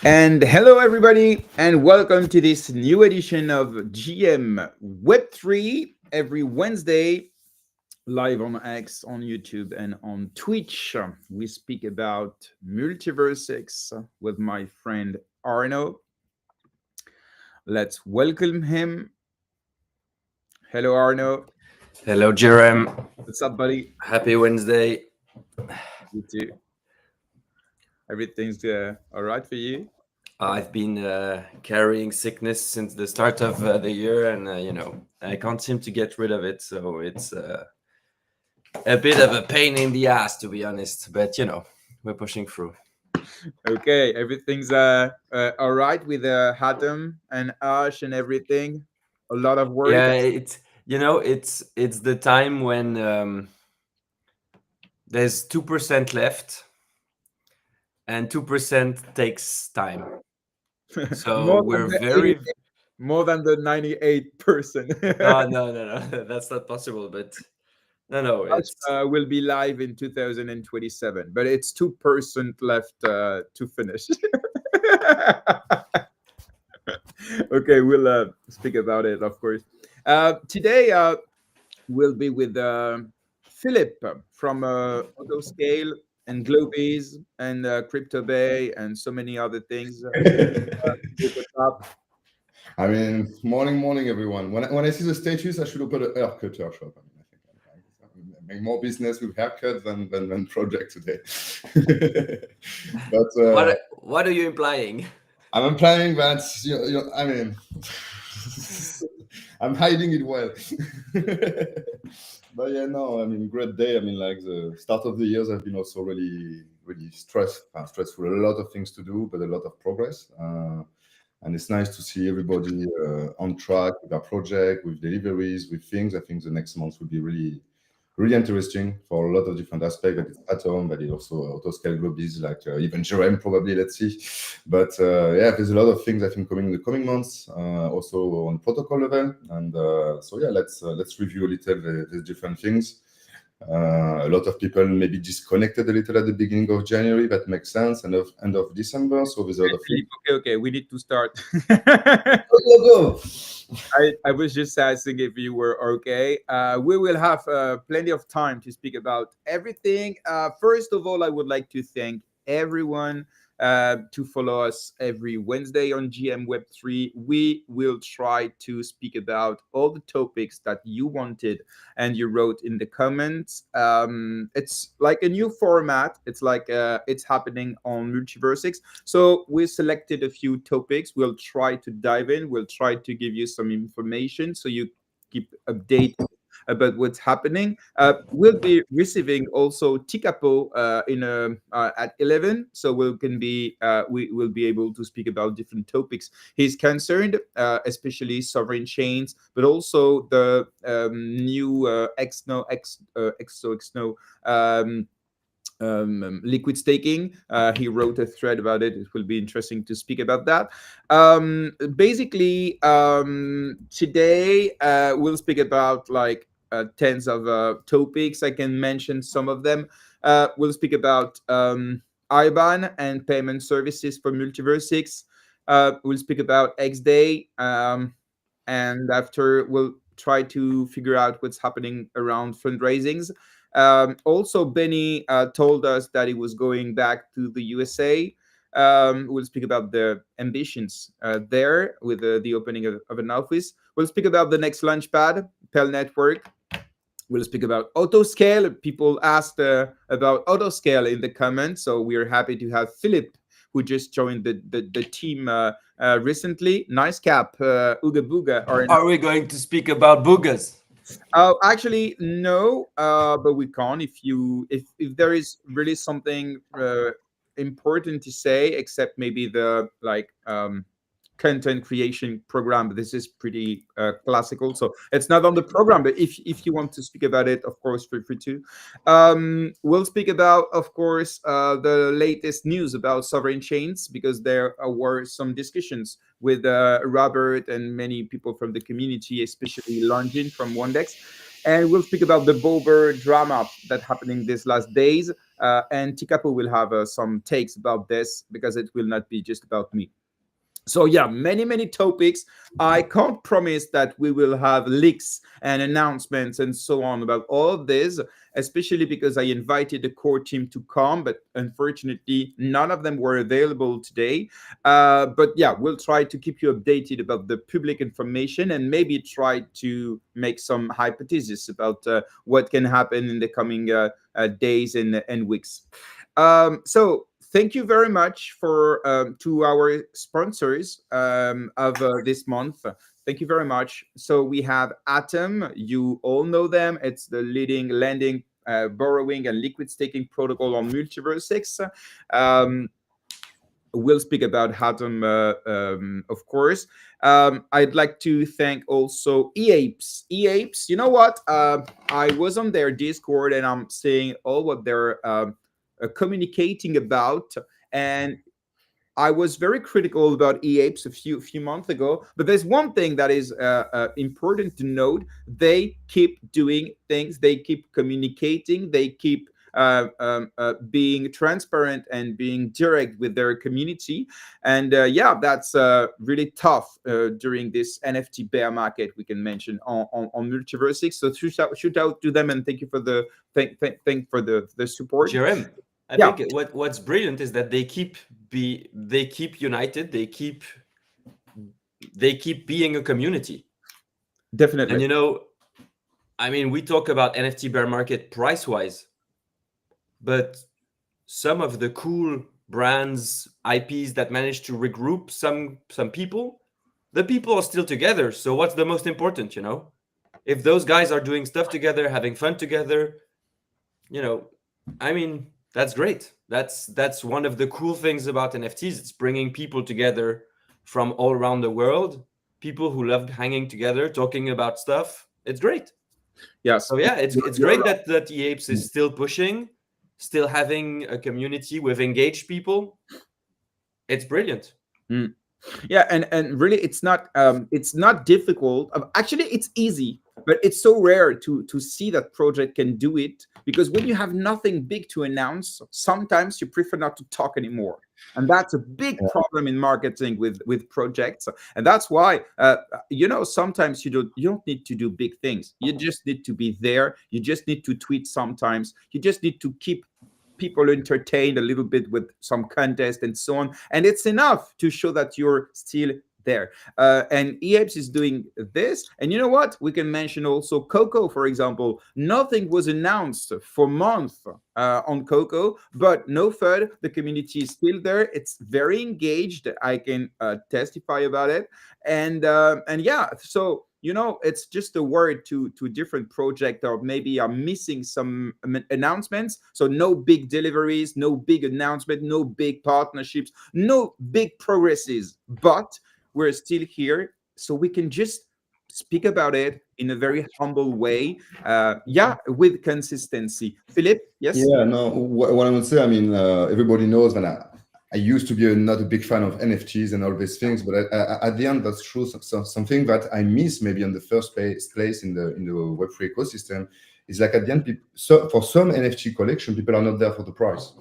And hello, everybody, and welcome to this new edition of GM Web3 every Wednesday, live on X, on YouTube, and on Twitch. We speak about MultiversX with my friend Arno. Let's welcome him. Hello, Arno. Hello, GRM. What's up, buddy? Happy Wednesday. You too. Everything's all right for you? I've been carrying sickness since the start of the year, and I can't seem to get rid of it. So it's a bit of a pain in the ass, to be honest. But we're pushing through. Okay, everything's all right with Hatem and Ash and everything. A lot of work. Yeah, it's the time when there's 2% left, and 2% takes time. So we're more than the 98%. No, no, no, no. That's not possible. But no, it's Will be live in 2027, but it's 2% left to finish. Okay, we'll speak about it, of course. Today we'll be with Philippe from Autoscale and Globies and CryptoBay and so many other things. Philippe, what's up? I mean, morning, everyone. When I see the status, I should open a haircut shop. I mean, I think I make more business with haircuts than project today. But what are you implying? I'm implying that I mean, I'm hiding it well. But yeah, no, I mean, great day. I mean, like the start of the years have been also really stressful. A lot of things to do, but a lot of progress. And it's nice to see everybody on track with our project, with deliveries, with things. I think the next month will be really, really interesting for a lot of different aspects. That it's Atom, but it's also Autoscale Globies, like even GRM probably, let's see. But yeah, there's a lot of things I think coming in the coming months, also on protocol level. And so yeah, let's review a little the different things. A lot of people maybe disconnected a little at the beginning of January. That makes sense. And end of December. So there's a lot of things. Okay, we need to start. Go. I was just asking if you were okay. We will have plenty of time to speak about everything. First of all, I would like to thank everyone to follow us every Wednesday on GM Web3. We will try to speak about all the topics that you wanted and you wrote in the comments. It's like a new format. It's like it's happening on MultiversX. So we selected a few topics. We'll try to dive in. We'll try to give you some information so you keep updated about what's happening. We'll be receiving also Tikapo at 11, so we will be able to speak about different topics he's concerned, especially sovereign chains, but also the new XOXNO liquid staking. He wrote a thread about it. It will be interesting to speak about that. Basically, today we'll speak about like tens of topics. I can mention some of them. We'll speak about IBAN and payment services for MultiversX. We'll speak about xDay, and after we'll try to figure out what's happening around fundraisings. Also, Benny told us that he was going back to the USA. We'll speak about the ambitions there with the opening of an office. We'll speak about the next Launchpad, Pell Network. We'll speak about Autoscale. People asked about Autoscale in the comments, so we're happy to have Philippe, who just joined the team recently. Nice cap, Ooga Booga. Are we going to speak about boogas? Actually, no, but we can if there is really something important to say, except maybe the content creation program. But this is pretty classical, so it's not on the program. But if you want to speak about it, of course, feel free to. We'll speak about, of course, the latest news about sovereign chains, because there were some discussions with Robert and many people from the community, especially Longin from Wondex. And we'll speak about the Bober drama that happening these last days. And Tikapo will have some takes about this, because it will not be just about me. So yeah, many topics. I can't promise that we will have leaks and announcements and so on about all of this, especially because I invited the core team to come, but unfortunately none of them were available today. But yeah, we'll try to keep you updated about the public information and maybe try to make some hypotheses about what can happen in the coming days and weeks. So thank you very much for to our sponsors of this month. Thank you very much. So we have Atom. You all know them. It's the leading lending, borrowing, and liquid staking protocol on MultiversX. We'll speak about Atom, of course. I'd like to thank also eApes. eApes, you know what? I was on their Discord and I'm seeing all what they're communicating about, and I was very critical about eApes a few months ago, but there's one thing that is important to note. They keep doing things, they keep communicating, they keep being transparent and being direct with their community. And yeah, that's really tough during this NFT bear market, we can mention on MultiversX. So shoot out to them, and thank you for the thank for the support. GRM, I Yeah. think what's brilliant is that they keep united, they keep being a community. Definitely. And you know, I mean, we talk about NFT bear market price wise, but some of the cool brands, IPs that manage to regroup some people, the people are still together. So what's the most important, you know? If those guys are doing stuff together, having fun together, you know, I mean, that's great. That's one of the cool things about NFTs. It's bringing people together from all around the world, people who love hanging together, talking about stuff. It's great. Yes. So yeah, it's great that eApes is still pushing, still having a community with engaged people. It's brilliant. Yeah, and really, it's not difficult. Actually, it's easy, but it's so rare to see that project can do it, because when you have nothing big to announce, sometimes you prefer not to talk anymore, and that's a big problem in marketing with projects. And that's why you know, sometimes you don't need to do big things. You just need to be there. You just need to tweet sometimes. You just need to keep people entertained a little bit with some contest and so on, and it's enough to show that you're still there. And eApes is doing this. And you know what, we can mention also Coco, for example. Nothing was announced for months on Coco, but no FUD. The community is still there. It's very engaged. I can testify about it. And yeah, so you know, it's just a word to different project, or maybe are missing some announcements. So no big deliveries, no big announcement, no big partnerships, no big progresses, but we're still here, so we can just speak about it in a very humble way, yeah, with consistency. Philippe, yes? Yeah, no, what I would say, I mean, everybody knows that I used to be not a big fan of NFTs and all these things, but at the end, that's true. Something that I miss maybe in the first place in the Web3 ecosystem is like, at the end, for some NFT collection, people are not there for the price.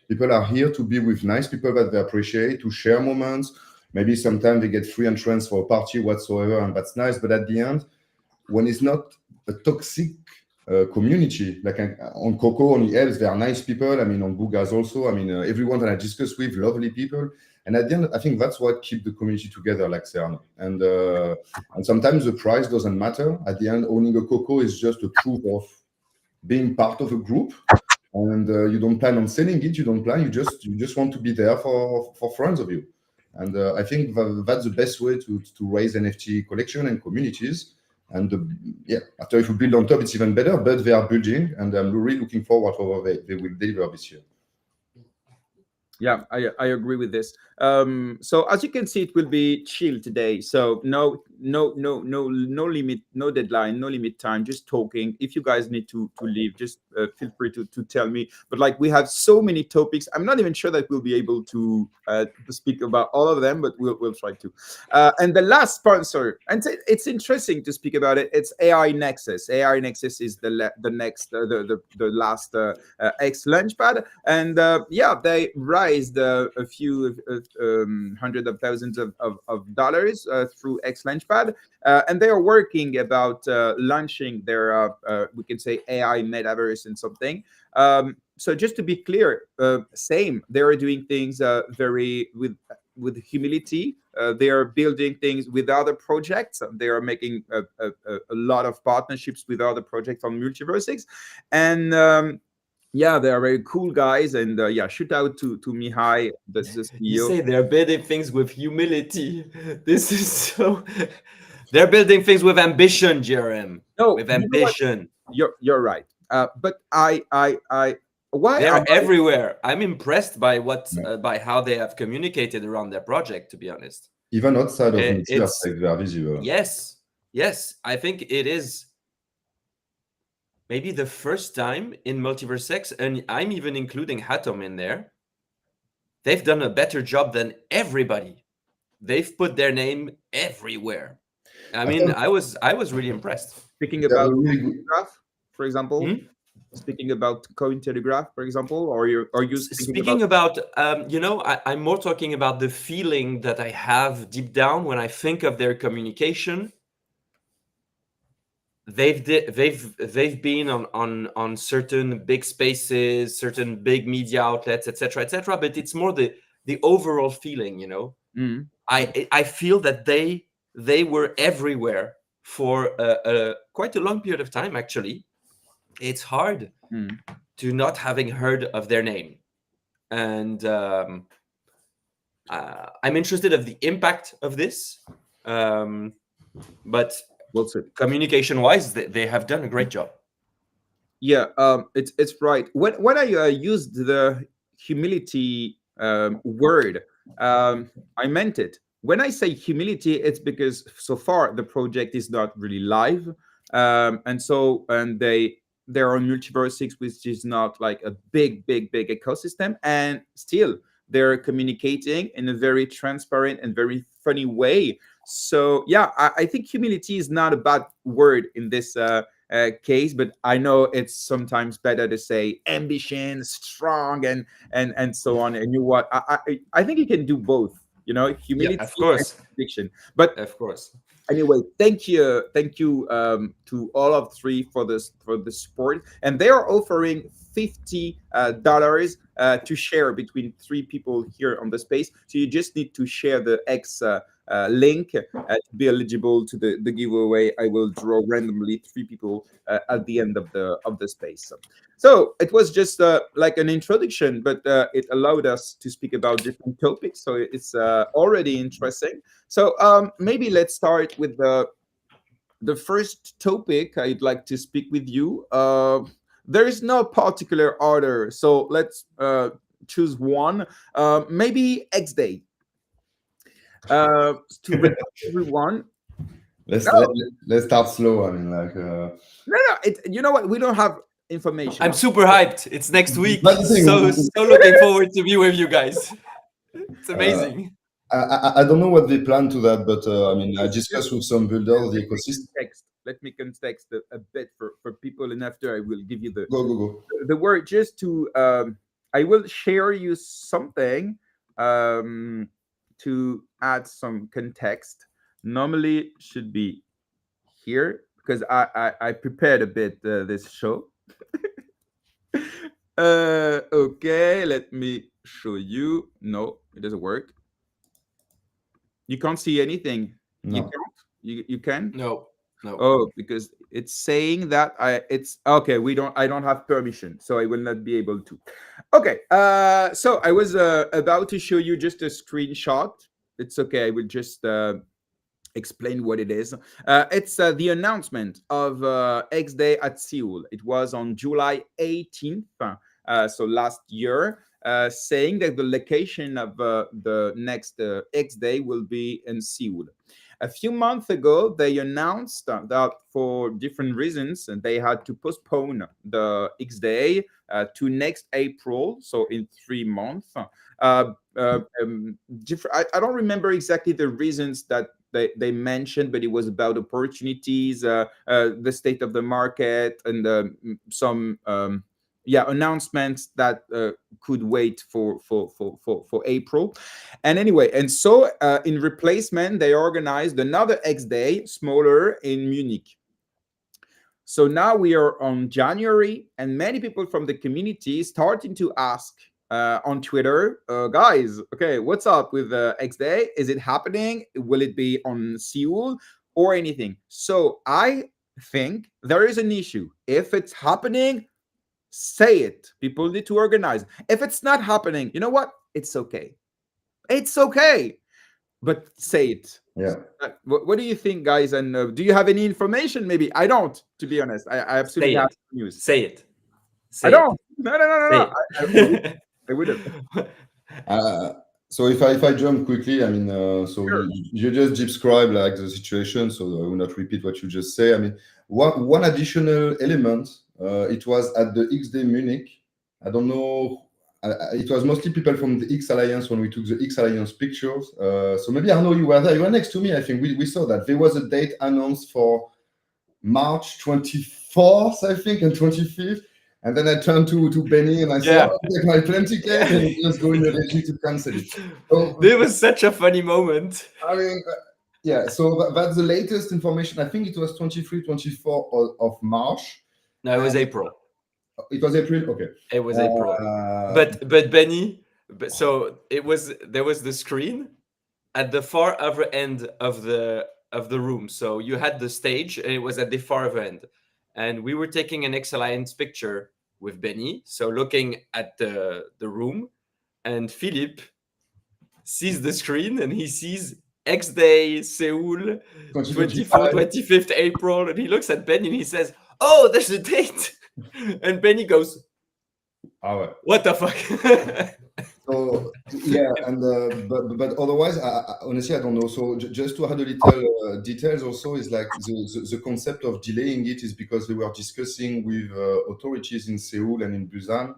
People are here to be with nice people that they appreciate, to share moments. Maybe sometimes they get free entrance for a party whatsoever, and that's nice. But at the end, when it's not a toxic community, like on Coco, on the Elves, they are nice people. I mean, on Boogas also. I mean, everyone that I discuss with, lovely people. And at the end, I think that's what keeps the community together, like Serno. And sometimes the price doesn't matter. At the end, owning a Coco is just a proof of being part of a group. And you don't plan on selling it. You don't plan. You just want to be there for friends of you. And I think that's the best way to raise NFT collection and communities. And yeah, after if you build on top, it's even better. But they are building, and I'm really looking forward to what they will deliver this year. Yeah, I agree with this. So as you can see, it will be chill today. So no limit, no deadline, no limit time. Just talking. If you guys need to leave, just feel free to tell me. But like, we have so many topics. I'm not even sure that we'll be able to speak about all of them, but we'll try to. And the last sponsor, and it's interesting to speak about it. It's AI Nexus. AI Nexus is the next the last xLaunchpad, and yeah, they raised a few hundred of thousands of dollars through xLaunchpad, and they are working about launching their we can say AI metaverse and something. So just to be clear, same, they are doing things very with humility. They are building things with other projects. They are making a lot of partnerships with other projects on MultiversX, and yeah, they are very cool guys. And yeah, shout out to Mihai, the CEO. You say they're building things with humility. This is so. They're building things with ambition, GRM. No, with ambition. You're right. But why they're everywhere. I'm impressed by by how they have communicated around their project, to be honest. Even outside of MultiversX, they are visible. Yes. I think it is maybe the first time in MultiversX, and I'm even including Hatom in there. they've done a better job than everybody. They've put their name everywhere. I mean, I was really impressed. Speaking about really Cointelegraph, for example. Speaking about Cointelegraph, for example, or are you speaking about you know, I'm more talking about the feeling that I have deep down when I think of their communication. They've been on certain big spaces, certain big media outlets, etc., but it's more the overall feeling, you know. I feel that they were everywhere for quite a long period of time. Actually, it's hard to not having heard of their name, and I'm interested of the impact of this, but communication wise, they have done a great job. Yeah, it's right. When I used the humility word, I meant it. When I say humility, it's because so far the project is not really live, and they're on MultiversX, which is not like a big ecosystem, and still they're communicating in a very transparent and very funny way. So yeah, I think humility is not a bad word in this case, but I know it's sometimes better to say ambition, strong, and so on. And you know what? I think you can do both. You know, humility, yeah, of course, and conviction. But of course. Anyway, thank you to all of three for the support, and they are offering $50 to share between three people here on the space. So you just need to share the X link to be eligible to the giveaway. I will draw randomly three people at the end of the space. So it was just like an introduction, but it allowed us to speak about different topics. So it's already interesting. So maybe let's start with the first topic I'd like to speak with you. There is no particular order, so let's choose one. Maybe xDay. To recap everyone. Let's start slow. I mean, like no. You know what? We don't have information. I'm super hyped. It's next week. So looking forward to be with you guys. It's amazing. I don't know what they plan to that, but I mean, I discussed with some builders the ecosystem. Let me context a bit for people, and after I will give you go the word. Just to I will share you something to add some context. Normally should be here because I prepared a bit this show. Okay, let me show you. No, it doesn't work. You can't see anything. No. You can't. You can. No. Oh, because it's saying that it's okay. I don't have permission, so I will not be able to. Okay. So I was about to show you just a screenshot. It's okay. I will just explain what it is. It's the announcement of xDay at Seoul. It was on July 18th, so last year, saying that the location of the next xDay will be in Seoul. A few months ago, they announced that for different reasons, they had to postpone the xDay to next April, so in 3 months. I don't remember exactly the reasons that they mentioned, but it was about opportunities, the state of the market, and some announcements that could wait for April. And anyway, and so in replacement, they organized another xDay, smaller, in Munich. So now we are on January, and many people from the community starting to ask on Twitter, guys, okay, what's up with xDay? Is it happening? Will it be on Seoul or anything? So I think there is an issue. If it's happening, say it. People need to organize. If it's not happening, you know what? It's okay. It's okay. But say it. Yeah. What do you think, guys? And do you have any information? Maybe I don't. To be honest, I absolutely have news. Say it. I don't. No. I wouldn't. So if I jump quickly, I mean, Sure. you just described like the situation, so I will not repeat what you just say. I mean, one additional element, it was at the xDay Munich. I don't know it was mostly people from the X Alliance when we took the X Alliance pictures. So maybe Arno, you were there. You were next to me. I think we saw that there was a date announced for March 24th, I think, and 25th. And then I turned to Benny and I said, "Oh, take my plane ticket and just go in the regie to cancel it." So, It was such a funny moment. I mean, yeah. So that's the latest information. I think it was 23, 24 of March. No, it was April. It was April. Okay. It was April. But Benny, so there was the screen at the far other end of the room. So you had the stage, and it was at the far other end. And we were taking an X Alliance picture with Benny, so looking at the room, and Philippe sees the screen and he sees xDay Seoul 24, 25th April, and he looks at Benny and he says, "Oh, there's a date." And Benny goes, "What the fuck?" So yeah, and but otherwise, honestly, I don't know. So just to add a little details, also is like the concept of delaying it is because we were discussing with authorities in Seoul and in Busan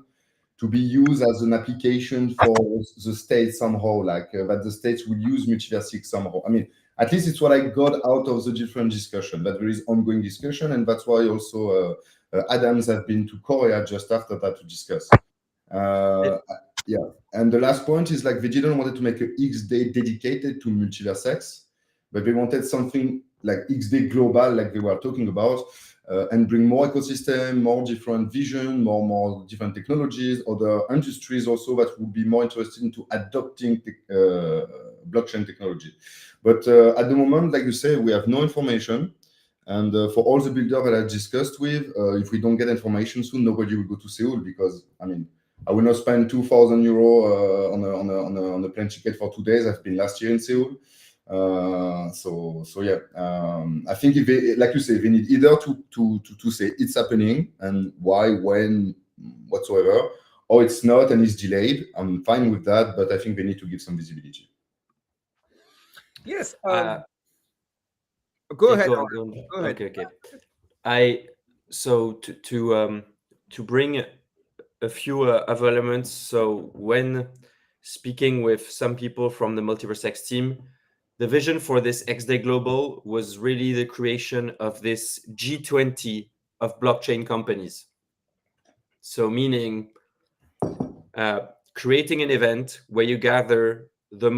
to be used as an application for the state somehow, like that the states will use MultiversX somehow. I mean, at least it's what I got out of the different discussion. But there is ongoing discussion, and that's why also Adams have been to Korea just after that to discuss. Yeah, and the last point is like they didn't want to make a xDay dedicated to MultiversX, but they wanted something like xDay global, like they were talking about, and bring more ecosystem, more different vision, more different technologies, other industries also that would be more interested into adopting blockchain technology. But at the moment, like you say, we have no information. And for all the builders that I discussed with, if we don't get information soon, nobody will go to Seoul because, I mean, I will not spend 2,000 euro on a plane ticket for 2 days. I've been last year in Seoul. So yeah, I think if they, like you say, they need either to say it's happening and why, when, whatsoever, or it's not and it's delayed. I'm fine with that, but I think they need to give some visibility. Yes. Go ahead. Go ahead. Okay. So to bring a few other elements. So when speaking with some people from the MultiversX team, the vision for this xDay Global was really the creation of this G20 of blockchain companies. So meaning creating an event where you gather the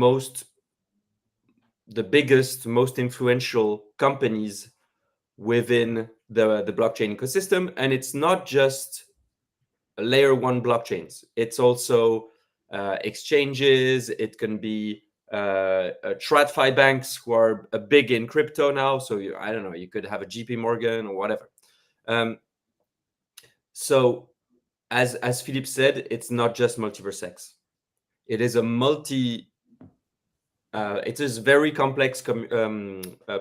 biggest, most influential companies within the blockchain ecosystem. And it's not just layer one blockchains. It's also exchanges. It can be TradFi banks who are big in crypto now. So I don't know, you could have a JP Morgan or whatever. So as Philippe said, it's not just MultiversX. It is it is very complex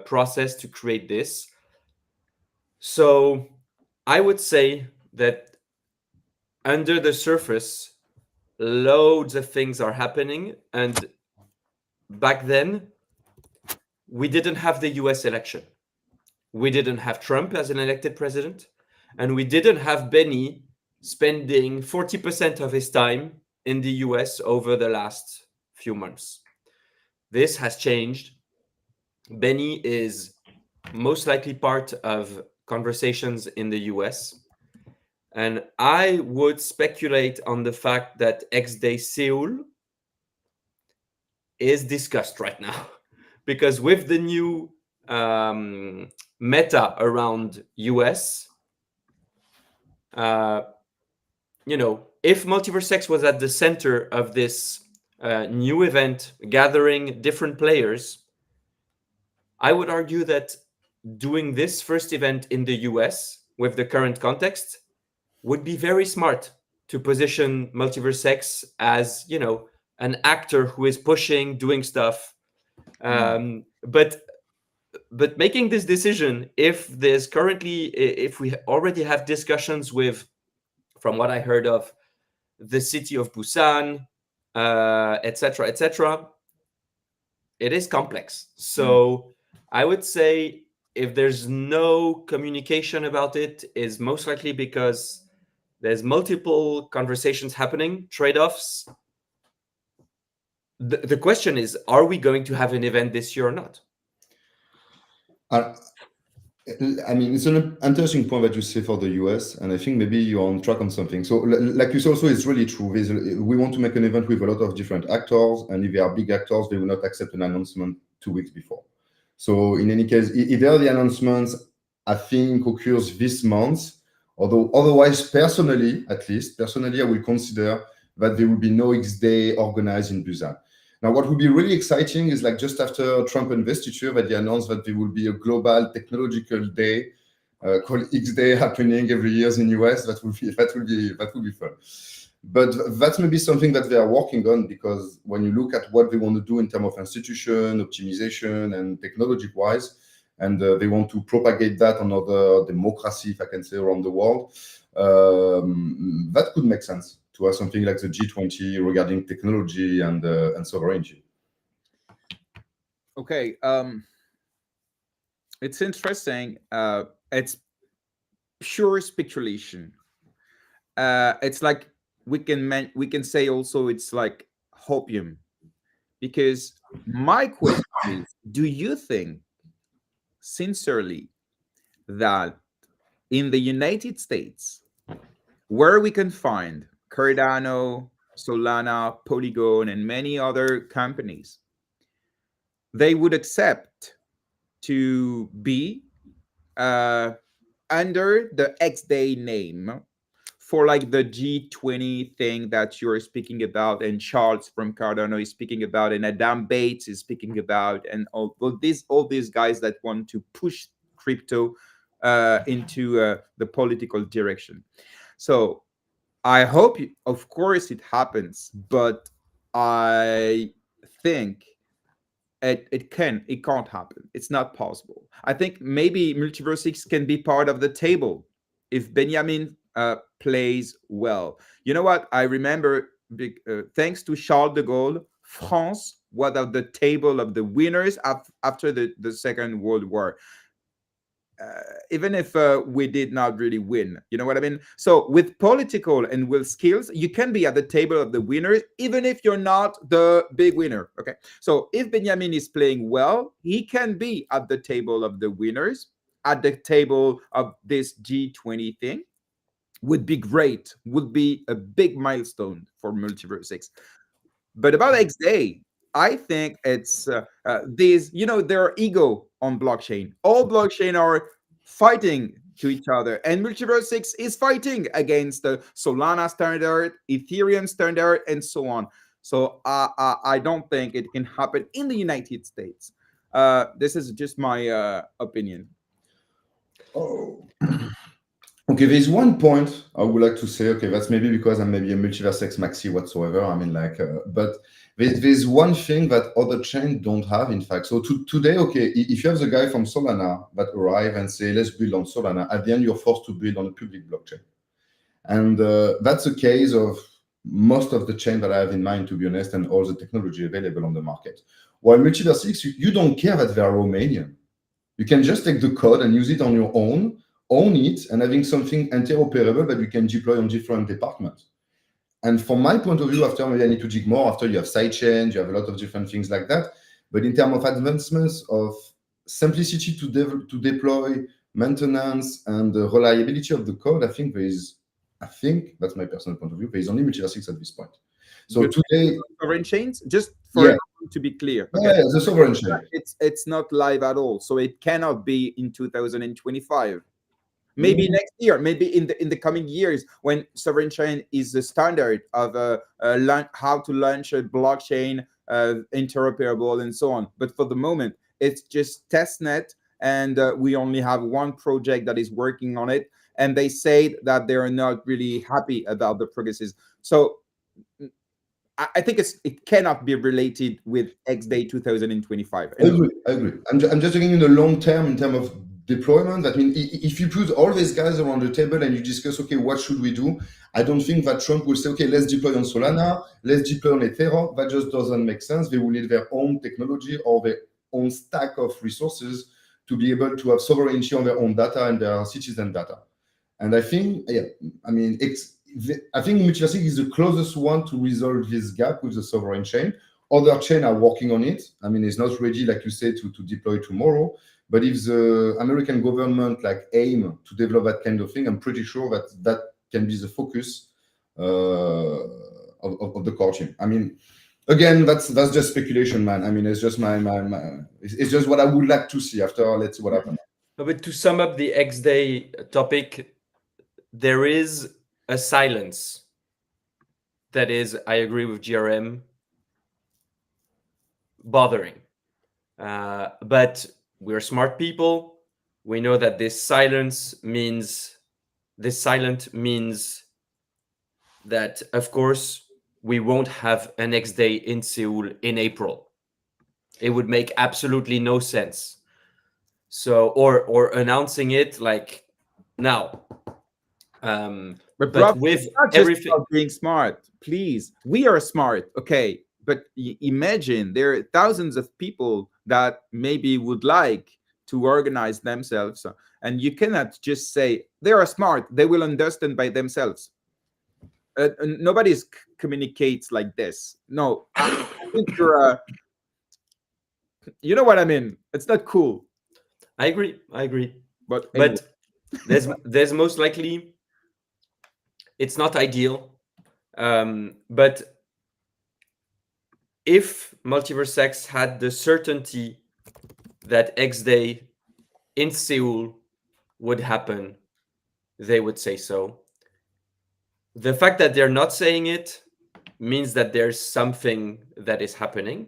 process to create this. So I would say that under the surface, loads of things are happening. And back then, we didn't have the US election. We didn't have Trump as an elected president. And we didn't have Benny spending 40% of his time in the US over the last few months. This has changed. Benny is most likely part of conversations in the US. And I would speculate on the fact that xDay Seoul is discussed right now. Because with the new meta around US, if MultiversX was at the center of this new event, gathering different players, I would argue that doing this first event in the US with the current context would be very smart to position MultiversX as, an actor who is pushing, doing stuff. But making this decision, if we already have discussions with, from what I heard of, the city of Busan, etc., it is complex. So I would say if there's no communication about it, is most likely because There's multiple conversations happening, trade-offs. The question is, are we going to have an event this year or not? I mean, it's an interesting point that you say for the US, and I think maybe you're on track on something. So, like you said, also, it's really true. We want to make an event with a lot of different actors, and if they are big actors, they will not accept an announcement 2 weeks before. So, in any case, either the announcements, I think, occurs this month, although otherwise, personally, I will consider that there will be no xDay organized in Busan. Now, what would be really exciting is like just after Trump investiture that they announced that there will be a global technological day called xDay happening every year in US. That would be fun. But that's maybe something that they are working on, because when you look at what they want to do in terms of institution, optimization, and technology-wise, and they want to propagate that on other democracy, if I can say, around the world, that could make sense to have something like the G20 regarding technology and sovereignty. Okay, it's interesting. It's pure speculation. It's like we can say also it's like hopium, because my question is: do you think sincerely that in the United States, where we can find Cardano, Solana, Polygon, and many other companies, they would accept to be under the xDay name for like the G20 thing that you're speaking about, and Charles from Cardano is speaking about, and Adam Bates is speaking about, and all these guys that want to push crypto into the political direction. So I hope, of course, it happens, but I think it can't happen. It's not possible. I think maybe MultiversX can be part of the table if Benjamin plays well. You know what? I remember, thanks to Charles de Gaulle, France was at the table of the winners after the Second World War. Even if we did not really win, you know what I mean? So with political and with skills, you can be at the table of the winners, even if you're not the big winner. Okay. So if Benjamin is playing well, he can be at the table of the winners, at the table of this G20 thing. Would be great, would be a big milestone for MultiversX. But about xDay, I think it's these, there are ego on blockchain. All blockchain are fighting to each other, and MultiversX is fighting against the Solana standard, Ethereum standard, and so on. So I don't think it can happen in the United States. This is just my opinion. Oh. Okay, there's one point I would like to say. Okay, that's maybe because I'm maybe a MultiversX maxi whatsoever. I mean, like, but there's one thing that other chains don't have, in fact. So today, okay, if you have the guy from Solana that arrive and say, let's build on Solana, at the end, you're forced to build on a public blockchain. And that's the case of most of the chain that I have in mind, to be honest, and all the technology available on the market. While MultiversX, you don't care that they are Romanian. You can just take the code and use it on your own, own it, and having something interoperable that you can deploy on different departments. And from my point of view, after maybe I need to dig more, after you have sidechains, you have a lot of different things like that. But in terms of advancements of simplicity to deploy, maintenance, and the reliability of the code, I think that's my personal point of view, there is only MultiversX at this point. So today, sovereign chains, just for to be clear, okay, the sovereign chain, it's not live at all, so it cannot be in 2025. Maybe next year, maybe in the coming years, when sovereign chain is the standard of how to launch a blockchain, interoperable, and so on. But for the moment, it's just testnet, and we only have one project that is working on it, and they say that they are not really happy about the progresses. So I think it cannot be related with xDay 2025. I agree. I'm just thinking in the long term, in terms of deployment. I mean, if you put all these guys around the table and you discuss, okay, what should we do? I don't think that Trump will say, okay, let's deploy on Solana, let's deploy on Ethereum. That just doesn't make sense. They will need their own technology or their own stack of resources to be able to have sovereignty on their own data and their citizen data. And I think, I mean, I think MultiversX is the closest one to resolve this gap with the sovereign chain. Other chains are working on it. I mean, it's not ready, like you say, to deploy tomorrow. But if the American government aim to develop that kind of thing, I'm pretty sure that can be the focus of the core chain. I mean, again, that's just speculation, man. I mean, it's just it's just what I would like to see after. Let's see what happens. But to sum up the xDay topic, there is a silence that is, I agree with GRM, bothering. But we're smart people. We know that this silent means that, of course, we won't have an xDay in Seoul in April. It would make absolutely no sense. So, or announcing it now. But Rob, with it's not just everything about being smart. Please, we are smart, okay? But imagine there are thousands of people that maybe would like to organize themselves, and you cannot just say they are smart. They will understand by themselves. Nobody communicates like this. No, I think you're. You know what I mean? It's not cool. I agree. But anyway. there's most likely, it's not ideal, but if MultiversX had the certainty that xDay in Seoul would happen, they would say so. The fact that they're not saying it means that there's something that is happening.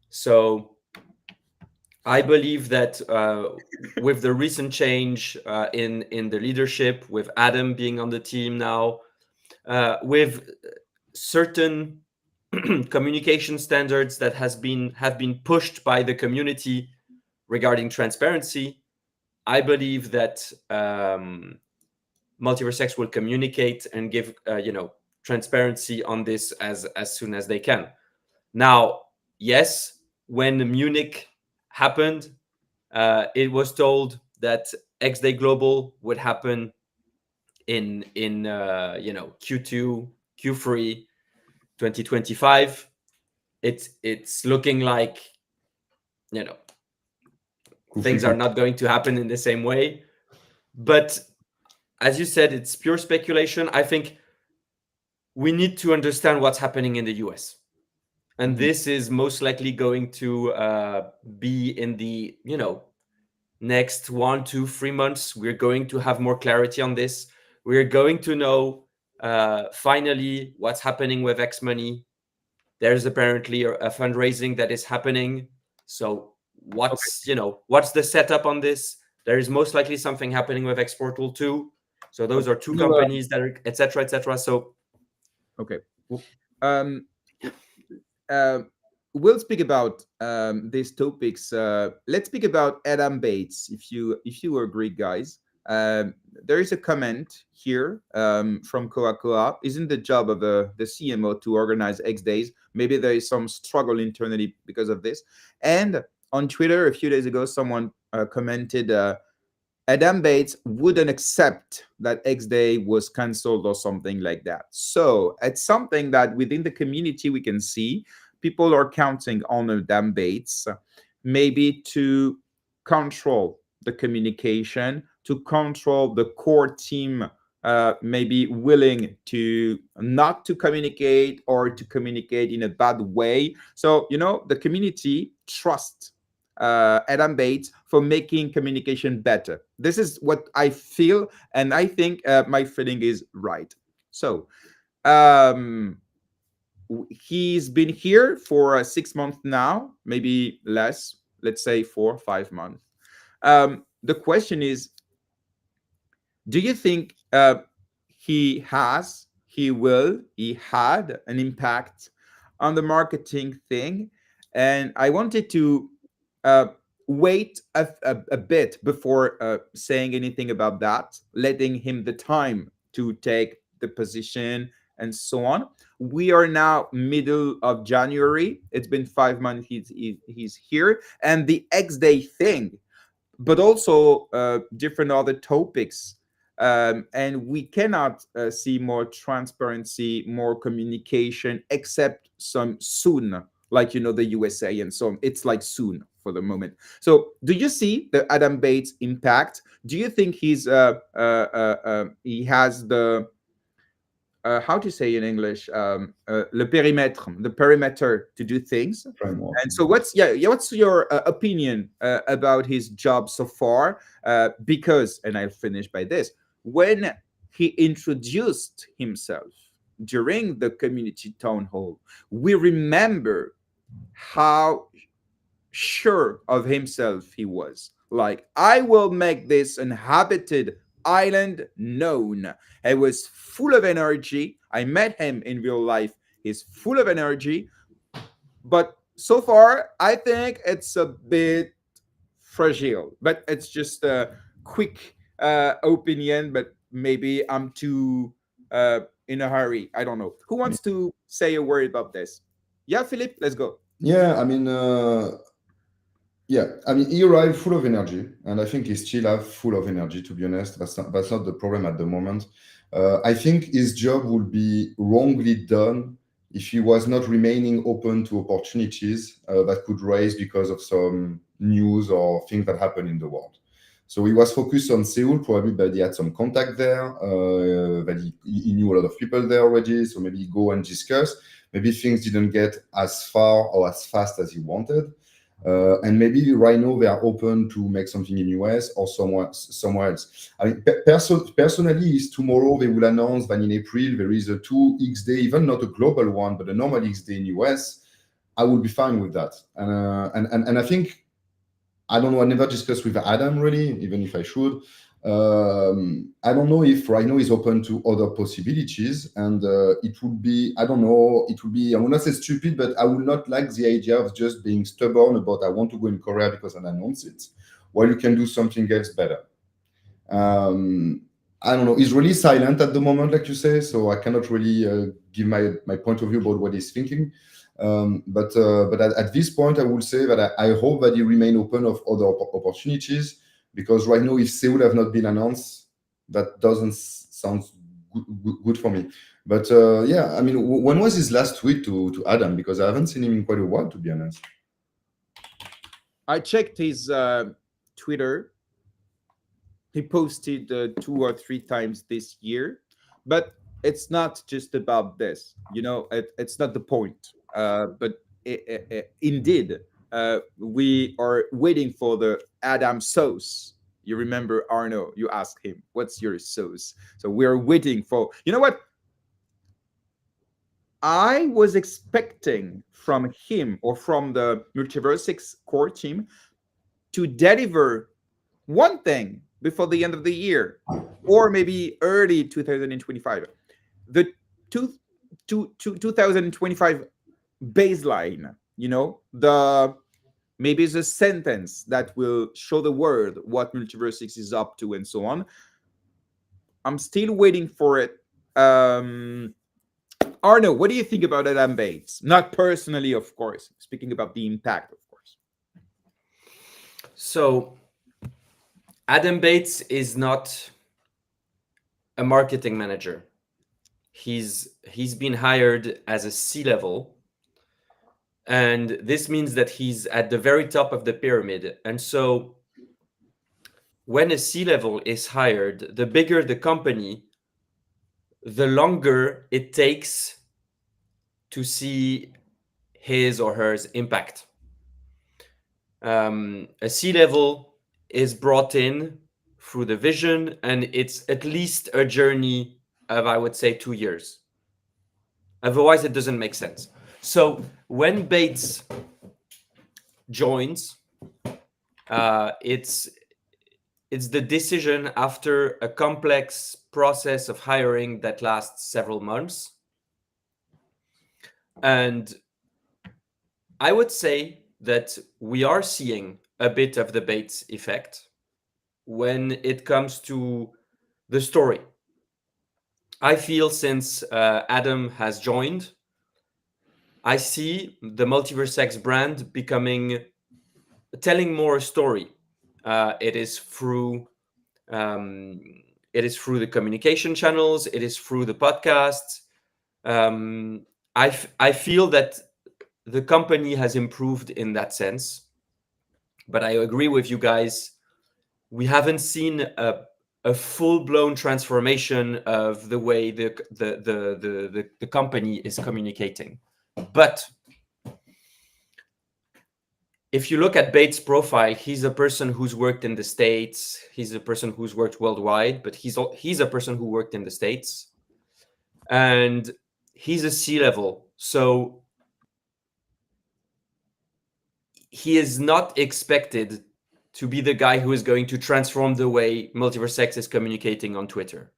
So I believe that with the recent change in the leadership, with Adam being on the team now, with certain communication standards that have been pushed by the community regarding transparency, I believe that MultiversX will communicate and give transparency on this as soon as they can. Now, yes, when Munich happened, it was told that xDay Global would happen in Q2, Q3 2025. It's looking like things are not going to happen in the same way. But as you said, it's pure speculation. I think we need to understand what's happening in the US. And this is most likely going to be in the next 1, 2, 3 months. We're going to have more clarity on this. We're going to know finally what's happening with xMoney. There's apparently a fundraising that is happening. So what's the setup on this? There is most likely something happening with xPortal too. So those are two companies that are etc. So okay. We'll speak about these topics. Let's speak about Adam Bates, if you agree, guys. There is a comment here from Coca-Cola. Isn't the job of the CMO to organize xDays? Maybe there is some struggle internally because of this. And on Twitter a few days ago, someone commented, Adam Bates wouldn't accept that xDay was canceled or something like that. So it's something that within the community we can see. People are counting on Adam Bates maybe to control the communication, to control the core team, maybe willing to not to communicate or to communicate in a bad way. So, the community trusts Adam Bates for making communication better. This is what I feel, and I think my feeling is right. So, he's been here for 6 months now, maybe less, let's say 4 or 5 months. The question is, do you think he had an impact on the marketing thing? And I wanted to wait a bit before saying anything about that, letting him the time to take the position and so on. We are now middle of January. It's been 5 months he's here, and the xDay thing, but also different other topics and we cannot see more transparency, more communication, except some soon, like the USA and so on. It's like soon for the moment. So, do you see the Adam Bates impact? Do you think he has the how to say in English, le périmètre, the perimeter to do things? Framework. And so, what's your opinion about his job so far? Because, and I'll finish by this: when he introduced himself during the community town hall, we remember how sure of himself he was. Like, I will make this inhabited island known. He was full of energy. I met him in real life. He's full of energy. But so far, I think it's a bit fragile. But it's just a quick opinion. But maybe I'm too in a hurry. I don't know. Who wants to say a word about this? Yeah, Philippe, let's go. Yeah, I mean, he arrived full of energy, and I think he still have full of energy. To be honest, that's not the problem at the moment. I think his job would be wrongly done if he was not remaining open to opportunities that could raise because of some news or things that happen in the world. So he was focused on Seoul, probably, but he had some contact there. That he knew a lot of people there already, so maybe go and discuss. Maybe things didn't get as far or as fast as he wanted. And maybe right now they are open to make something in US or somewhere else. I mean, personally, is tomorrow they will announce that in April there is a 2 xDay, even not a global one, but a normal xDay in US. I will be fine with that. And I think, I don't know, I never discussed with Adam really, even if I should. I don't know if right now he's open to other possibilities, and it would be, I don't know, it would be, I will not say stupid, but I would not like the idea of just being stubborn about I want to go in Korea because I announced it, while you can do something else better. I don't know, he's really silent at the moment, like you say, so I cannot really give my point of view about what he's thinking. But at this point, I would say that I hope that he remain open of other opportunities, because right now, if Seoul have not been announced, that doesn't sound good for me. But yeah, I mean, when was his last tweet to Adam? Because I haven't seen him in quite a while, to be honest. I checked his Twitter. He posted 2 or 3 times this year, but it's not just about this. It's not the point. But indeed, we are waiting for the Adam sauce. You remember Arno? You asked him, "What's your sauce?" So we are waiting for. You know what? I was expecting from him or from the MultiversX core team to deliver one thing before the end of the year, or maybe early 2025. The 2025 baseline, maybe the sentence that will show the world what MultiversX is up to and so on. I'm still waiting for it. Arno, what do you think about Adam Bates? Not personally, of course, speaking about the impact, of course. So Adam Bates is not a marketing manager. He's been hired as a C-level, and this means that he's at the very top of the pyramid. And so when a C-level is hired, the bigger the company, the longer it takes to see his or her impact. A C-level is brought in through the vision, and it's at least a journey of, I would say, 2 years. Otherwise, it doesn't make sense. So when Bates joins, it's the decision after a complex process of hiring that lasts several months. And I would say that we are seeing a bit of the Bates effect when it comes to the story. I feel since Adam has joined, I see the MultiversX brand telling more a story. It is through it is through the communication channels, it is through the podcasts. I feel that the company has improved in that sense, but I agree with you guys. We haven't seen a full-blown transformation of the way the company is communicating. But if you look at Bates' profile, he's a person who's worked in the States. He's a person who's worked worldwide, but he's a person who worked in the States. And he's a C-level. So he is not expected to be the guy who is going to transform the way MultiversX is communicating on Twitter.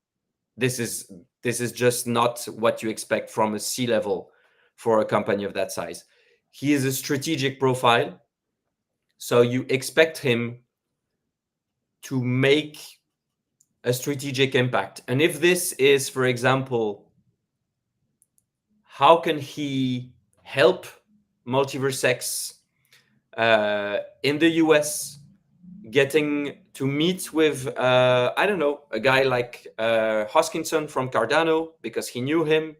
This is just not what you expect from a C-level for a company of that size. He is a strategic profile. So you expect him to make a strategic impact. And if this is, for example, how can he help MultiversX in the US, getting to meet with, I don't know, a guy like Hoskinson from Cardano because he knew him?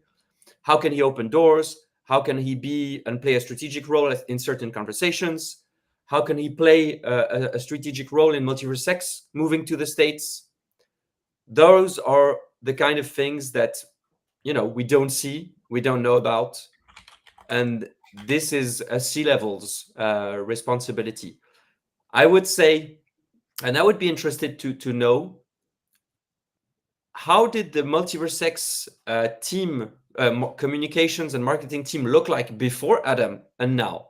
How can he open doors? How can he be and play a strategic role in certain conversations? How can he play a strategic role in MultiversX moving to the States? Those are the kind of things that, we don't see, we don't know about. And this is a C-level's responsibility. I would say, and I would be interested to know, how did the MultiversX team, communications and marketing team look like before Adam and now?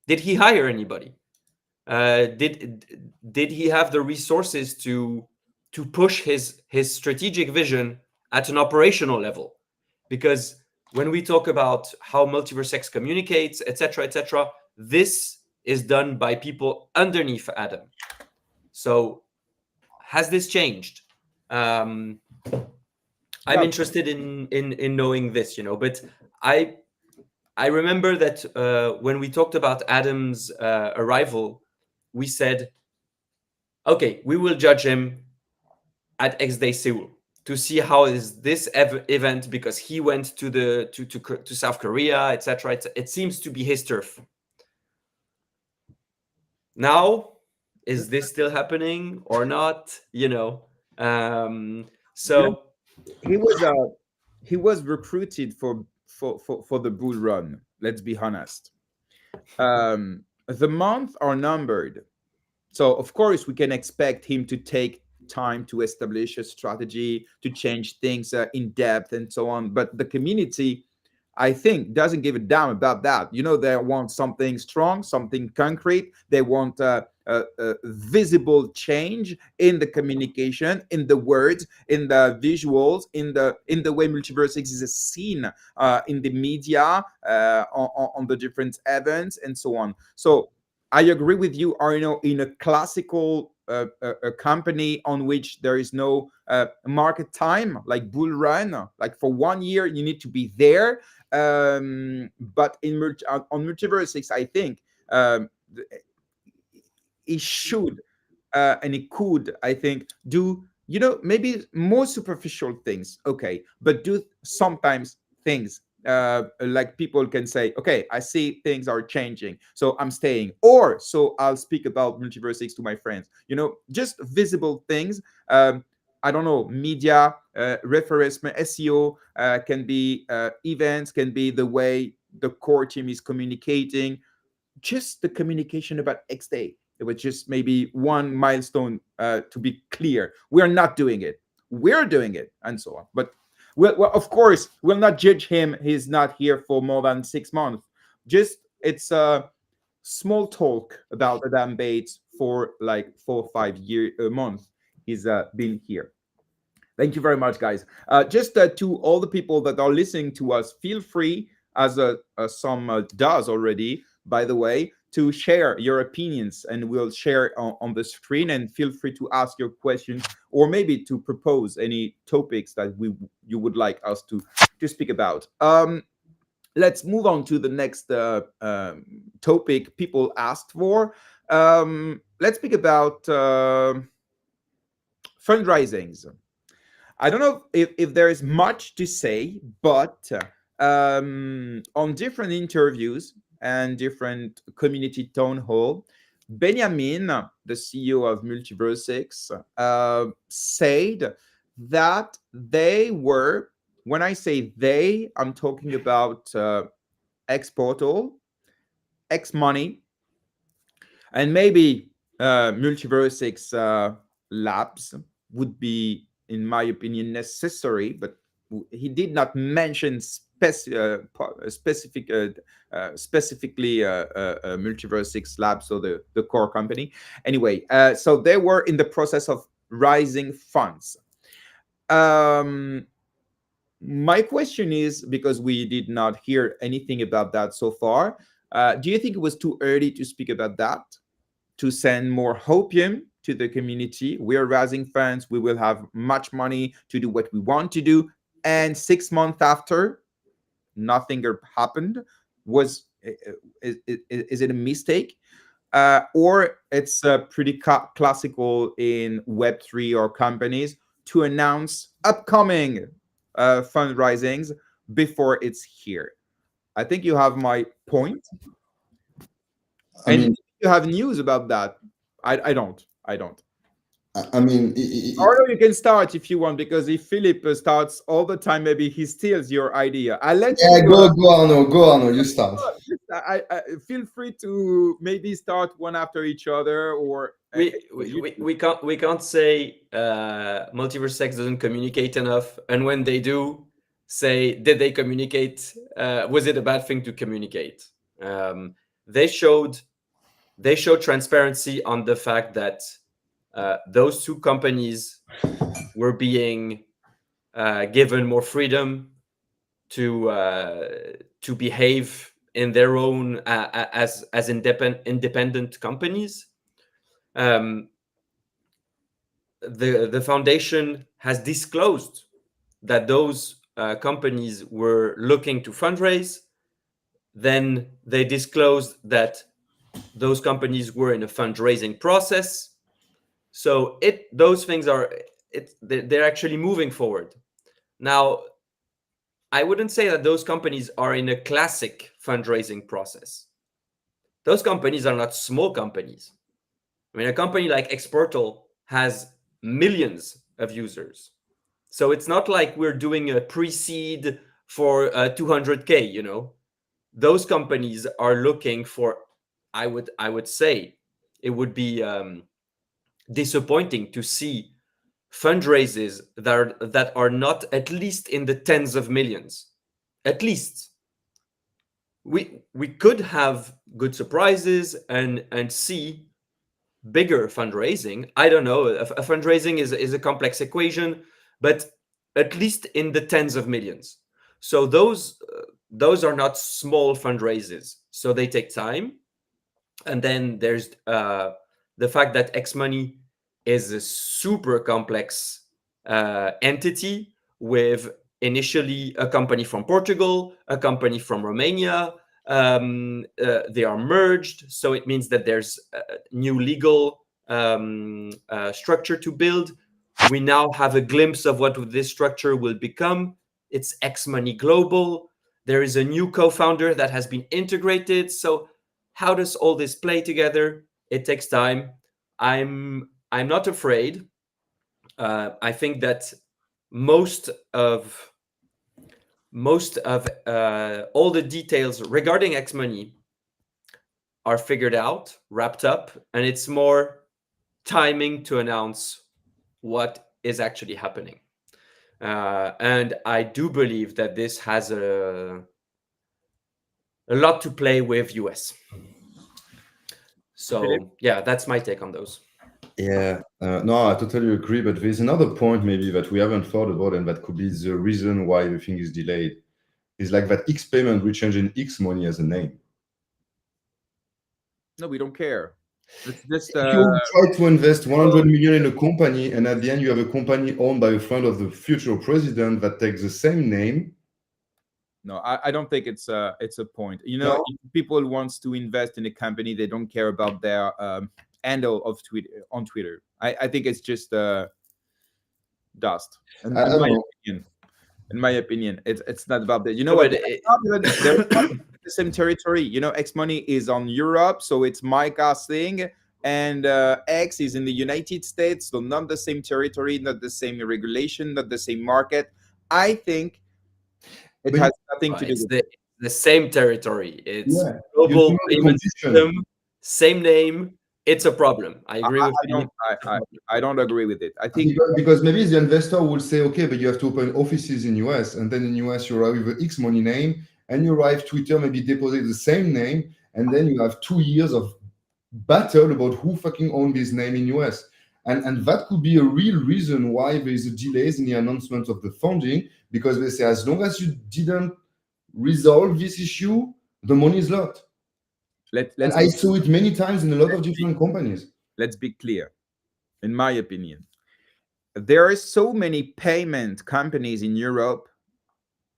Did he hire anybody? Did he have the resources to push his strategic vision at an operational level? Because when we talk about how MultiversX communicates, etc., this is done by people underneath Adam. So has this changed? I'm interested in knowing this, but I remember that when we talked about Adam's arrival, we said, okay, we will judge him at xDay Seoul to see how is this event, because he went to South Korea, etc. It seems to be his turf. Now, is this still happening or not? So he was recruited for the bull run. Let's be honest. The months are numbered, so of course we can expect him to take time to establish a strategy, to change things in depth and so on. But the community, I think, doesn't give a damn about that. They want something strong, something concrete. They want a visible change in the communication, in the words, in the visuals, in the way MultiversX is seen in the media, on the different events, and so on. So I agree with you, Arno. In a classical a company on which there is no market time, like bull run, like for 1 year you need to be there. But on MultiversX, I think it should and it could, I think, do maybe more superficial things, okay, but do sometimes things like people can say, okay, I see things are changing, so I'm staying, or so I'll speak about MultiversX to my friends. Just visible things. I don't know, media, referencement, SEO, can be events, can be the way the core team is communicating, just the communication about xDay. It was just maybe one milestone, to be clear. We're not doing it. We're doing it, and so on. But well, of course, we'll not judge him. He's not here for more than 6 months. Just it's a small talk about Adam Bates for like 4 or 5 months. He's been here. Thank you very much, guys. Just to all the people that are listening to us, feel free, as some does already, by the way, to share your opinions, and we'll share on the screen. And feel free to ask your questions, or maybe to propose any topics that you would like us to speak about. Let's move on to the next topic people asked for. Let's speak about fundraisings. I don't know if there is much to say, but on different interviews and different community town hall, Benjamin, the CEO of MultiversX, said that they were, when I say they, I'm talking about xPortal, xMoney, and maybe MultiversX labs would be, in my opinion, necessary, but he did not mention specifically MultiversX labs, so the core company. Anyway, so they were in the process of raising funds. My question is, because we did not hear anything about that so far, do you think it was too early to speak about that, to send more hopium to the community? We are raising funds, we will have much money to do what we want to do, and 6 months after, nothing happened? Is it a mistake? Or it's pretty classical in Web3 or companies to announce upcoming fundraisings before it's here? I think you have my point. I mean, You have news about that? I don't. I mean, Arno, you can start if you want, because if Philippe starts all the time, maybe he steals your idea. I'll let yeah, you. go Arno, you start. I feel free to maybe start one after each other, or we can't say MultiversX doesn't communicate enough, and when they do, say, did they communicate? Was it a bad thing to communicate? They showed transparency on the fact that those two companies were being given more freedom to behave in their own as independent companies. The foundation has disclosed that those companies were looking to fundraise. Then they disclosed that those companies were in a fundraising process. So those things they're actually moving forward. Now, I wouldn't say that those companies are in a classic fundraising process. Those companies are not small companies. I mean, a company like xPortal has millions of users. So it's not like we're doing a pre-seed for 200K, you know. Those companies are looking for, I would say, it would be disappointing to see fundraisers that are not at least in the tens of millions. At least we could have good surprises and see bigger fundraising. I don't know. A fundraising is a complex equation, but at least in the tens of millions. So those are not small fundraisers. So they take time. And then there's the fact that xMoney is a super complex entity with initially a company from Portugal, a company from Romania. They are merged, so it means that there's a new legal structure to build. We now have a glimpse of what this structure will become. It's xMoney Global. There is a new co-founder that has been integrated. So how does all this play together? It takes time. I'm not afraid. I think that most of all the details regarding xMoney are figured out, wrapped up, and it's more timing to announce what is actually happening. And I do believe that this has a lot to play with US. So yeah, that's my take on those. Yeah, no, I totally agree. But there's another point maybe that we haven't thought about, and that could be the reason why the thing is delayed. Is like that X payment will change in xMoney as a name. No, we don't care. It's just if you try to invest 100 million in a company, and at the end you have a company owned by a friend of the future president that takes the same name. No, I don't think it's a point. You know, if people wants to invest in a company, they don't care about their handle of Twitter on Twitter. I think it's just dust. In, I in don't my know. opinion, in my opinion, it's not about that. You know No, what? but They're not in the same territory. You know, xMoney is on Europe, so it's Micah's thing, and X is in the United States, so not the same territory, not the same regulation, not the same market. I think it But has nothing to do it's with it. the same territory. It's yeah, you global know the payment condition. system, same name. It's a problem. I agree with I Philippe. don't I don't agree with it. I think Because maybe the investor will say, okay, but you have to open offices in US, and then in US you arrive with the xMoney name, and you arrive Twitter maybe deposit the same name, and then you have 2 years of battle about who fucking own this name in US. And that could be a real reason why there is a delays in the announcement of the funding, because they say as long as you didn't resolve this issue, the money is locked. And let's I saw it many times in a lot of different companies. let's be clear. In my opinion, there are so many payment companies in Europe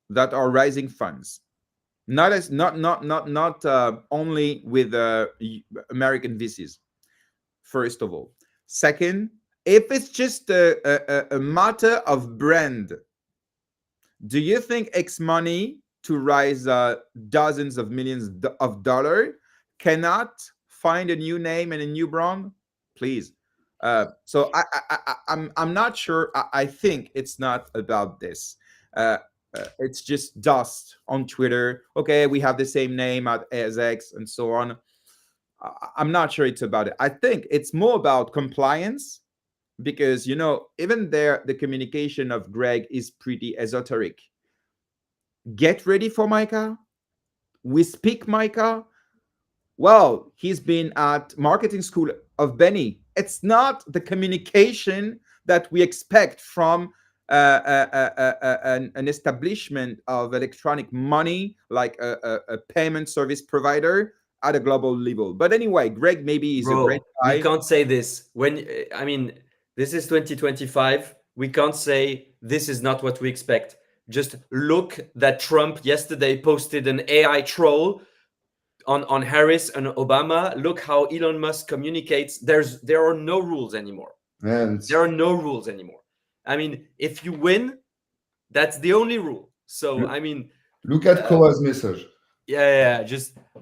that are raising funds. Not as not only with American VCs. First of all, second, if it's just a matter of brand, do you think xMoney to raise dozens of millions of dollars cannot find a new name and a new brand? Please. So I'm not sure. I think it's not about this. It's just dust on Twitter. Okay, we have the same name as X and so on. I'm not sure it's about it. I think it's more about compliance because, you know, even there, the communication of Greg is pretty esoteric. Get ready for Micah. We speak Micah. Well, he's been at marketing school of Benny. It's not the communication that we expect from an establishment of electronic money, like a payment service provider at a global level. But anyway, Greg maybe is a great Bro, guy. we can't say this. I mean, this is 2025. We can't say this is not what we expect. Just look that Trump yesterday posted an AI troll on Harris and Obama. Look how Elon Musk communicates. There are no rules anymore. And There are no rules anymore. I mean, if you win, that's the only rule. So I mean, look at Koa's message. yeah.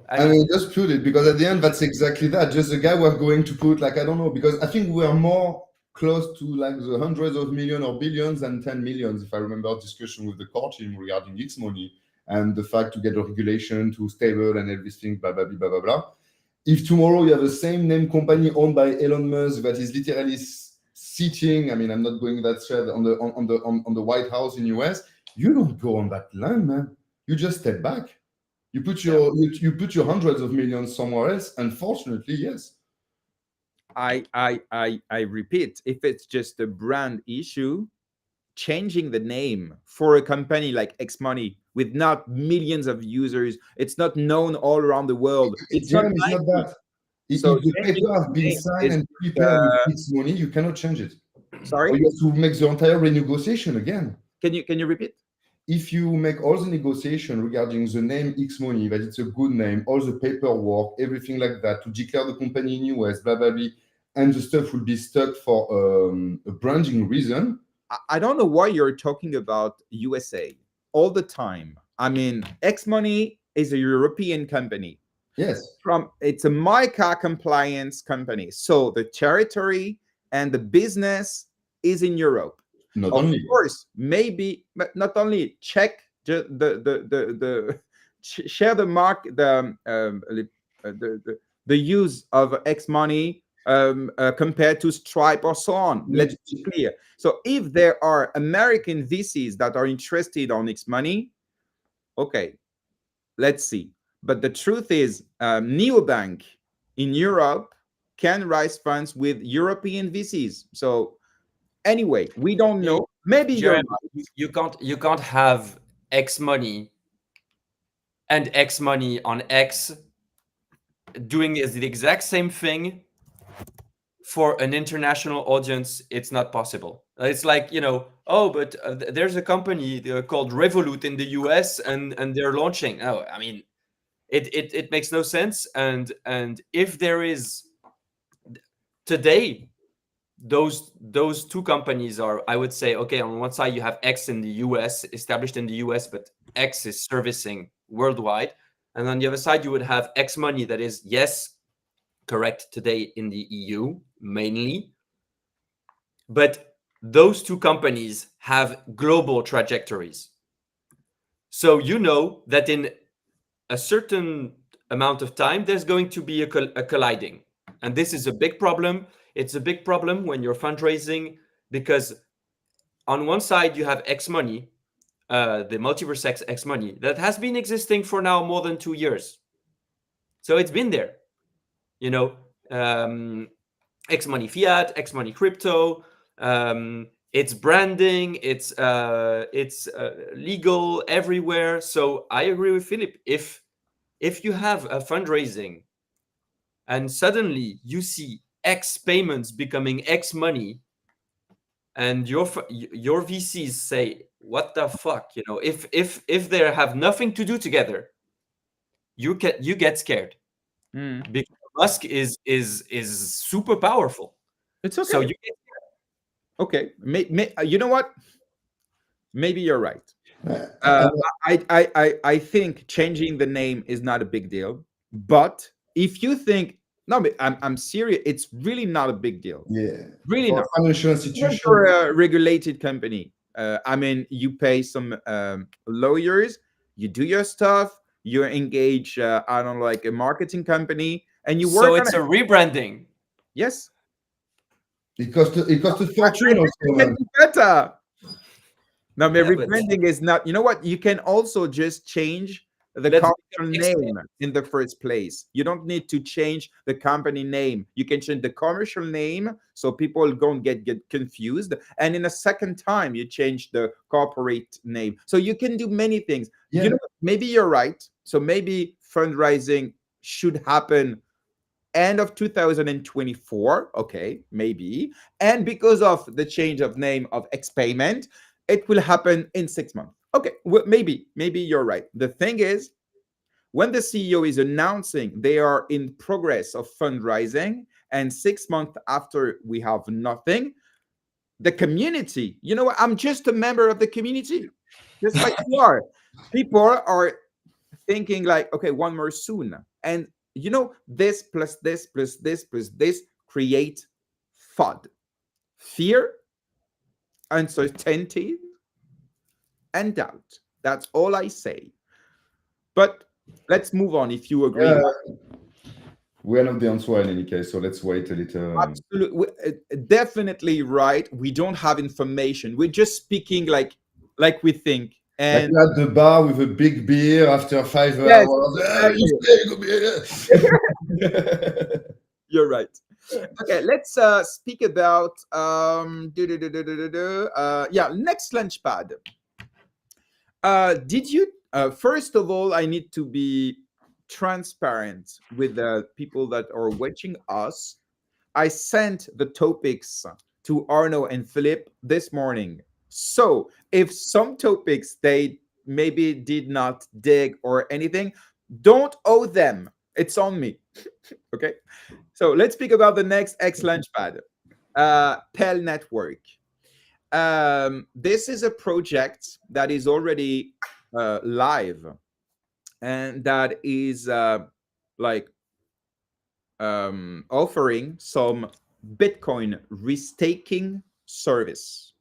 I mean, just put it, because at the end, that's exactly that. Just the guy we're going to put, like, I don't know, because I think we're more close to like the hundreds of millions or billions than 10 millions, if I remember our discussion with the core team regarding xMoney and the fact to get a regulation to stable and everything, blah, blah, blah, blah, blah, blah. If tomorrow you have the same name company owned by Elon Musk that is literally sitting, I mean, I'm not going that straight on the White House in US, you don't go on that line, man. You just step back. You put your you put your hundreds of millions somewhere else. Unfortunately, yes. I repeat, if it's just a brand issue, changing the name for a company like xMoney with not millions of users, it's not known all around the world. It's not It's not Nike. that. If So the changing paper has the been name signed is and prepared with uh, its money, you cannot change it. sorry. Or you have to make the entire renegotiation again. Can you repeat? If you make all the negotiation regarding the name xMoney, that it's a good name, all the paperwork, everything like that, to declare the company in US, blah, blah, blah, and the stuff will be stuck for a branding reason. I don't know why you're talking about USA all the time. I mean, xMoney is a European company. Yes. It's a MiCA compliance company. So the territory and the business is in Europe. Not Of only. course, maybe, but not only check the share the mark the use of xMoney compared to Stripe or so on. Let's be clear. So if there are American VCs that are interested on xMoney, okay, let's see. But the truth is, neobank in Europe can raise funds with European VCs. So anyway, we don't know. Maybe you're Jeremy, you can't have xMoney and xMoney on X doing the exact same thing for an international audience. It's not possible. It's like, you know, oh, but there's a company called Revolut in the US and they're launching. Oh, I mean, it makes no sense. And if there is today, those two companies are, I would say, okay, on one side you have X in the US, established in the US, but X is servicing worldwide. And on the other side, you would have xMoney that is, yes, correct, today in the EU mainly. But those two companies have global trajectories. So you know that in a certain amount of time, there's going to be a colliding. And this is a big problem. It's a big problem when you're fundraising, because on one side, you have xMoney, the MultiversX xMoney, that has been existing for now more than 2 years. So it's been there, you know, xMoney fiat, xMoney crypto, it's branding, it's legal everywhere. So I agree with Philippe. If you have a fundraising and suddenly you see X payments becoming xMoney, and your VCs say, "What the fuck?" You know, if they have nothing to do together, you get scared, because Musk is super powerful. It's okay. So you get Okay. You know what? Maybe you're right. I think changing the name is not a big deal. But if you think, no, but I'm serious, it's really not a big deal. Yeah. Really For not. a financial Even institution. for a regulated company, I mean, you pay some lawyers, you do your stuff, you engage, I don't know, like a marketing company, and you work so on it's it. a rebranding. Yes. It costs a fortune also, It man. can be better. Now, Yeah, but rebranding is not, you know what? You can also just change the let's commercial name in the first place. You don't need to change the company name. You can change the commercial name so people don't get confused. And in a second time, you change the corporate name. So you can do many things. Yeah. You know, maybe you're right. So maybe fundraising should happen end of 2024. Okay, maybe. And because of the change of name of X payment, it will happen in 6 months. Okay, well, maybe you're right. The thing is, when the CEO is announcing they are in progress of fundraising, and 6 months after we have nothing, the community, you know what? I'm just a member of the community, just like you are. People are thinking like, okay, one more soon. And you know, this plus this plus this plus this create FUD, fear, uncertainty, and doubt. That's all I say. But let's move on if you agree. We are not the answer in any case, so let's wait a little. Absolutely, definitely right. We don't have information. We're just speaking like we think. And like at the bar with a big beer after 5 yes, hours. You're right. Okay, let's speak about next Launchpad. Did you first of all, I need to be transparent with the people that are watching us. I sent the topics to Arno and Philippe this morning. So if some topics they maybe did not dig or anything, don't owe them. It's on me. Okay. So let's speak about the next xLaunchpad, Pell Network. This is a project that is already live, and that is offering some Bitcoin restaking service.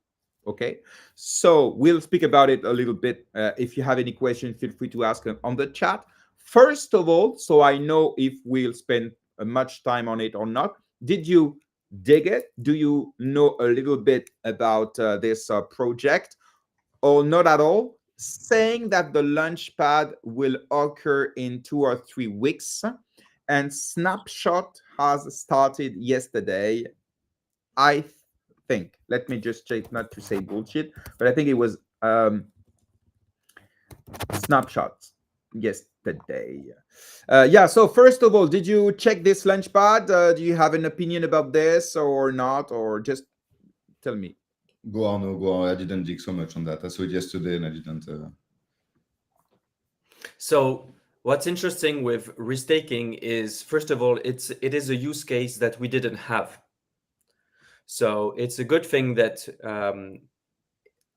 Okay, so we'll speak about it a little bit. If you have any questions, feel free to ask them on the chat. First of all, so I know if we'll spend much time on it or not, did you dig it? Do you know a little bit about this project, or not at all? Saying that the Launchpad will occur in 2 or 3 weeks, and Snapshot has started yesterday. I think, let me just check not to say bullshit, but I think it was Snapshot yesterday. So first of all, did you check this Launchpad? Do you have an opinion about this or not, or just tell me? Go on. I didn't dig so much on that. I saw it yesterday and I didn't. So what's interesting with restaking is, first of all, it is a use case that we didn't have. So it's a good thing that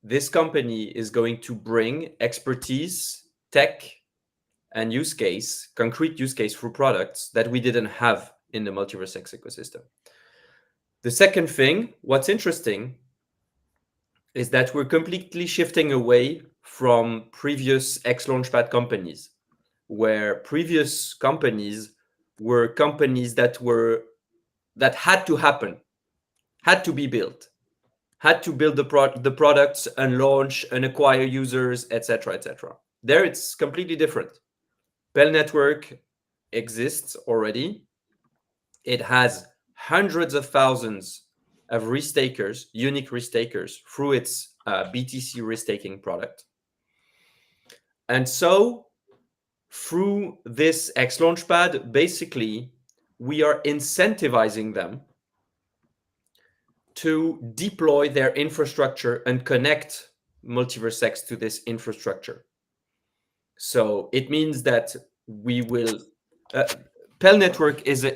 this company is going to bring expertise, tech, and use case, concrete use case through products that we didn't have in the MultiversX ecosystem. The second thing, what's interesting, is that we're completely shifting away from previous xLaunchpad companies, where previous companies were companies that had to happen, had to be built, had to build the products and launch and acquire users, etc., etc. There, it's completely different. Pell Network exists already. It has hundreds of thousands of restakers, unique restakers, through its BTC restaking product. And so through this xLaunchpad, basically, we are incentivizing them to deploy their infrastructure and connect MultiversX to this infrastructure. So it means that we will. Pell Network is a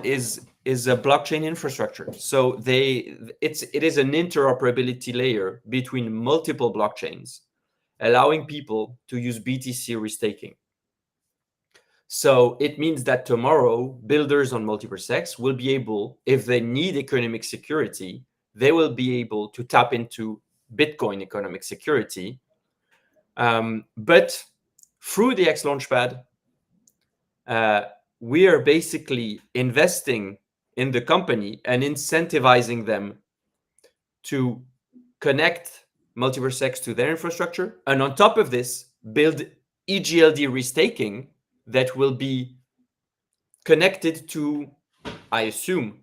blockchain infrastructure. So it is an interoperability layer between multiple blockchains, allowing people to use BTC restaking. So it means that tomorrow, builders on MultiversX will be able, if they need economic security, they will be able to tap into Bitcoin economic security. But through the xLaunchpad, we are basically investing in the company and incentivizing them to connect MultiversX to their infrastructure. And on top of this, build EGLD restaking that will be connected to, I assume,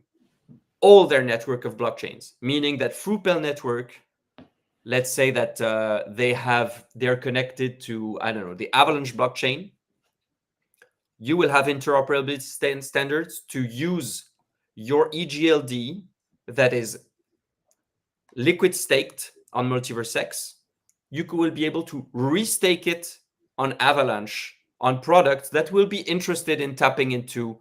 all their network of blockchains, meaning that through Pell Network, let's say that they're connected to, I don't know, the Avalanche blockchain. You will have interoperability standards to use your EGLD that is liquid staked on MultiversX. You will be able to restake it on Avalanche on products that will be interested in tapping into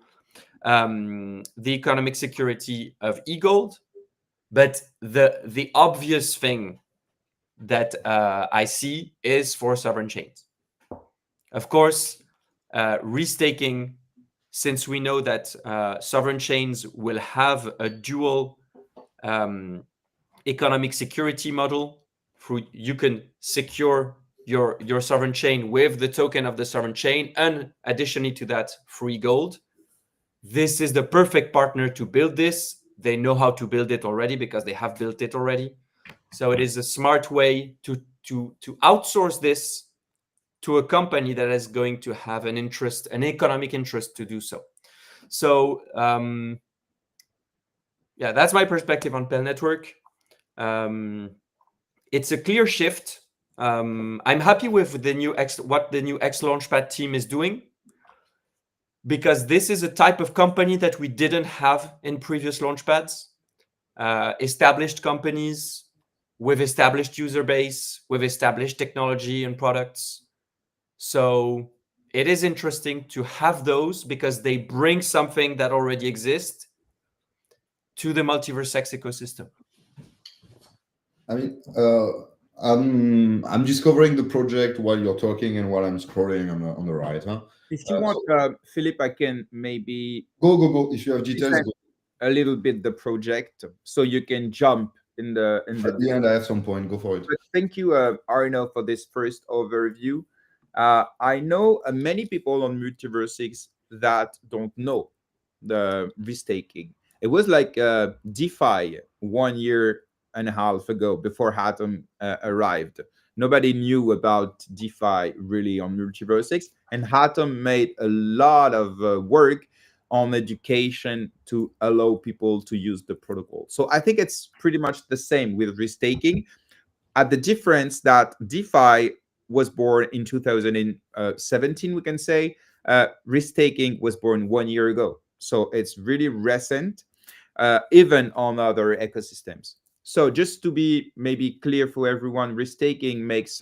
the economic security of eGold. But the obvious thing that I see is for sovereign chains. Of course, restaking, since we know that sovereign chains will have a dual economic security model. You can secure your sovereign chain with the token of the sovereign chain, and additionally to that, free gold. This is the perfect partner to build this. They know how to build it already because they have built it already. So it is a smart way to outsource this to a company that is going to have an interest, an economic interest to do so. So yeah, that's my perspective on Pell Network. It's a clear shift. I'm happy with what the new xLaunchpad team is doing, because this is a type of company that we didn't have in previous launchpads. Established companies with established user base, with established technology and products. So it is interesting to have those because they bring something that already exists to the MultiversX ecosystem. I mean, I'm discovering the project while you're talking and while I'm scrolling on the right. Huh? If you want, Philippe, I can maybe go. If you have details, go. A little bit the project so you can jump in the At the end, I have some point. Go for it. But thank you, Arno, for this first overview. I know many people on MultiversX that don't know the restaking. It was like DeFi 1 year and a half ago before Atom arrived. Nobody knew about DeFi really on MultiversX, and Atom made a lot of work on education to allow people to use the protocol. So I think it's pretty much the same with restaking, at the difference that DeFi was born in 2017, we can say. Restaking was born 1 year ago. So it's really recent, even on other ecosystems. So just to be maybe clear for everyone, restaking makes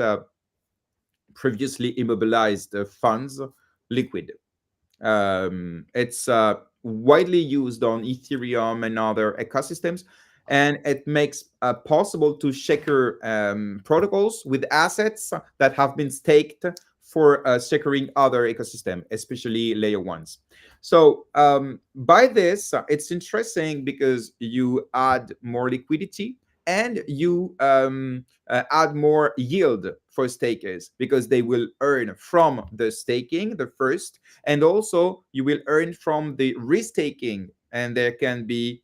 previously immobilized funds liquid. It's widely used on Ethereum and other ecosystems. and it makes possible to secure protocols with assets that have been staked for securing other ecosystem, especially layer ones. So by this, it's interesting because you add more liquidity and you add more yield for stakers because they will earn from the staking, the first, and also you will earn from the risk-taking, and there can be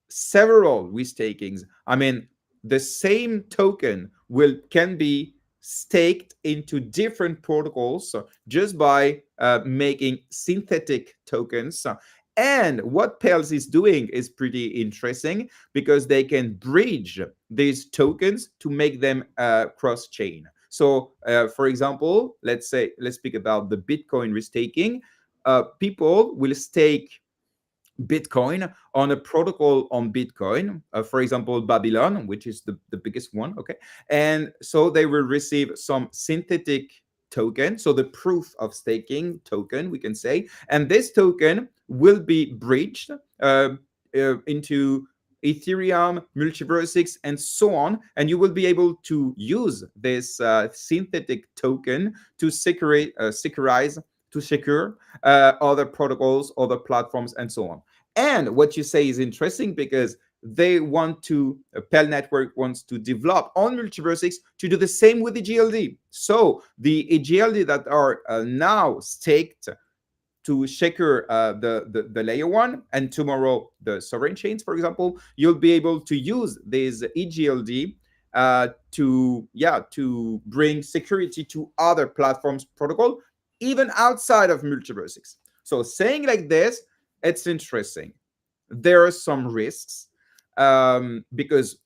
several risk-takings. I mean, the same token can be staked into different protocols just by making synthetic tokens. And what Pels is doing is pretty interesting because they can bridge these tokens to make them cross-chain. So, for example, let's speak about the Bitcoin risk-taking. People will stake Bitcoin on a protocol on Bitcoin, for example, Babylon, which is the biggest one. Okay. And so they will receive some synthetic token. So the proof of staking token, we can say, and this token will be bridged into Ethereum, MultiversX, and so on. And you will be able to use this synthetic token to securize, to secure other protocols, other platforms, and so on. And what you say is interesting because they want to, Pell Network wants to develop on MultiversX to do the same with the EGLD. So the EGLD that are now staked to secure the layer one, and tomorrow the sovereign chains, for example, you'll be able to use this EGLD to bring security to other platforms protocol, even outside of MultiversX. So saying like this, it's interesting. There are some risks because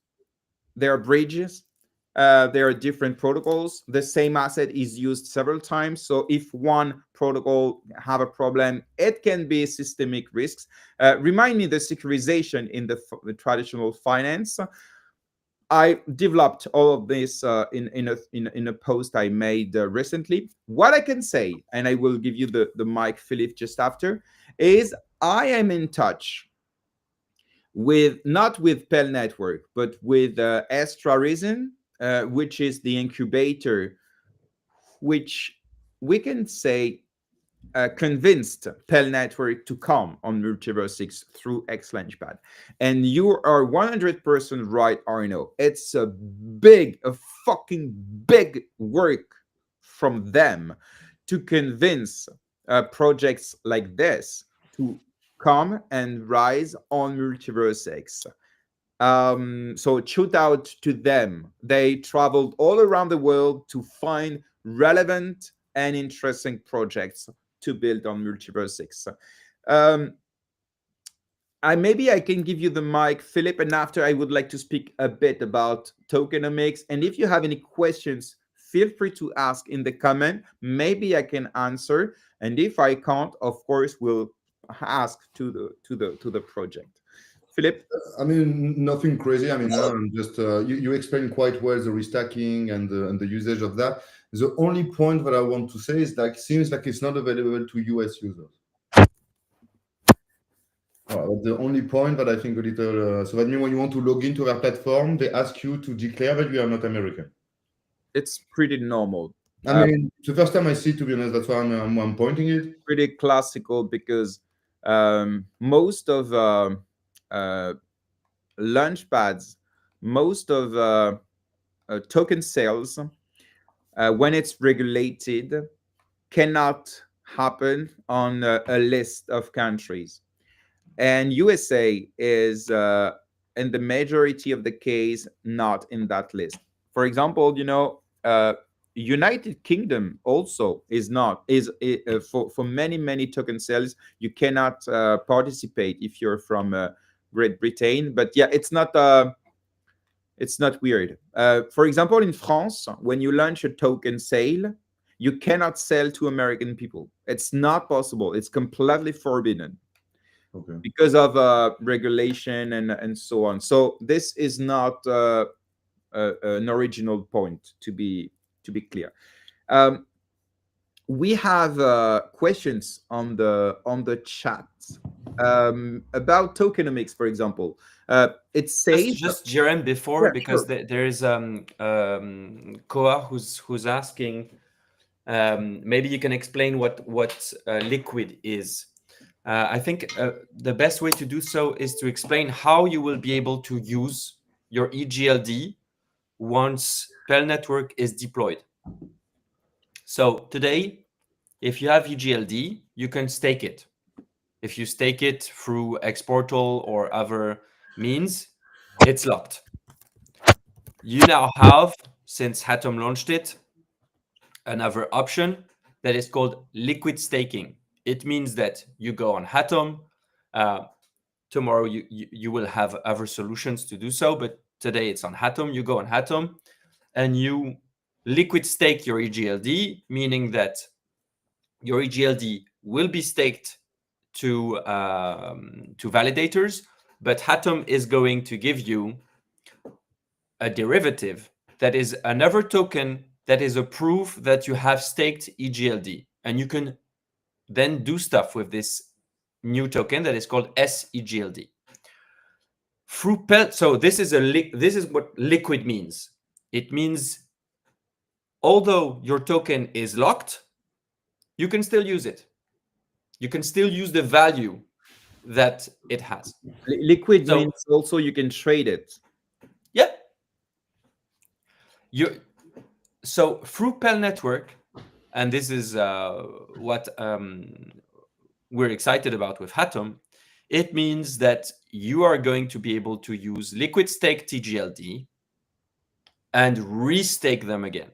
there are bridges, there are different protocols. The same asset is used several times. So if one protocol have a problem, it can be systemic risks. Remind me the securitization in the traditional finance. I developed all of this in a post I made recently. What I can say, and I will give you the mic, Philippe, just after, is I am in touch with, not with Pell Network, but with Extra Reason, which is the incubator, which we can say convinced Pell Network to come on MultiversX through xLaunchpad. And you are 100% right, Arno. It's a fucking big work from them to convince projects like this to come and rise on MultiversX. So shout out to them. They traveled all around the world to find relevant and interesting projects to build on MultiversX. Maybe I can give you the mic, Philippe, and after I would like to speak a bit about tokenomics. And if you have any questions, feel free to ask in the comment. Maybe I can answer, and if I can't, of course, we'll ask to the project. Philippe? I mean, nothing crazy. I mean, just you explained quite well the restacking and the usage of that. The only point that I want to say is that seems like it's not available to US users. The only point that I think a little so that means when you want to log into their platform, they ask you to declare that you are not American. It's pretty normal. I mean, the first time I see it, to be honest, that's why I'm pointing it. Pretty classical because most of launchpads, most of token sales, when it's regulated, cannot happen on a list of countries. And USA is, in the majority of the case, not in that list. For example, United Kingdom also is not, for many token sales, you cannot participate if you're from Great Britain. But yeah, it's not weird. For example, in France, when you launch a token sale, you cannot sell to American people. It's not possible. It's completely forbidden. Okay. Because of regulation and so on. So this is not an original point, to be clear. We have questions on the chat. about tokenomics, for example. It Just, says just GRM before, yeah, because sure. there is Koa who's asking. Maybe you can explain what liquid is. I think the best way to do so is to explain how you will be able to use your EGLD once Pell Network is deployed. So today, if you have EGLD, you can stake it. If you stake it through xPortal or other means, it's locked. You now have, since Atom launched it, another option that is called liquid staking. It means that you go on Atom. Tomorrow you will have other solutions to do so, but today it's on Atom. You go on Atom and you liquid stake your EGLD, meaning that your EGLD will be staked to validators, but Atom is going to give you a derivative that is another token that is a proof that you have staked EGLD, and you can then do stuff with this new token that is called SEGLD. Through Pell, so this is what liquid means. It means although your token is locked, you can still use it. You can still use the value that it has. Liquid So means also you can trade it. yeah, so through Pell Network, and this is what we're excited about with Atom, it means that you are going to be able to use liquid stake TGLD and restake them again.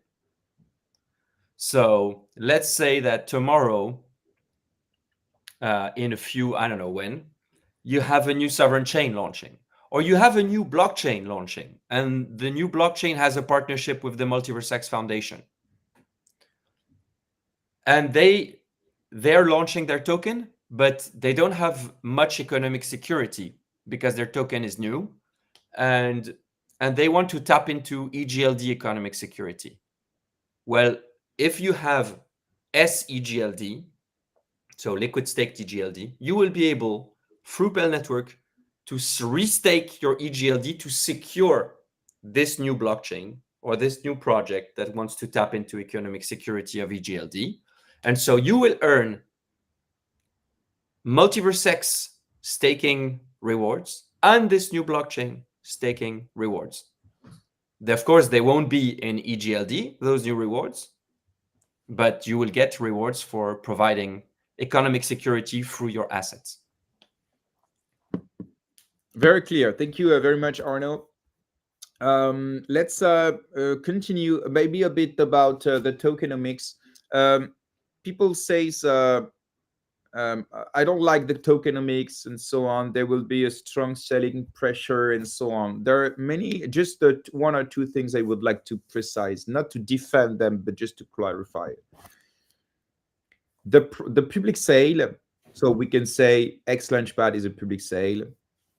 So let's say that tomorrow, in a few, I don't know when, you have a new sovereign chain launching, or you have a new blockchain launching, and the new blockchain has a partnership with the MultiversX Foundation. And they're launching their token, but they don't have much economic security because their token is new, and they want to tap into EGLD economic security. Well, if you have SEGLD, so liquid staked EGLD, you will be able, through Pell Network, to restake your EGLD to secure this new blockchain or this new project that wants to tap into economic security of EGLD. And so you will earn MultiversX staking rewards and this new blockchain staking rewards. Of course, they won't be in EGLD, those new rewards, but you will get rewards for providing economic security through your assets. Very clear. Thank you very much, Arno. Let's continue maybe a bit about the tokenomics. People say I don't like the tokenomics and so on. There will be a strong selling pressure and so on. There are many, just one or two things I would like to precise, not to defend them, but just to clarify. The public sale, so we can say xLaunchpad is a public sale,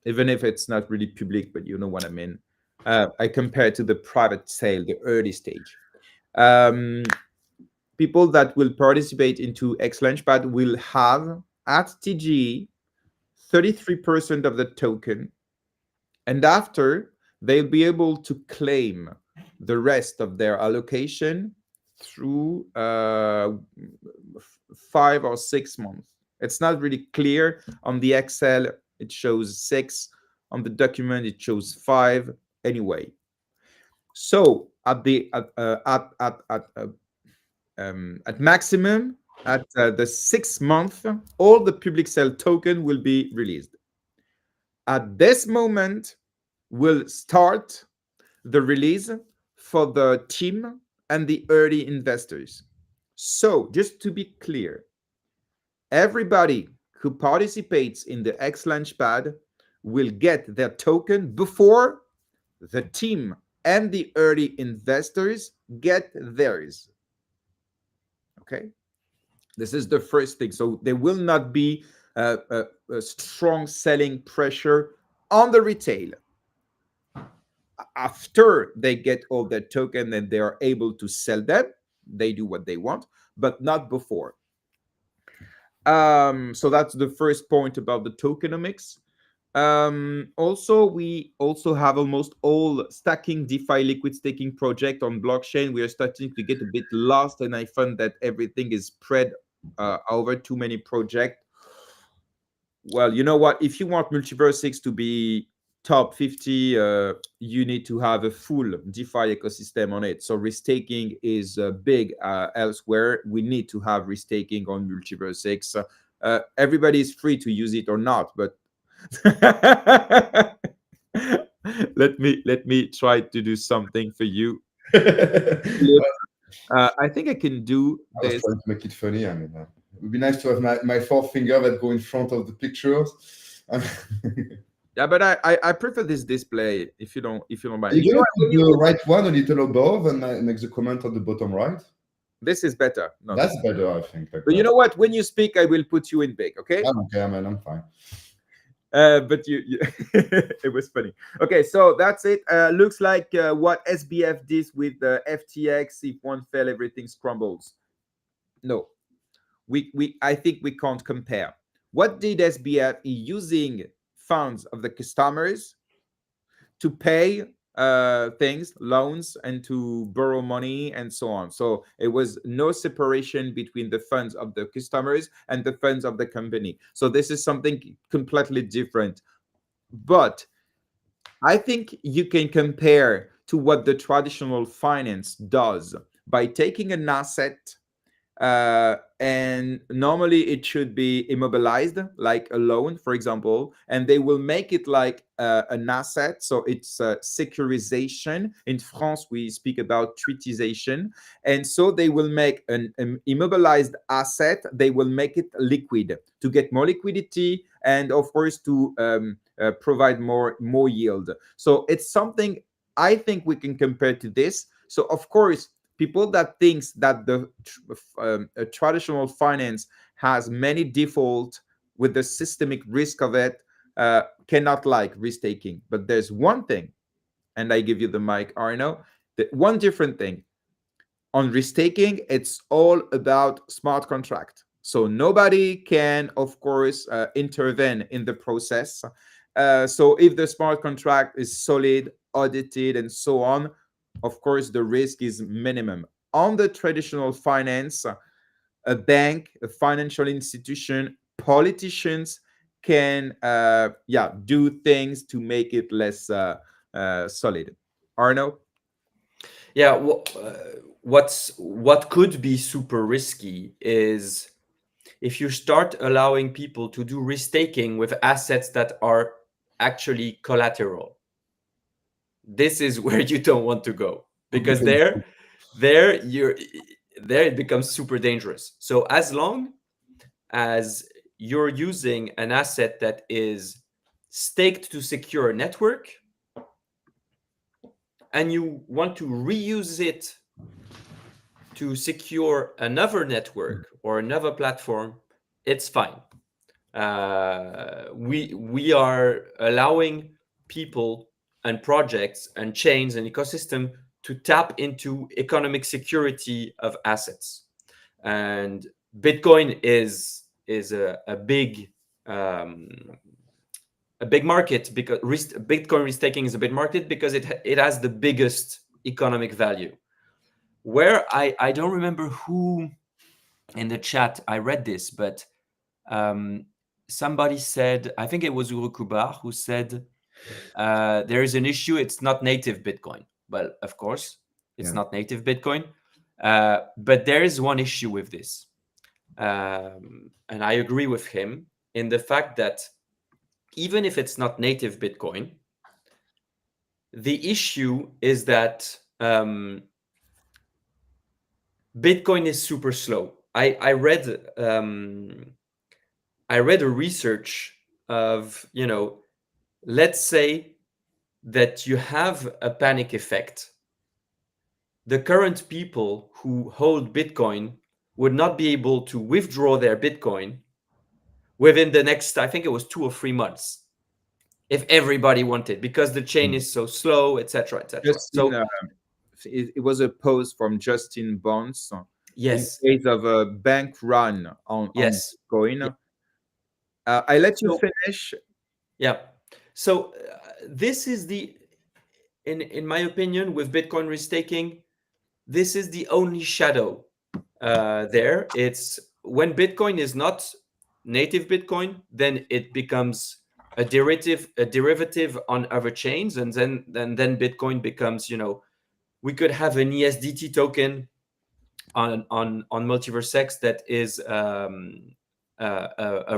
even if it's not really public, but you know what I mean. I compare it to the private sale, the early stage. People that will participate into xLaunchpad will have at TGE 33% of the token, and after they'll be able to claim the rest of their allocation through 5 or 6 months. It's not really clear on the Excel. It shows 6 on the document. It shows 5 anyway. So at maximum, at the 6th month, all the public sale token will be released. At this moment, we'll start the release for the team and the early investors. So just to be clear, everybody who participates in the xLaunchpad will get their token before the team and the early investors get theirs. Okay, this is the first thing. So there will not be a strong selling pressure on the retail. After they get all their token and they are able to sell them, they do what they want, but not before. So that's the first point about the tokenomics. Also, we also have almost all stacking DeFi liquid staking project on blockchain. We are starting to get a bit lost, and I find that everything is spread over too many projects. Well, you know what? If you want MultiversX to be top 50, you need to have a full DeFi ecosystem on it. So restaking is big elsewhere. We need to have restaking on MultiversX. Everybody is free to use it or not, but let me try to do something for you. I think I can do I was this. trying to make it funny. I mean, it would be nice to have my forefinger that go in front of the pictures. Yeah, but I prefer this display if you don't mind. You can put the right one a little above and make the comment on the bottom right. This is better. No, That's better, I think. Like but that. you know what? When you speak, I will put you in big. Okay. I don't care, man. I'm fine. But you it was funny. Okay, so that's it. Looks like what SBF did with the FTX. If one fell, everything crumbles. No, I think we can't compare. What did SBF using funds of the customers to pay things, loans, and to borrow money and so on. So it was no separation between the funds of the customers and the funds of the company. So this is something completely different. But I think you can compare to what the traditional finance does by taking an asset and normally it should be immobilized like a loan, for example, and they will make it like an asset. So it's securization. In France we speak about treatisation, and so they will make an immobilized asset, they will make it liquid to get more liquidity and of course to provide more yield. So it's something I think we can compare to this. So of course people that thinks that the traditional finance has many default with the systemic risk of it cannot like risk-taking. But there's one thing, and I give you the mic, Arno, that one different thing. On risk-taking, it's all about smart contract. So nobody can, of course, intervene in the process. So if the smart contract is solid, audited, and so on, of course, the risk is minimum. On the traditional finance, a bank, a financial institution, politicians can do things to make it less solid. Arno? Yeah, what could be super risky is if you start allowing people to do risk-taking with assets that are actually collateral. This is where you don't want to go, because there it becomes super dangerous. So as long as you're using an asset that is staked to secure a network and you want to reuse it to secure another network or another platform, it's fine. We are allowing people and projects and chains and ecosystem to tap into economic security of assets. And Bitcoin is a big market, because Bitcoin risk-taking is a big market because it has the biggest economic value. Where I don't remember who in the chat I read this, but somebody said, I think it was Urukubar, who said there is an issue. It's not native Bitcoin. Well, of course, it's not native Bitcoin. But there is one issue with this. And I agree with him in the fact that even if it's not native Bitcoin, the issue is that Bitcoin is super slow. I read a research of, let's say that you have a panic effect. The current people who hold Bitcoin would not be able to withdraw their Bitcoin within the next, I think it was 2 or 3 months, if everybody wanted, because the chain is so slow, etc., etc. So it was a post from Justin Bonds in Yes, case of a bank run on yes. Yeah. Bitcoin. I let you So finish. yeah. So this is the in my opinion with Bitcoin restaking, this is the only shadow there. It's when Bitcoin is not native Bitcoin, then it becomes a derivative on other chains, and then Bitcoin becomes, we could have an ESDT token on MultiversX that is a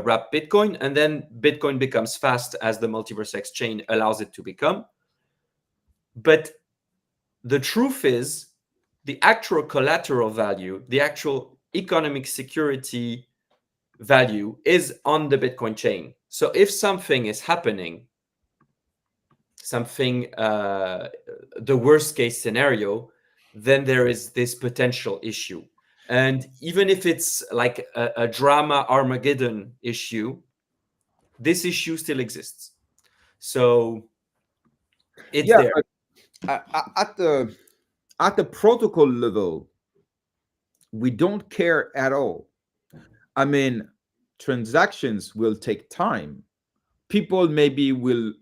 wrap Bitcoin, and then Bitcoin becomes fast as the MultiversX chain allows it to become. But the truth is, the actual collateral value, the actual economic security value is on the Bitcoin chain. So if something is happening, something, the worst case scenario, then there is this potential issue. And even if it's like a drama Armageddon issue, this issue still exists. So it's Yeah, there. but at the protocol level, we don't care at all. I mean, transactions will take time. People maybe will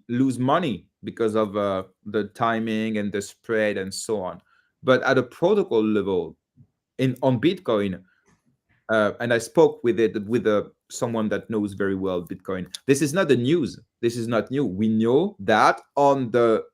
lose money because of the timing and the spread and so on. But at a protocol level, in on Bitcoin, and I spoke with someone that knows very well Bitcoin. This is not the news. This is not new. We know that on the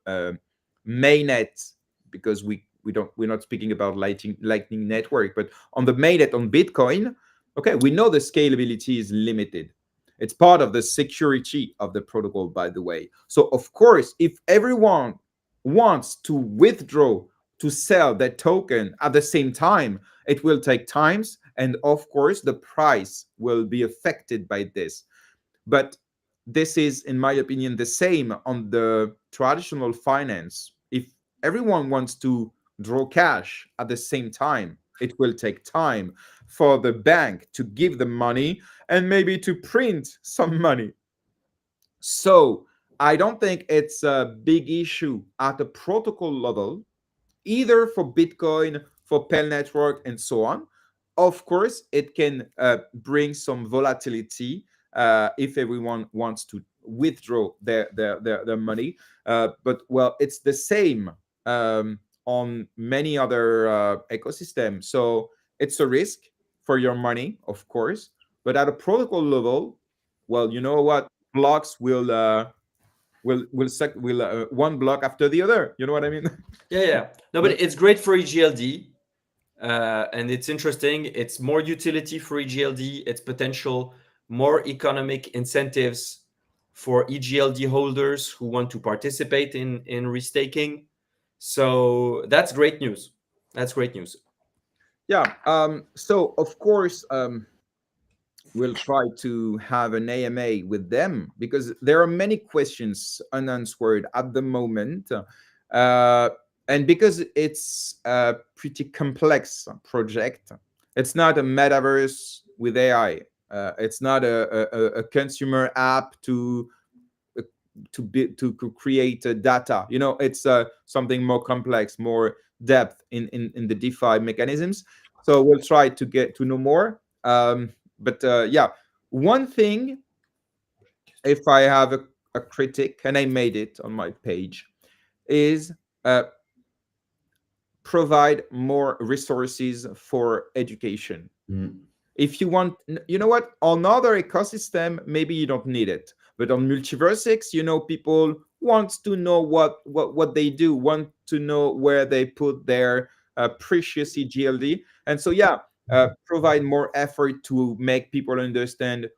mainnet, because we're not speaking about Lightning Network, but on the mainnet on Bitcoin. Okay, we know the scalability is limited. It's part of the security of the protocol, by the way. So of course, if everyone wants to withdraw to sell that token at the same time, it will take times, and of course the price will be affected by this. But this is, in my opinion, the same on the traditional finance. If everyone wants to draw cash at the same time, it will take time for the bank to give the money and maybe to print some money. So I don't think it's a big issue at the protocol level, either for Bitcoin, for Pell Network, and so on. Of course, it can bring some volatility if everyone wants to withdraw their money. But well, it's the same on many other ecosystems. So it's a risk for your money, of course. But at a protocol level, well, you know what? Blocks will one block after the other. You know what I mean? Yeah, yeah. No, but it's great for EGLD. And it's interesting. It's more utility for EGLD. It's potential more economic incentives for EGLD holders who want to participate in restaking. So that's great news. That's great news. Yeah. So of course, we'll try to have an AMA with them because there are many questions unanswered at the moment, and because it's a pretty complex project. It's not a metaverse with AI. It's not a consumer app to create data. It's something more complex, more depth in the DeFi mechanisms. So we'll try to get to know more. But yeah, one thing, if I have a critic, and I made it on my page, is provide more resources for education. If you want, you know what, on other ecosystem, maybe you don't need it. But on MultiversX, people want to know what they do, want to know where they put their precious EGLD. And so, yeah, provide more effort to make people understand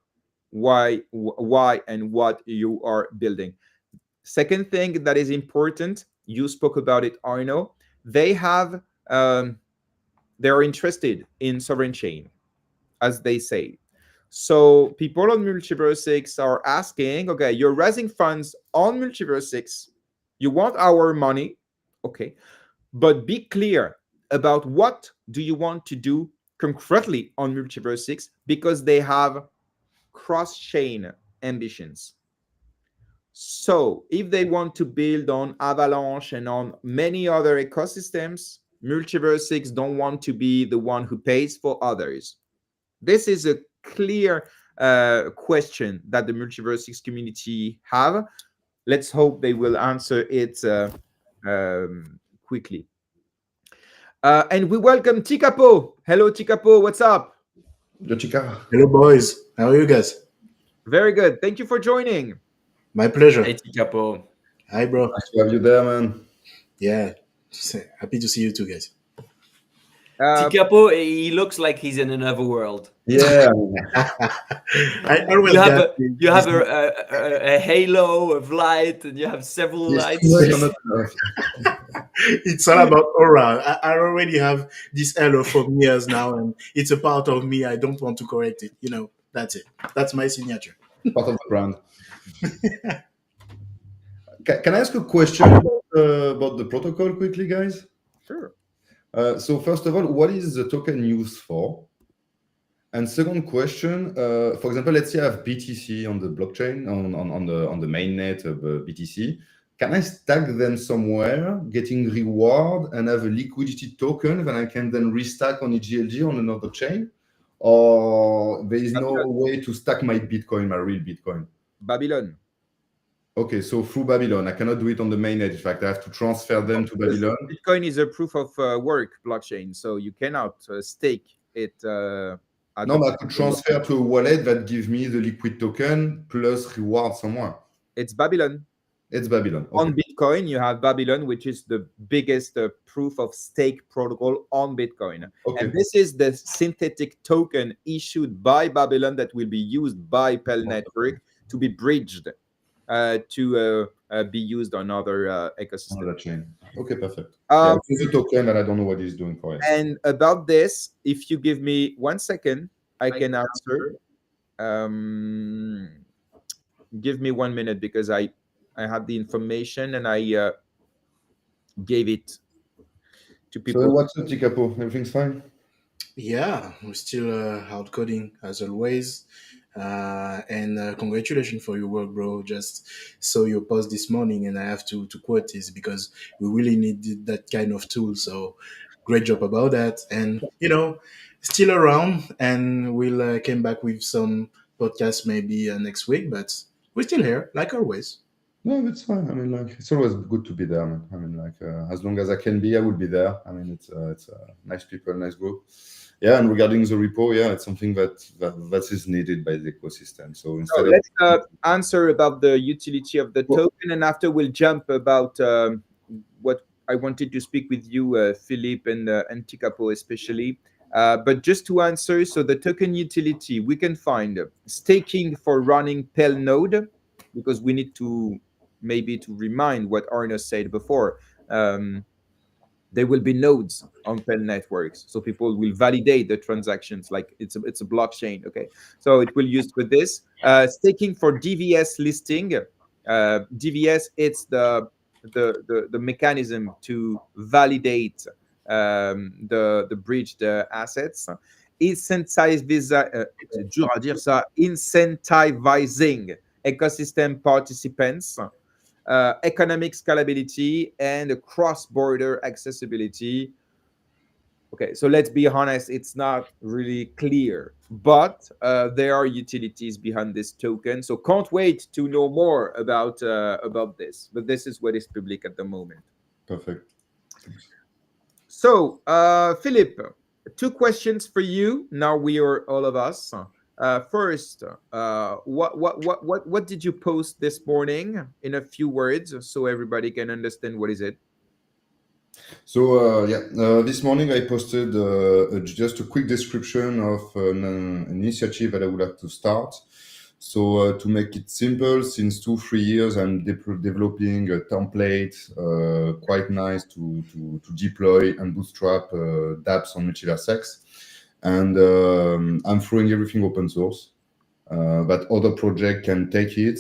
why and what you are building. Second thing that is important, you spoke about it, Arno. They have they're interested in sovereign chain, as they say. So people on MultiversX are asking, okay, you're raising funds on MultiversX, you want our money, okay, but be clear about what do you want to do concretely on MultiversX, because they have cross-chain ambitions. So if they want to build on Avalanche and on many other ecosystems, MultiversX don't want to be the one who pays for others? This is a clear question that the MultiversX community have. Let's hope they will answer it quickly. And we welcome Tikapo. Hello, Tikapo. What's up? Hello, boys. How are you guys? Very good. Thank you for joining. My pleasure. Hey, Tikapo. Hi, bro. Nice to have you there, man. Yeah. Happy to see you too, guys. Tikapo, he looks like he's in another world. Yeah. I always You have a halo of light, and you have several lights. It's all about aura. I already have this halo for years now, and it's a part of me. I don't want to correct it. You know, that's it. That's my signature. Part of the brand. Can I ask a question about the protocol quickly, guys? Sure. So first of all, what is the token used for? And second question, for example, let's say I have BTC on the blockchain, on the mainnet of BTC. Can I stack them somewhere, getting reward, and have a liquidity token that I can then restack on EGLD on another chain? Or there is no way to stack my Bitcoin, my real Bitcoin? Babylon. Okay, so through Babylon, I cannot do it on the mainnet. In fact, I have to transfer them to Babylon. Bitcoin is a proof of work blockchain, so you cannot stake it. No, but I could transfer to a wallet that gives me the liquid token plus reward somewhere. It's Babylon. It's Babylon. Okay. On Bitcoin, you have Babylon, which is the biggest proof of stake protocol on Bitcoin. Okay. And this is the synthetic token issued by Babylon that will be used by Pell Network to be bridged to be used on other ecosystems. Another chain. Okay, perfect. It's a token that I don't know what it's doing for it. And about this, if you give me 1 second, I can answer. Give me 1 minute because I have the information and I gave it to people. So what's up, Tikapo? Everything's fine? Yeah, we're still hard coding as always. And congratulations for your work, bro. Just saw your post this morning, and I have to quote this because we really need that kind of tool. So great job about that. And still around, and we'll come back with some podcasts maybe next week. But we're still here, like always. No, it's fine. I mean, like, it's always good to be there, man. I mean, like, as long as I can be, I will be there. I mean, it's nice people, nice group. Yeah, and regarding the repo, yeah, it's something that is needed by the ecosystem. So instead let's answer about the utility of the token, and after we'll jump about what I wanted to speak with you, Philippe and Tikapo especially. But just to answer, so the token utility, we can find staking for running Pell node, because we need to maybe to remind what Arno said before. There will be nodes on Pell networks, so people will validate the transactions like it's a blockchain. Okay, so it will use with this staking for DVS listing. DVS, it's the mechanism to validate the bridged assets. Incentivizing ecosystem participants. Economic scalability and cross-border accessibility. Okay, so let's be honest, it's not really clear, but there are utilities behind this token. So can't wait to know more about this. But this is what is public at the moment. Perfect. So Philippe, 2 questions for you. Now we are all of us. First, what did you post this morning in a few words so everybody can understand what is it? So this morning I posted just a quick description of an initiative that I would like to start. So to make it simple, since 2-3 years I'm developing a template quite nice to deploy and bootstrap dApps on MultiversX. And I'm throwing everything open source, that other project can take it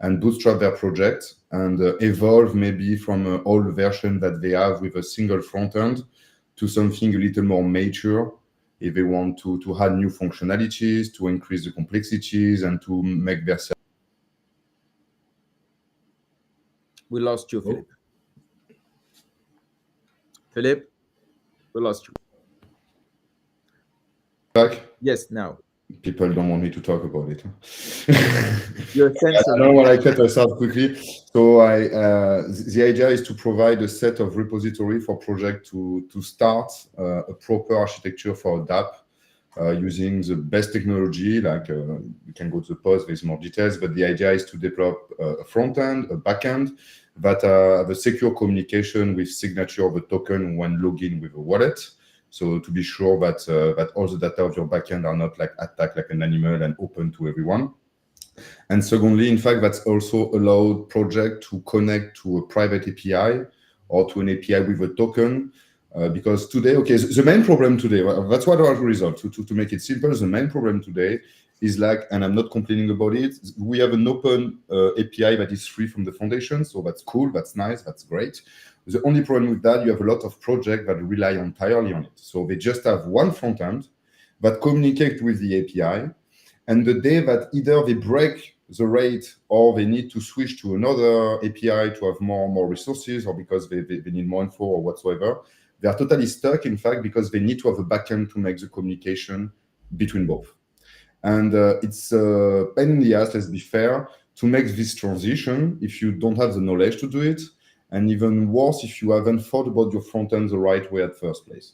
and bootstrap their project and evolve maybe from an old version that they have with a single front end to something a little more mature if they want to add new functionalities, to increase the complexities, and to make their service. We lost you, Philippe. Philippe? We lost you. Back. Yes, now. People don't want me to talk about it. Your I sensor. don't want to cut us off quickly. So the idea is to provide a set of repository for project to start a proper architecture for a dApp using the best technology. Like you can go to the post, there's more details, but the idea is to develop a front end, a back end that have a secure communication with signature of a token when login with a wallet. So to be sure that that all the data of your backend are not like attacked like an animal and open to everyone. And secondly, in fact, that's also allowed project to connect to a private API or to an API with a token. Because today, okay, the main problem today, that's what our result, to make it simple, the main problem today is like, and I'm not complaining about it, we have an open API that is free from the foundation. So that's cool, that's nice, that's great. The only problem with that, you have a lot of projects that rely entirely on it. So they just have one front end that communicate with the API. And the day that either they break the rate or they need to switch to another API to have more resources, or because they need more info or whatsoever, they are totally stuck, in fact, because they need to have a backend to make the communication between both. And it's a pain in the ass, let's be fair, to make this transition if you don't have the knowledge to do it. And even worse, if you haven't thought about your front end the right way at first place.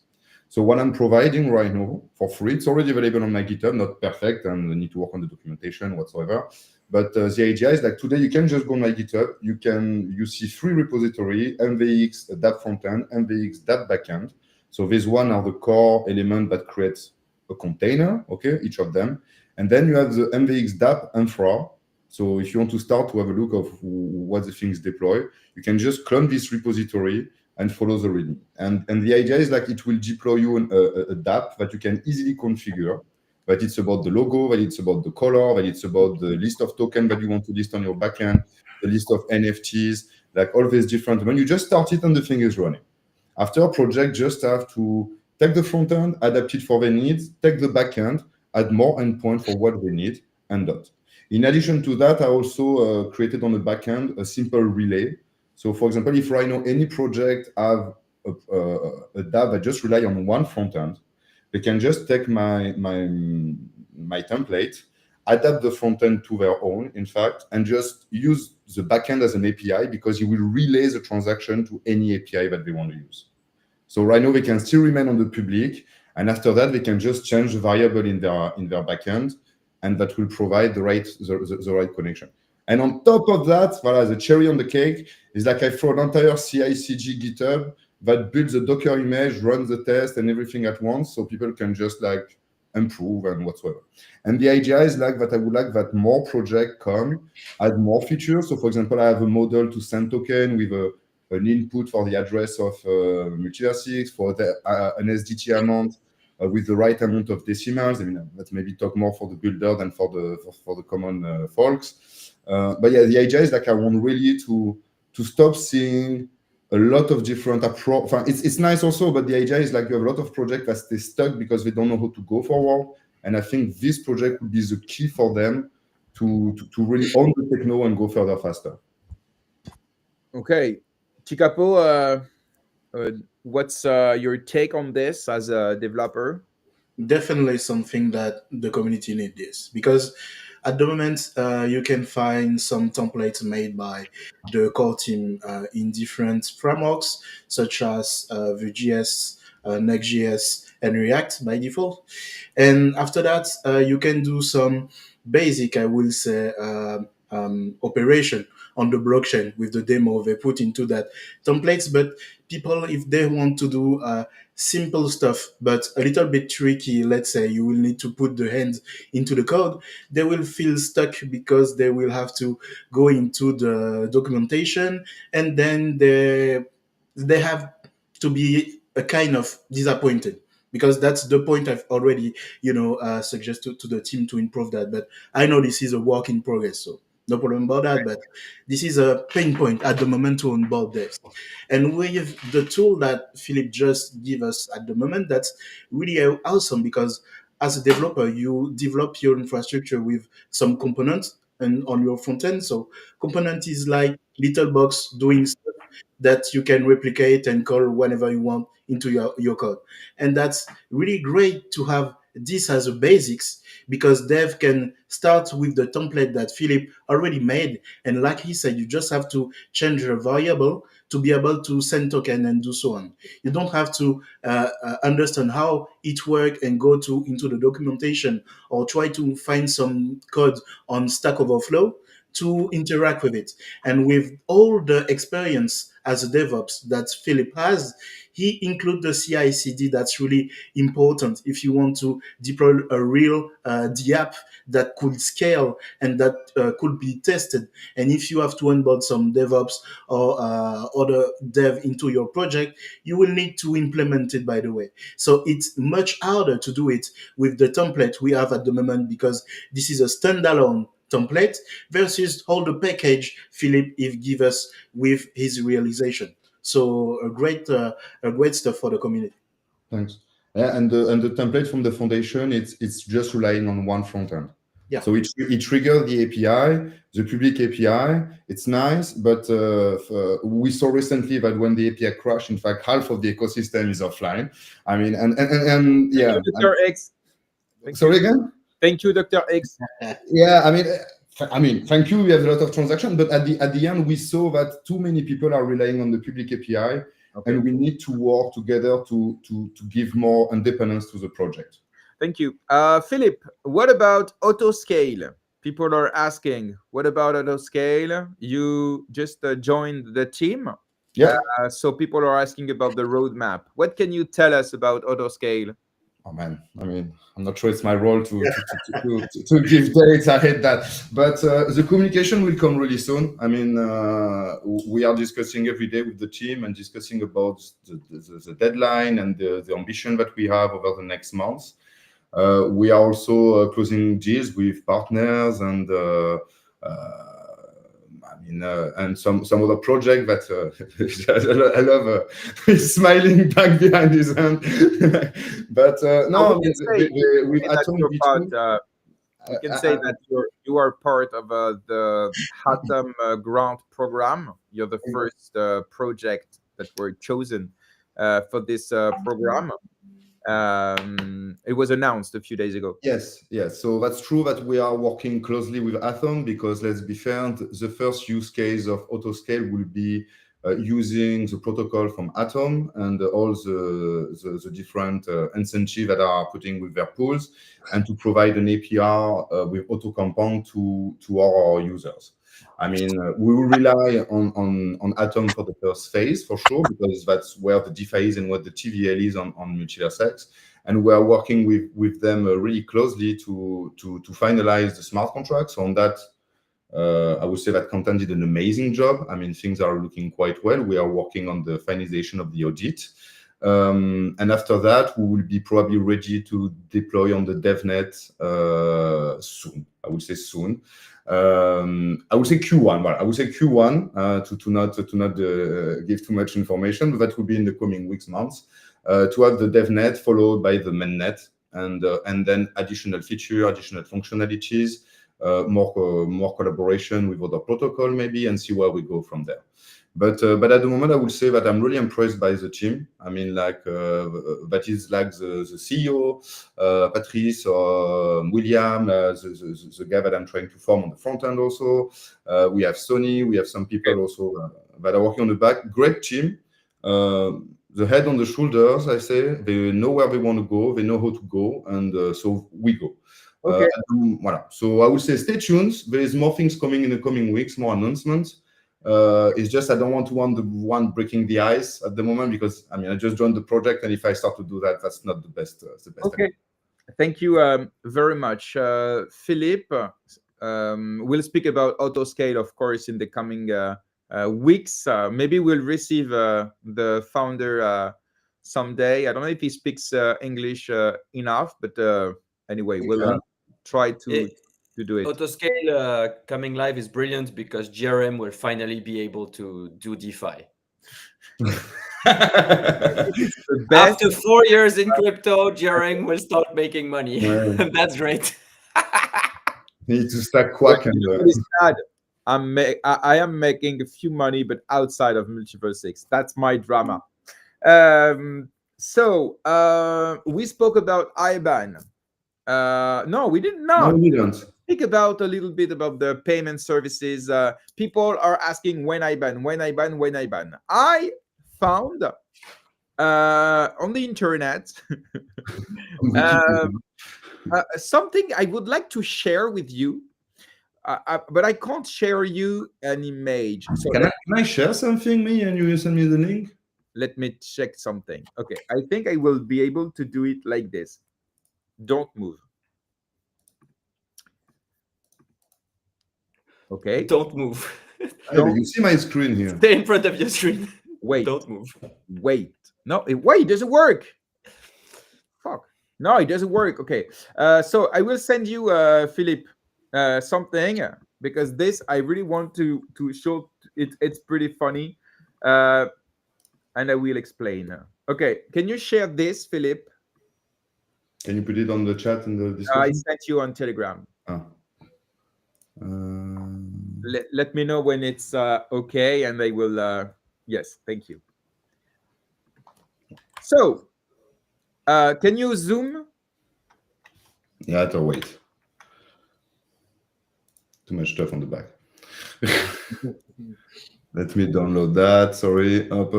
So what I'm providing right now for free, it's already available on my GitHub, not perfect, and I need to work on the documentation whatsoever. But the idea is like today you can just go on my GitHub, you see 3 repository, MVX dApp frontend, MVX dApp backend. So these one are the core element that creates a container, okay, each of them. And then you have the MVX dApp infra. So if you want to start to have a look of what the things deploy, you can just clone this repository and follow the readme. And the idea is like it will deploy you a dApp that you can easily configure. That it's about the logo, that it's about the color, that it's about the list of tokens that you want to list on your backend, the list of NFTs, like all these different. When you just start it and the thing is running. After a project, just have to take the front end, adapt it for their needs, take the backend, add more endpoint for what they need, and dot. In addition to that, I also created on the backend a simple relay. So for example, if right now any project have a dApp that just rely on one front end, they can just take my template, adapt the front end to their own, in fact, and just use the backend as an API because it will relay the transaction to any API that they want to use. So right now they can still remain on the public, and after that they can just change the variable in their backend, and that will provide the right connection. And on top of that, the cherry on the cake is like I throw an entire CI/CD GitHub that builds a Docker image, runs the test and everything at once, so people can just like improve and whatsoever. And the idea is like that I would like that more projects come, add more features. So for example, I have a model to send token with an input for the address of MultiversX, for an SDT amount with the right amount of decimals. I mean, let's maybe talk more for the builder than for the common folks. But yeah, the idea is like I want really to stop seeing a lot of different approach. It's nice also, but the idea is like you have a lot of projects that stay stuck because they don't know how to go forward. And I think this project would be the key for them to really own the techno and go further faster. Okay, Tikapo, what's your take on this as a developer? Definitely something that the community need this, because at the moment you can find some templates made by the core team in different frameworks such as Vue.js, Next.js, and React by default. And after that, you can do some basic, I will say, operation on the blockchain with the demo they put into that templates. But people, if they want to do simple stuff, but a little bit tricky, let's say you will need to put the hands into the code, they will feel stuck because they will have to go into the documentation, and then they have to be a kind of disappointed, because that's the point I've already, suggested to the team to improve that. But I know this is a work in progress, so no problem about that. But this is a pain point at the moment to onboard devs. And with the tool that Philippe just gave us at the moment, that's really awesome, because as a developer, you develop your infrastructure with some components and on your front end. So component is like little box doing stuff that you can replicate and call whenever you want into your code. And that's really great to have this as a basics, because dev can start with the template that Philippe already made. And like he said, you just have to change a variable to be able to send token and do so on. You don't have to understand how it works and go into the documentation or try to find some code on Stack Overflow to interact with it. And with all the experience as a DevOps that Philippe has, he includes the CI/CD. That's really important if you want to deploy a real DApp that could scale and that could be tested. And if you have to onboard some DevOps or other dev into your project, you will need to implement it, by the way. So it's much harder to do it with the template we have at the moment, because this is a standalone template versus all the package Philippe give us with his realization. So a great stuff for the community. Thanks. Yeah, and the template from the foundation, it's just relying on one front end. Yeah. So it triggers the API, the public API. It's nice, but we saw recently that when the API crashed, in fact, half of the ecosystem is offline. I mean, and yeah. Thank you, Dr. X. Sorry again? Thank you, Dr. X. Yeah, I mean, thank you. We have a lot of transactions, but at the end, we saw that too many people are relying on the public API, and we need to work together to give more independence to the project. Thank you. Philippe, what about Autoscale? People are asking, what about Autoscale? You just joined the team. Yeah. So people are asking about the roadmap. What can you tell us about Autoscale? Oh man, I mean, I'm not sure it's my role to give dates. I hate that, but the communication will come really soon. I mean, we are discussing every day with the team and discussing about the deadline and the ambition that we have over the next months. We are also closing deals with partners and and some other project that I love. He's smiling back behind his hand. But no, with Atom V2, you can say that you are part of the Atom grant program. You're the first project that were chosen for this program. It was announced a few days ago. Yes. So that's true that we are working closely with Atom, because let's be fair, the first use case of Autoscale will be using the protocol from Atom and all the different incentives that are putting with their pools, and to provide an API with auto compound to our users. I mean, we will rely on Atom for the first phase for sure, because that's where the DeFi is and what the TVL is on MultiversX. And we are working with them really closely to finalize the smart contracts. So on that, I would say that Content did an amazing job. I mean, things are looking quite well. We are working on the finalization of the audit. And after that, we will be probably ready to deploy on the DevNet soon. I would say soon. I would say Q1. Well, I would say Q1 to not give too much information, but that will be in the coming weeks, months, to have the DevNet followed by the mainnet, and then additional feature, additional functionalities, more collaboration with other protocol maybe, and see where we go from there. But at the moment, I would say that I'm really impressed by the team. I mean, like that is like the CEO, Patrice or William, the guy that I'm trying to form on the front end also. We have Sony, we have some people also that are working on the back. Great team. The head on the shoulders, I say. They know where they want to go. They know how to go. And so we go. Okay. Voilà. So I would say stay tuned. There is more things coming in the coming weeks, more announcements. It's just I don't want to want the one breaking the ice at the moment, because I mean I just joined the project, and if I start to do that, that's not the best. Okay, thank you very much, Philippe. We'll speak about Autoscale, of course, in the coming weeks. Maybe we'll receive the founder someday. I don't know if he speaks English enough, but anyway, we'll try to do it. Autoscale coming live is brilliant because GRM will finally be able to do DeFi. After 4 years in crypto, GRM will start making money. That's great. Need to start quack and I am making a few money, but outside of MultiversX. That's my drama. So we spoke about IBAN. No, we didn't. No, No, we didn't. speak about a little bit about the payment services. People are asking when IBAN, when IBAN, when IBAN. I found on the internet something I would like to share with you, but I can't share you an image. So Can I share something, me, and you send me the link? let me check something. Okay, I think I will be able to do it like this. Don't move. Okay. Don't move. Hey, but you see my screen here. Stay in front of your screen. Wait. Don't move. Wait. No, wait, it doesn't work. Fuck. No, it doesn't work. Okay. So I will send you, Philippe, something because this I really want to show it. It's pretty funny, and I will explain. Okay. Can you share this, Philippe? Can you put it on the chat in the I discussion? sent you on Telegram. Ah. Let me know when it's okay, and I will. Yes, thank you. So, can you zoom? Yeah, I will wait. Too much stuff on the back. Let me download that. Sorry. Up.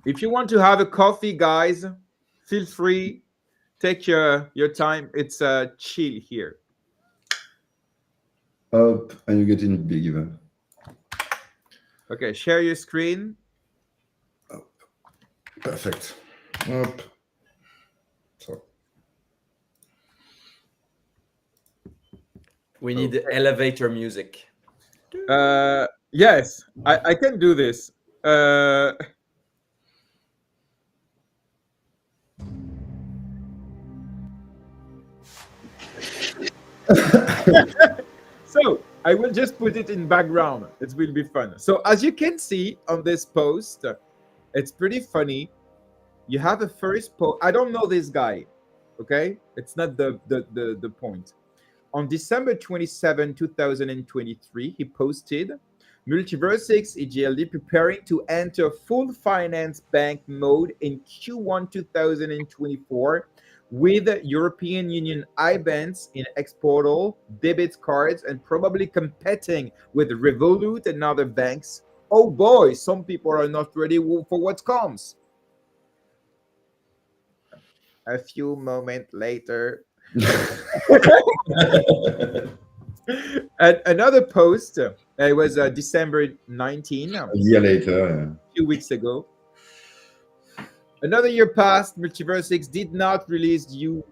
If you want to have a coffee, guys, feel free. Take your time. It's chill here. Up, and you get in big even. Okay, share your screen. Up. Perfect. Up. So. We need elevator music. Yes, I can do this. So I will just put it in background. It will be fun. So as you can see on this post, it's pretty funny. You have a first post. I don't know this guy. Okay, it's not the point. On December 27, 2023, he posted MultiversX EGLD preparing to enter full finance bank mode in Q1 2024 with European Union IBANs in xPortal, debit cards, and probably competing with Revolut and other banks. Oh boy, some people are not ready for what comes. A few moments later. And another post, it was December 19, A year later, a few weeks ago. Another year passed, MultiversX did not release EU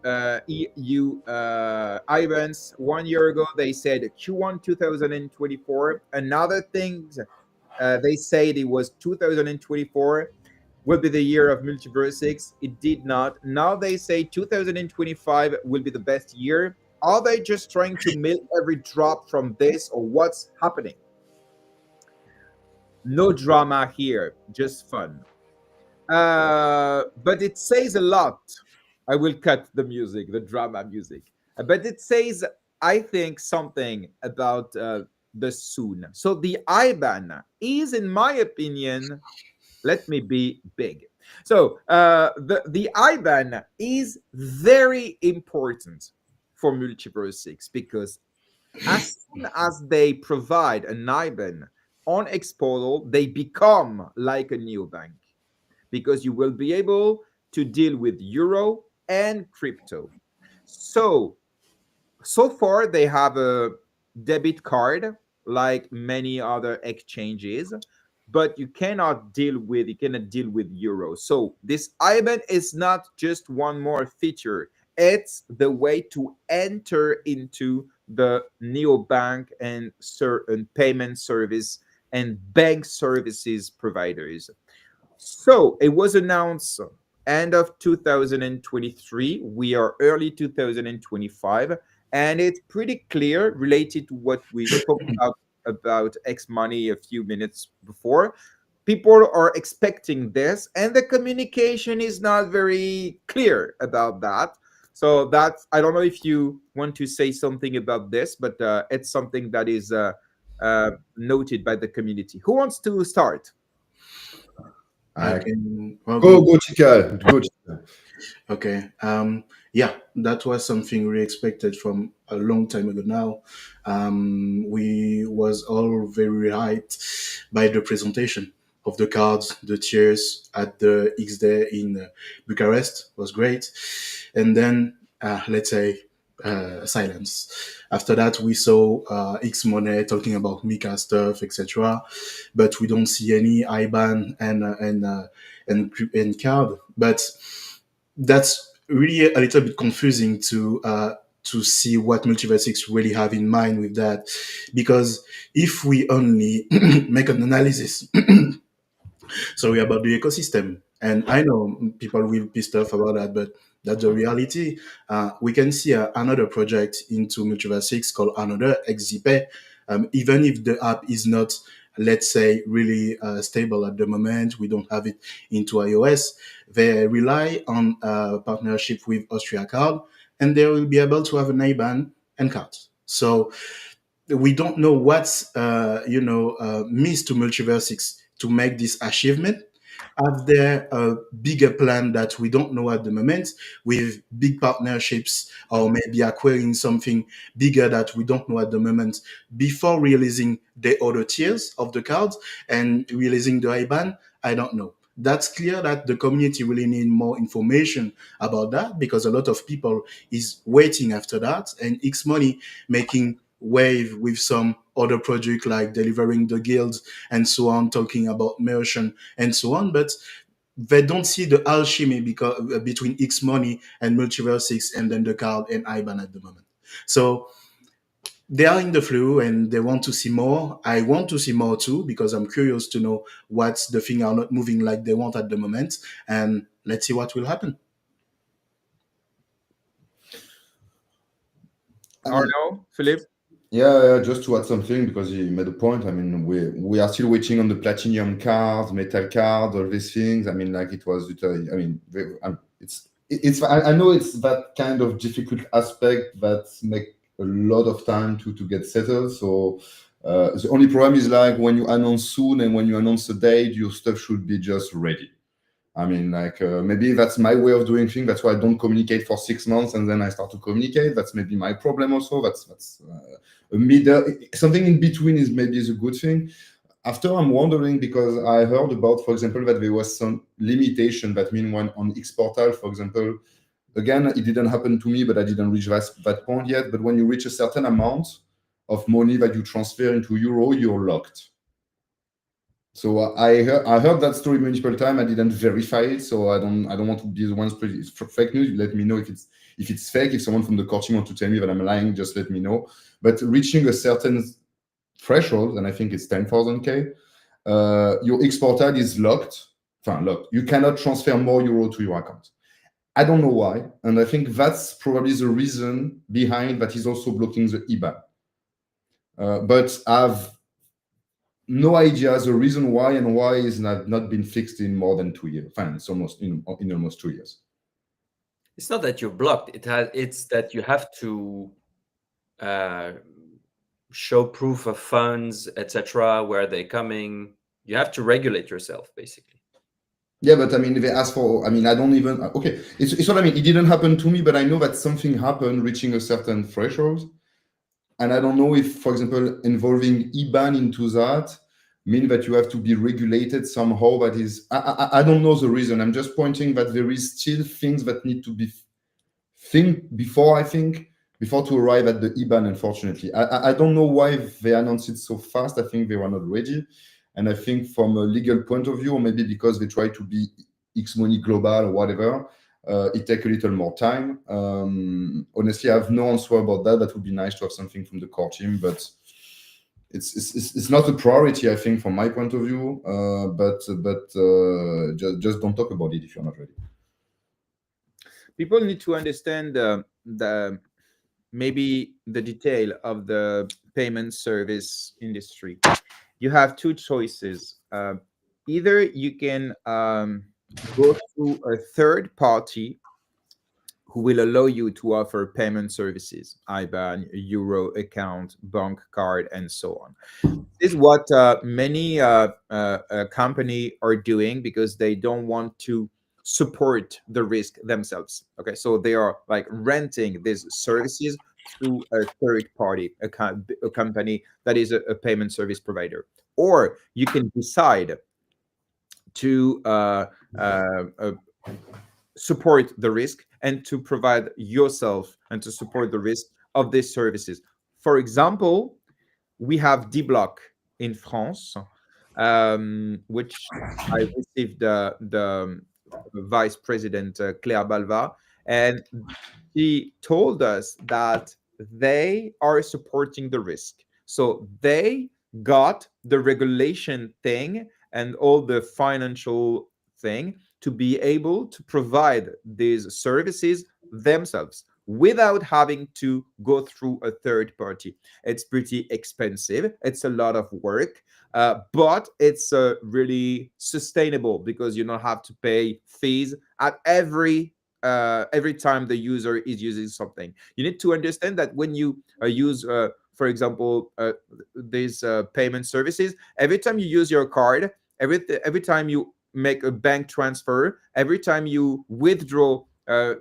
IBANs. 1 year ago, they said Q1 2024. Another thing, they said it was 2024 will be the year of MultiversX. It did not. Now they say 2025 will be the best year. Are they just trying to milk every drop from this, or what's happening? No drama here, just fun. But it says a lot. I will cut the music, the drama music. But it says, I think, something about the soon. So the IBAN is, in my opinion, let me be big. So the IBAN is very important for MultiversX because as soon as they provide an IBAN on xPortal, they become like a neobank because you will be able to deal with euro and crypto. So far they have a debit card like many other exchanges, but you cannot deal with euro. So this IBAN is not just one more feature. It's the way to enter into the neobank and certain payment service and bank services providers. So it was announced end of 2023. We are early 2025, and it's pretty clear related to what we spoke about xMoney a few minutes before. People are expecting this, and the communication is not very clear about that. So that's, I don't know if you want to say something about this, but it's something that is noted by the community. Who wants to start? I can well, go Tika, go Tika. Okay. Yeah, that was something we expected from a long time ago now. We was all very hyped by the presentation of the cards, the tiers at the xDay in Bucharest was great. And then, let's say, silence. After that, we saw xMoney talking about Mika stuff, etc. But we don't see any IBAN and card. But that's really a little bit confusing to see what MultiversX really have in mind with that, because if we only make an analysis, sorry, about the ecosystem, and I know people will be pissed off about that, but that's the reality. We can see another project into MultiversX called another xZpay. Even if the app is not, let's say, really stable at the moment, we don't have it into iOS. They rely on partnership with Austria Card, and they will be able to have an IBAN and cards. So we don't know what's missed to MultiversX to make this achievement. Are there a bigger plan that we don't know at the moment with big partnerships or maybe acquiring something bigger that we don't know at the moment before releasing the other tiers of the cards and releasing the IBAN? I don't know. That's clear that the community really need more information about that, because a lot of people is waiting after that, and xMoney making wave with some other project like delivering the guilds and so on, talking about merchant and so on, but they don't see the alchemy between xMoney and MultiversX and then the card and IBAN at the moment. So they are in the flu and they want to see more. I want to see more too, because I'm curious to know what's the thing are not moving like they want at the moment. And let's see what will happen. Arno, Philippe? Yeah, just to add something, because he made a point. I mean, we are still waiting on the platinum card, metal card, all these things. I mean, like it was. I mean, it's. I know it's that kind of difficult aspect that make a lot of time to get settled. So the only problem is like when you announce soon and when you announce a date, your stuff should be just ready. I mean, like maybe that's my way of doing things. That's why I don't communicate for 6 months and then I start to communicate. That's maybe my problem also. That's a middle. Something in between is maybe is a good thing. After I'm wondering, because I heard about, for example, that there was some limitation. That means when on xPortal, for example, again, it didn't happen to me, but I didn't reach that point yet. But when you reach a certain amount of money that you transfer into euro, you're locked. So I heard that story multiple times. I didn't verify it, so I don't want to be the one spreading fake news. Let me know if it's fake. If someone from the core team wants to tell me that I'm lying, just let me know. But reaching a certain threshold, and I think it's 10,000K, your xPortal is locked. Locked. You cannot transfer more euro to your account. I don't know why, and I think that's probably the reason behind that is also blocking the IBAN. But I've no idea the reason why, and why is not been fixed in more than 2 years. Fine, it's almost in almost 2 years. It's not that you're blocked. It's that you have to show proof of funds, etc. Where they're coming. You have to regulate yourself, basically. Yeah, but I mean, they ask for. I mean, I don't even. Okay, it's what I mean. It didn't happen to me, but I know that something happened reaching a certain threshold. And I don't know if, for example, involving IBAN into that mean that you have to be regulated somehow. That is, I don't know the reason. I'm just pointing that there is still things that need to be before to arrive at the IBAN. Unfortunately, I don't know why they announced it so fast. I think they were not ready. And I think from a legal point of view, or maybe because they try to be xMoney global or whatever, it takes a little more time. Honestly, I have no answer about that. That would be nice to have something from the core team, but it's not a priority, I think, from my point of view. But just don't talk about it if you're not ready. People need to understand the maybe the detail of the payment service industry. You have two choices. Either you can go through a third party who will allow you to offer payment services, IBAN, Euro account, bank card, and so on. This is what many company are doing because they don't want to support the risk themselves. Okay, so they are like renting these services through a third party, a company that is a payment service provider. Or you can decide to support the risk and to provide yourself and to support the risk of these services. For example, we have D-Block in France, which I received the vice president, Claire Balva, and she told us that they are supporting the risk. So they got the regulation thing and all the financial thing to be able to provide these services themselves without having to go through a third party. It's pretty expensive. It's a lot of work, but it's really sustainable because you don't have to pay fees at every time the user is using something. You need to understand that when you use, for example, these payment services, every time you use your card, every time you make a bank transfer, every time you withdraw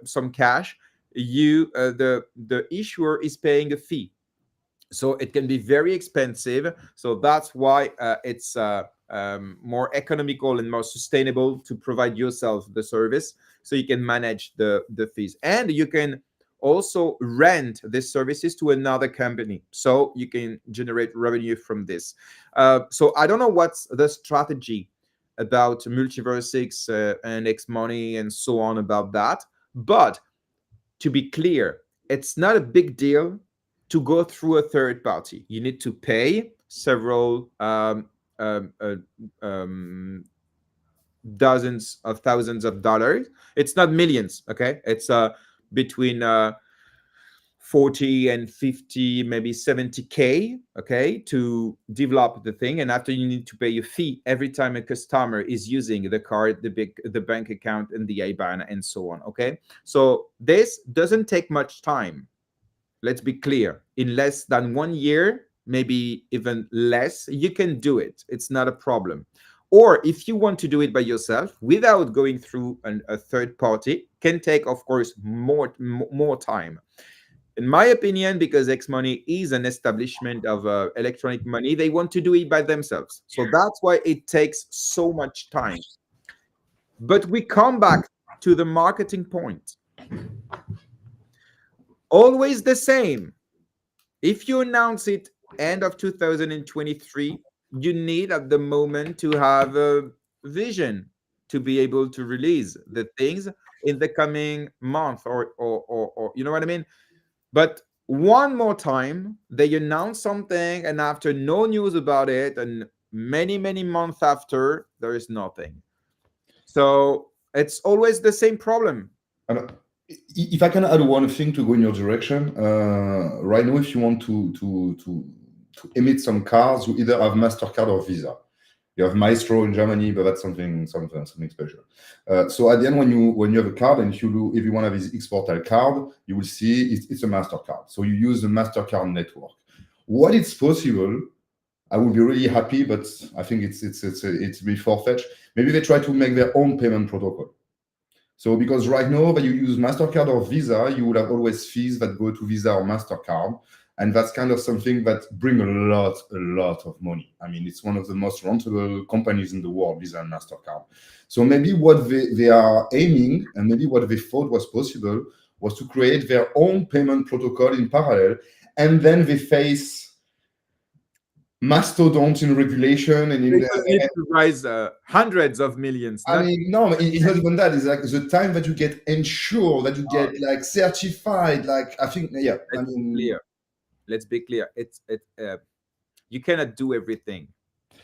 some cash, the issuer is paying a fee. So it can be very expensive. So that's why it's more economical and more sustainable to provide yourself the service, so you can manage the fees. And you can also rent these services to another company, so you can generate revenue from this. So I don't know what's the strategy about MultiversX and xMoney and so on about that, but to be clear, it's not a big deal to go through a third party. You need to pay several dozens of thousands of dollars. It's not millions, okay? It's between 40 and 50, maybe 70K, okay, to develop the thing. And after, you need to pay a fee every time a customer is using the card, the bank account, and the IBAN, and so on, okay? So this doesn't take much time. Let's be clear. In less than 1 year, maybe even less, you can do it. It's not a problem. Or if you want to do it by yourself without going through a third party, can take, of course, more time. In my opinion, because xMoney is an establishment of electronic money, they want to do it by themselves. So that's why it takes so much time. But we come back to the marketing point. Always the same. If you announce it end of 2023, you need at the moment to have a vision to be able to release the things in the coming month or you know what I mean? But one more time, they announce something, and after no news about it, and many months after, there is nothing. So it's always the same problem. And if I can add one thing to go in your direction, right now, if you want to emit some cards, you either have MasterCard or Visa. You have Maestro in Germany, but that's something special. So at the end, when you have a card, and if you want to have this xPortal card, you will see it's a MasterCard. So you use the MasterCard network. What is possible, I would be really happy, but I think it's really far-fetched. Maybe they try to make their own payment protocol. So because right now, when you use MasterCard or Visa, you will have always fees that go to Visa or MasterCard. And that's kind of something that brings a lot of money. I mean, it's one of the most rentable companies in the world, Visa and MasterCard. So maybe what they are aiming, and maybe what they thought was possible, was to create their own payment protocol in parallel. And then they face mastodons in regulation and in to raise hundreds of millions. I mean, no, it's not even that. It's like the time that you get insured, that you get like certified. Like, I think, yeah. I mean, let's be clear. You cannot do everything.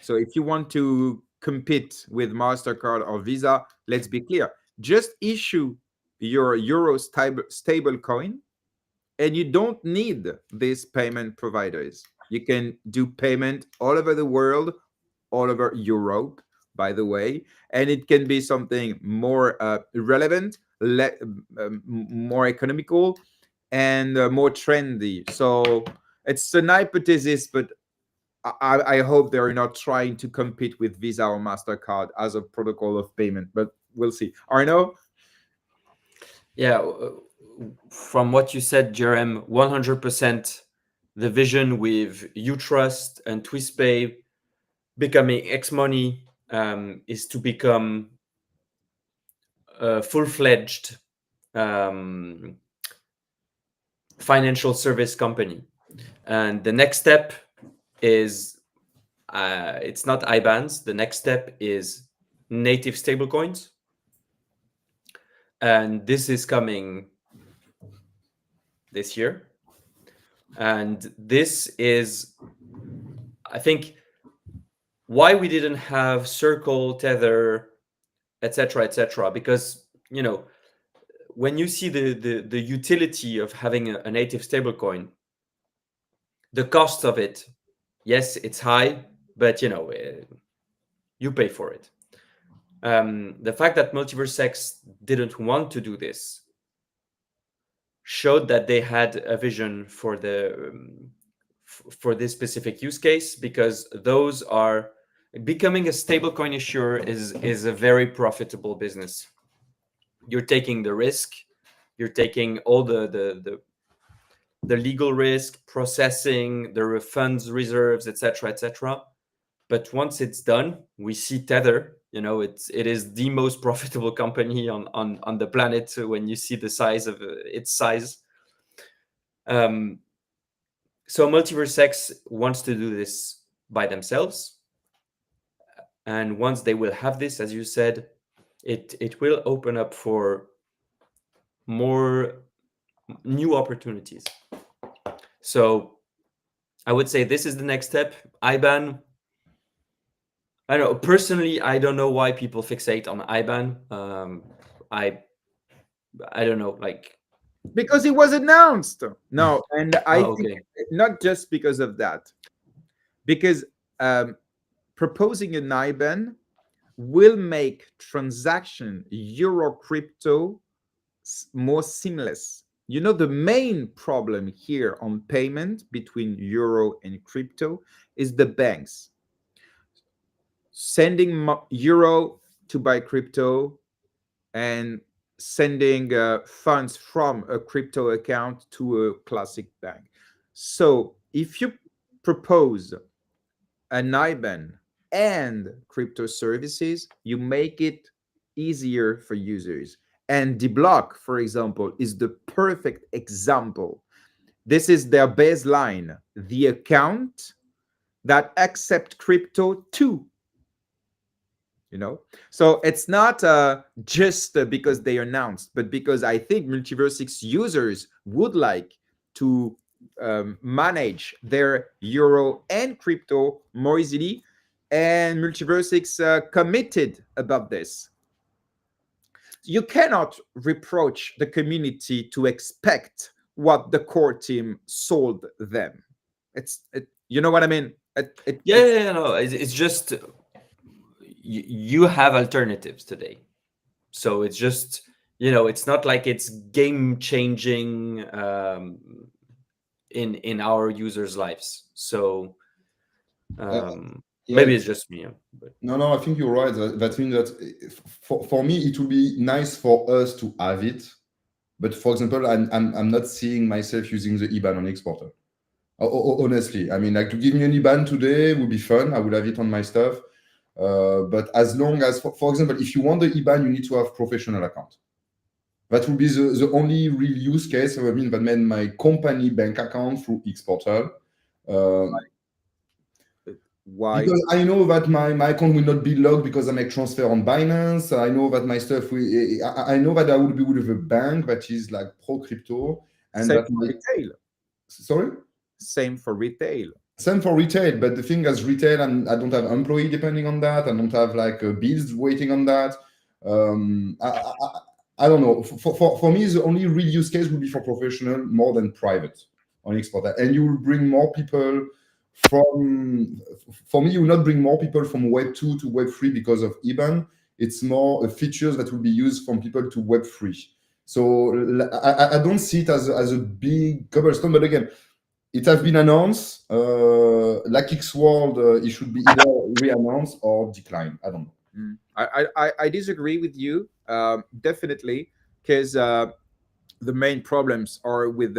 So if you want to compete with MasterCard or Visa, let's be clear. Just issue your euro stable coin, and you don't need these payment providers. You can do payment all over the world, all over Europe, by the way, and it can be something more relevant, more economical, and more trendy. So it's an hypothesis, but I hope they're not trying to compete with Visa or MasterCard as a protocol of payment, but we'll see. Arno? Yeah, from what you said, GRM, 100% the vision with Utrust and TwistPay becoming xMoney is to become a full-fledged financial service company. And the next step is, it's not IBANs. The next step is native stablecoins. And this is coming this year. And this is, I think, why we didn't have Circle, Tether, etc., because, you know, when you see the utility of having a native stablecoin, the cost of it, yes, it's high, but, you know, you pay for it. The fact that MultiversX didn't want to do this showed that they had a vision for this specific use case, because those are becoming a stablecoin issuer is a very profitable business. You're taking the risk, you're taking all the legal risk, processing, the funds reserves, etc. But once it's done, we see Tether. You know, it is the most profitable company on the planet when you see the size of its size. So MultiversX wants to do this by themselves, and once they will have this, as you said, it will open up for more new opportunities. So I would say this is the next step. IBAN, I don't know. Personally, I don't know why people fixate on IBAN. I don't know, like, Because it was announced. No, and I okay. think not just because of that, because proposing an IBAN will make transaction euro crypto more seamless. You know, the main problem here on payment between euro and crypto is the banks sending euro to buy crypto and sending funds from a crypto account to a classic bank. So if you propose an IBAN and crypto services, you make it easier for users. And dBlock, for example, is the perfect example. This is their baseline, the account that accept crypto too. You know, so it's not just because they announced, but because I think MultiversX users would like to manage their euro and crypto more easily, and MultiversX committed about this. You cannot reproach the community to expect what the core team sold them. You know what I mean? Yeah, no, it's just you have alternatives today, so it's just, you know, it's not like it's game changing in our users' lives. So maybe it's just me. But No, I think you're right. That means that for me, it will be nice for us to have it. But for example, I'm not seeing myself using the IBAN on xPortal. Honestly, I mean, like, to give me an IBAN today would be fun. I would have it on my stuff. But as long as, for example, if you want the IBAN, you need to have professional account. That will be the only real use case. I mean, that meant my company bank account through xPortal. Why? Because I know that my account will not be logged because I make transfer on Binance. I know that my stuff I know that I will be with a bank that is like pro crypto, and Same that for retail. Sorry? Same for retail. Same for retail, but the thing as retail, and I don't have employee depending on that. I don't have like bills waiting on that. I don't know. For me, the only real use case would be for professional more than private on xPortal, and you will bring more people for me, you will not bring more people from Web 2 to Web 3 because of IBAN. It's more features that will be used from people to Web 3. So I don't see it as a big cobblestone, but again, it has been announced. Like XWorld, it should be either re-announced or declined. I don't know. I disagree with you, definitely, because the main problems are with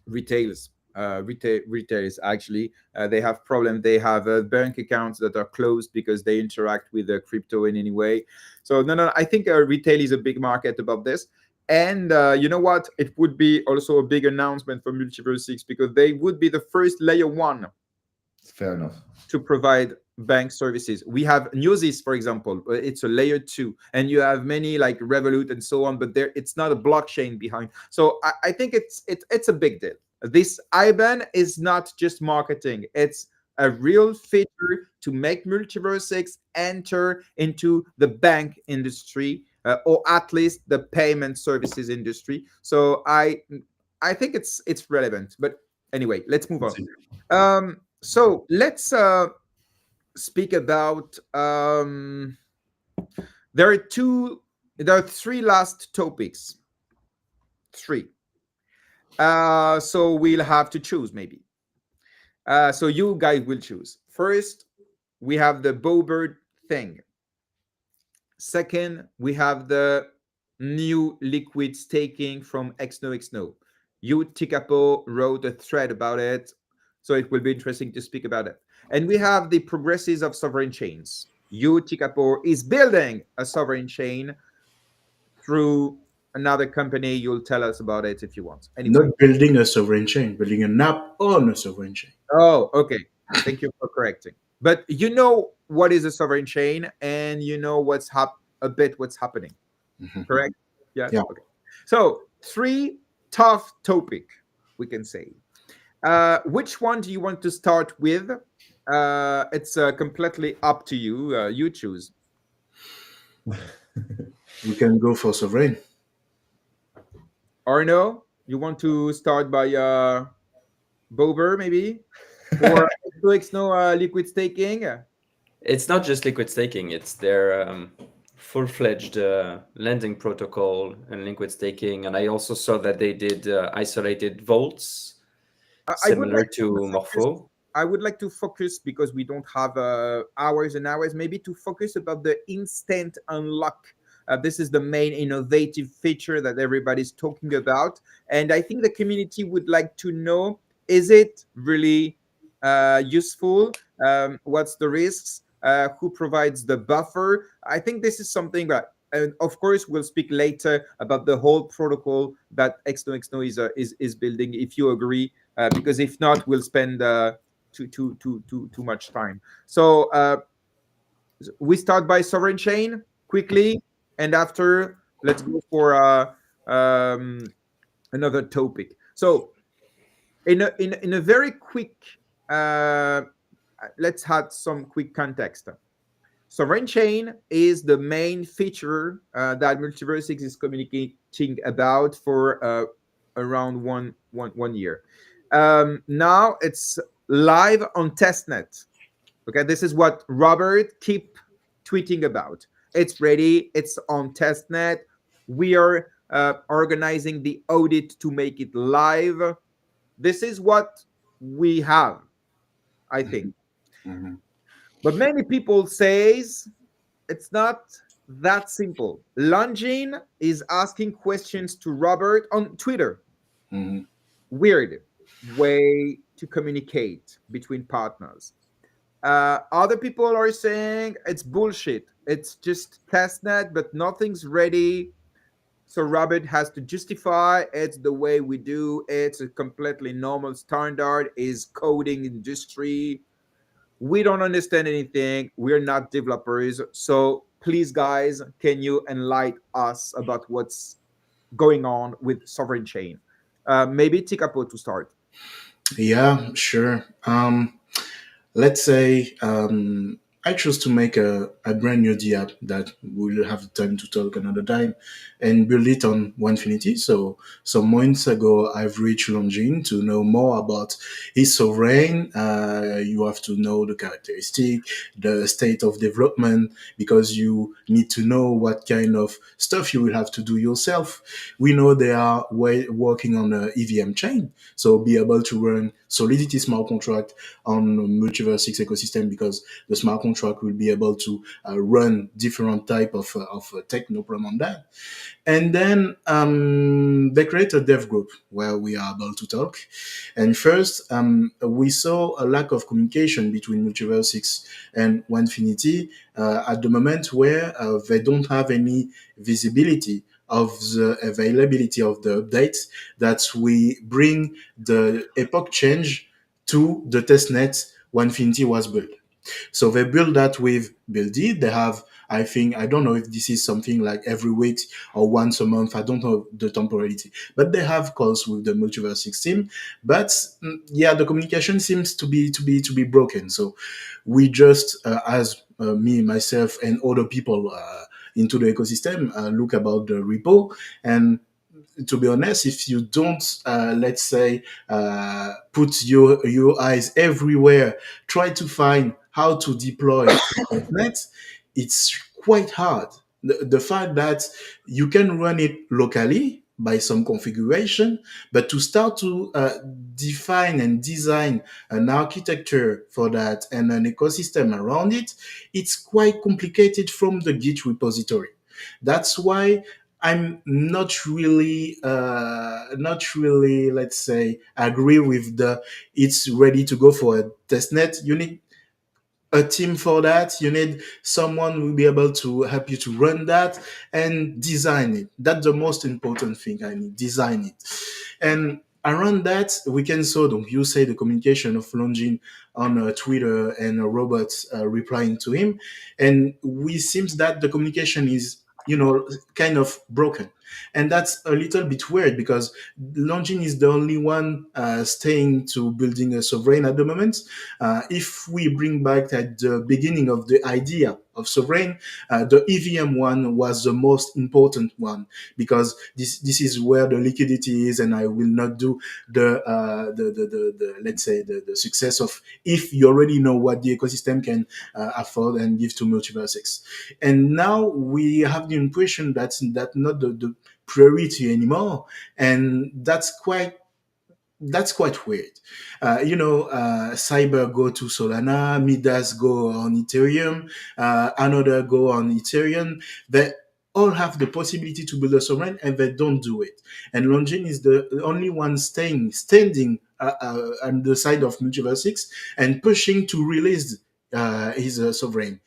retailers. Actually, they have problem. They have bank accounts that are closed because they interact with crypto in any way. So no, I think retail is a big market about this. And you know what? It would be also a big announcement for MultiversX because they would be the first layer one Fair enough. to provide bank services. We have Newsys, for example. It's a layer 2, and you have many like Revolut and so on, but there it's not a blockchain behind. So I think it's a big deal. This IBAN is not just marketing; it's a real feature to make MultiversX enter into the bank industry, or at least the payment services industry. So I think it's relevant. But anyway, let's move on. So let's speak about there are three last topics. Three. So we'll have to choose maybe. So you guys will choose. First, we have the Bowbird thing. Second, we have the new liquid staking from XOXNO. You, Tikapo, wrote a thread about it, so it will be interesting to speak about it. And we have the progresses of sovereign chains. You, Tikapo, is building a sovereign chain through another company. You'll tell us about it if you want. Anyway. Not building a sovereign chain, building an app on a sovereign chain. Oh, okay. Thank you for correcting. But you know what is a sovereign chain, and you know what's happening. Correct? Yes. Yeah. Okay. So three tough topic, we can say. Which one do you want to start with? It's completely up to you. You choose. We can go for sovereign. Arno, you want to start by Bober, maybe? Or XOXNO liquid staking? It's not just liquid staking, it's their full-fledged lending protocol and liquid staking. And I also saw that they did isolated vaults, similar to Morpho. I would like to focus, because we don't have hours and hours, maybe to focus about the instant unlock. This is the main innovative feature that everybody's talking about. And I think the community would like to know, is it really useful? What's the risks? Who provides the buffer? I think this is something that, and of course, we'll speak later about the whole protocol that XOXNO is building, if you agree, because if not, we'll spend too much time. So we start by sovereign chain quickly, and after let's go for another topic. So in a very quick, let's have some quick context. Sovereign chain is the main feature that MultiversX is communicating about for around one year. Now it's live on testnet. Okay, this is what Robert keep tweeting about. It's ready. It's on testnet. We are organizing the audit to make it live. This is what we have, I think. Mm-hmm. But many people says it's not that simple. Longin is asking questions to Robert on Twitter. Mm-hmm. Weird way to communicate between partners. Other people are saying it's bullshit. It's just testnet, but nothing's ready. So Robert has to justify it's the way we do. It's a completely normal standard. Is coding industry. We don't understand anything. We're not developers. So please, guys, can you enlighten us about what's going on with sovereign chain? Maybe Tikapo to start. Yeah, sure. Let's say I chose to make a brand new D app that we'll have time to talk another time and build it on Onefinity. So some months ago, I've reached Longin to know more about his sovereign. You have to know the characteristic, the state of development, because you need to know what kind of stuff you will have to do yourself. We know they are working on a EVM chain, so be able to run Solidity smart contract on MultiversX ecosystem, because the smart contract will be able to run different type of tech, no problem on that. And then they create a dev group where we are able to talk. And first, we saw a lack of communication between MultiversX and Onefinity at the moment, where they don't have any visibility of the availability of the updates that we bring the epoch change to the testnet Onefinity was built. So they build that with BuildD. They have, I think, I don't know if this is something like every week or once a month. I don't know the temporality, but they have calls with the MultiversX team. But yeah, the communication seems to be broken. So we just, as me, myself, and other people into the ecosystem, look about the repo. And to be honest, if you don't, let's say, put your eyes everywhere, try to find how to deploy net, it's quite hard. The fact that you can run it locally by some configuration, but to start to define and design an architecture for that and an ecosystem around it, it's quite complicated from the Git repository. That's why I'm not really, let's say, agree with the it's ready to go for a testnet. You need a team for that. You need someone who will be able to help you to run that and design it. That's the most important thing. I need design it. And around that, we can so don't you say the communication of Longin on Twitter and robots replying to him, and we seems that the communication is kind of broken, and that's a little bit weird because Longin is the only one staying to building a sovereign at the moment. If we bring back at the beginning of the idea of sovereign, the EVM one was the most important one, because this is where the liquidity is, and I will not do the let's say the success of if you already know what the ecosystem can afford and give to MultiversX. And now we have the impression that's not the priority anymore, and that's quite weird. Cyber go to Solana, Midas go on Ethereum, another go on Ethereum. They all have the possibility to build a sovereign, and they don't do it. And Longin is the only one standing on the side of MultiversX and pushing to release his sovereign.